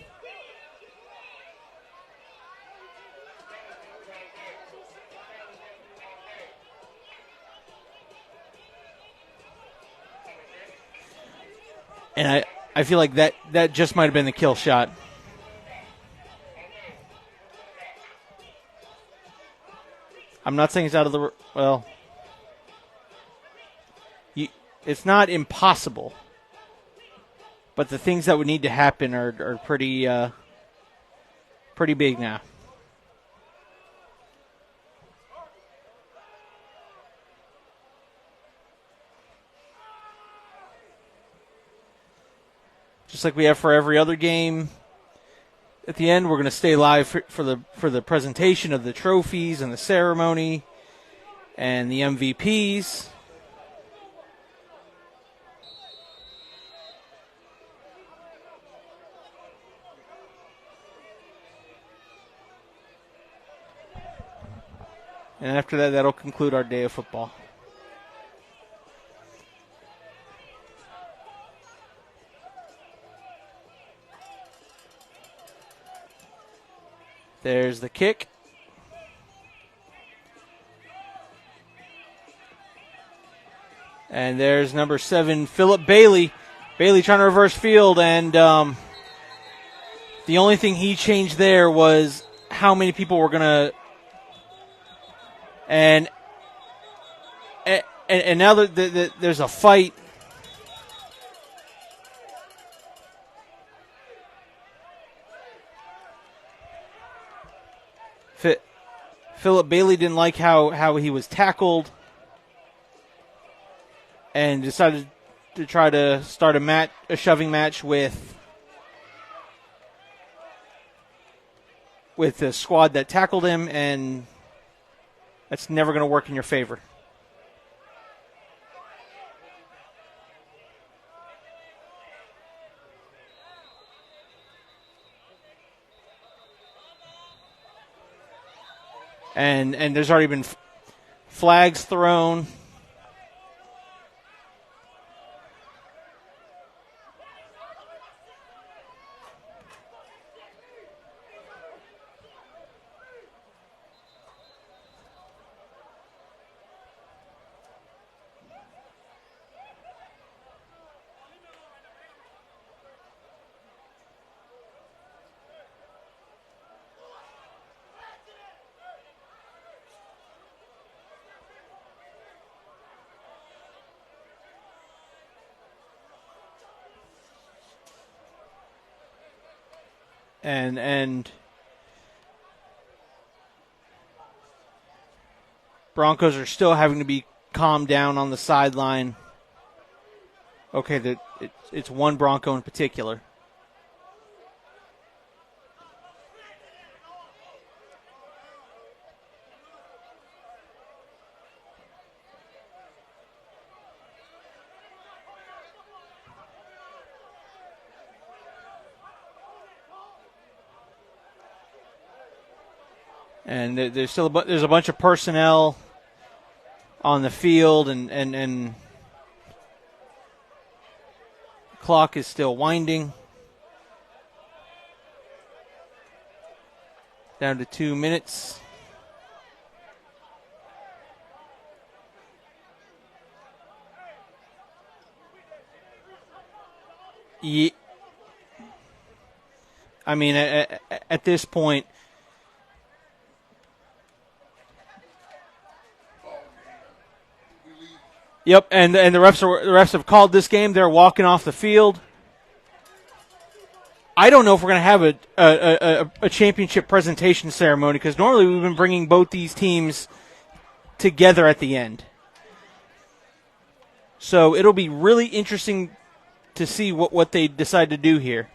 And I feel like that just might have been the kill shot. I'm not saying it's out of the... Well, it's not impossible. But the things that would need to happen are pretty big now. Just like we have for every other game, at the end we're going to stay live for the presentation of the trophies and the ceremony and the MVPs. And after that, that'll conclude our day of football. There's the kick. And there's number 7, Philip Bailey. Bailey trying to reverse field, and the only thing he changed there was how many people were going to... And now that there's a fight. Philip Bailey didn't like how he was tackled and decided to try to start a shoving match with the squad that tackled him, and that's never going to work in your favor. And there's already been flags thrown. And Broncos are still having to be calmed down on the sideline. Okay, it's one Bronco in particular. And there's still there's a bunch of personnel on the field, and clock is still winding. Down to 2 minutes. Yeah. I mean, at this point, yep, and the refs have called this game. They're walking off the field. I don't know if we're going to have a championship presentation ceremony, because normally we've been bringing both these teams together at the end. So it'll be really interesting to see what they decide to do here.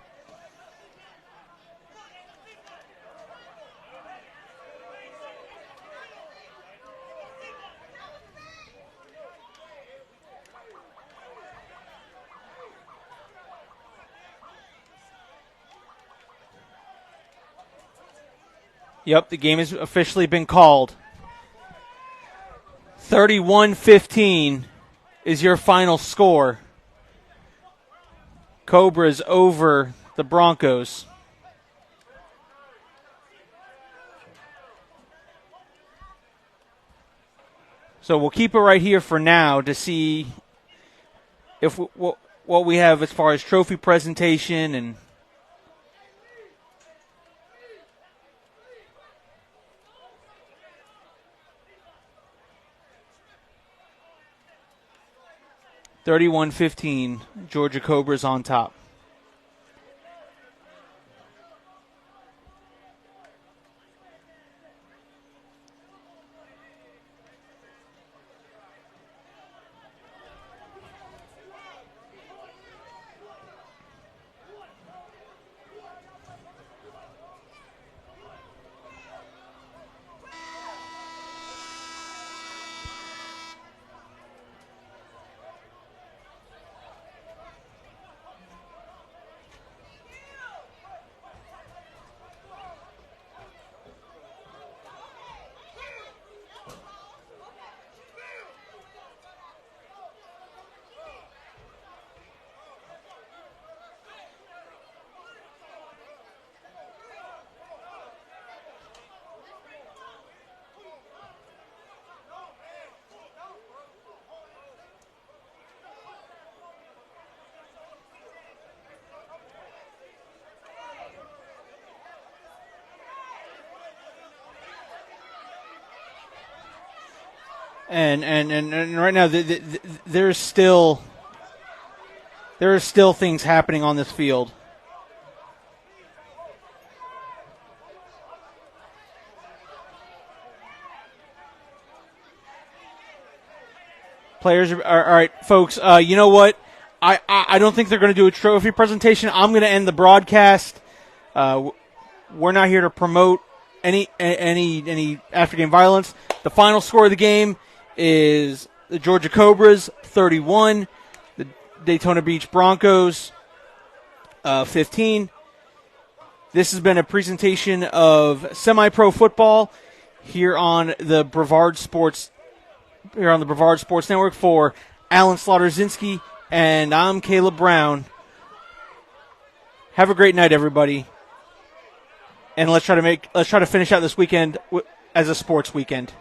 Yep, the game has officially been called. 31-15 is your final score. Cobras over the Broncos. So we'll keep it right here for now to see if what we have as far as trophy presentation and (31-15), Georgia Cobras on top. And right now there are still things happening on this field. Players are all right, folks. You know what? I don't think they're going to do a trophy presentation. I'm going to end the broadcast. We're not here to promote any after-game violence. The final score of the game is the Georgia Cobras 31, the Daytona Beach Broncos 15. This has been a presentation of semi-pro football here on the Brevard Sports Network. For Alan Slaughter-Zinski, and I'm Caleb Brown. Have a great night, everybody. And let's try to finish out this weekend as a sports weekend.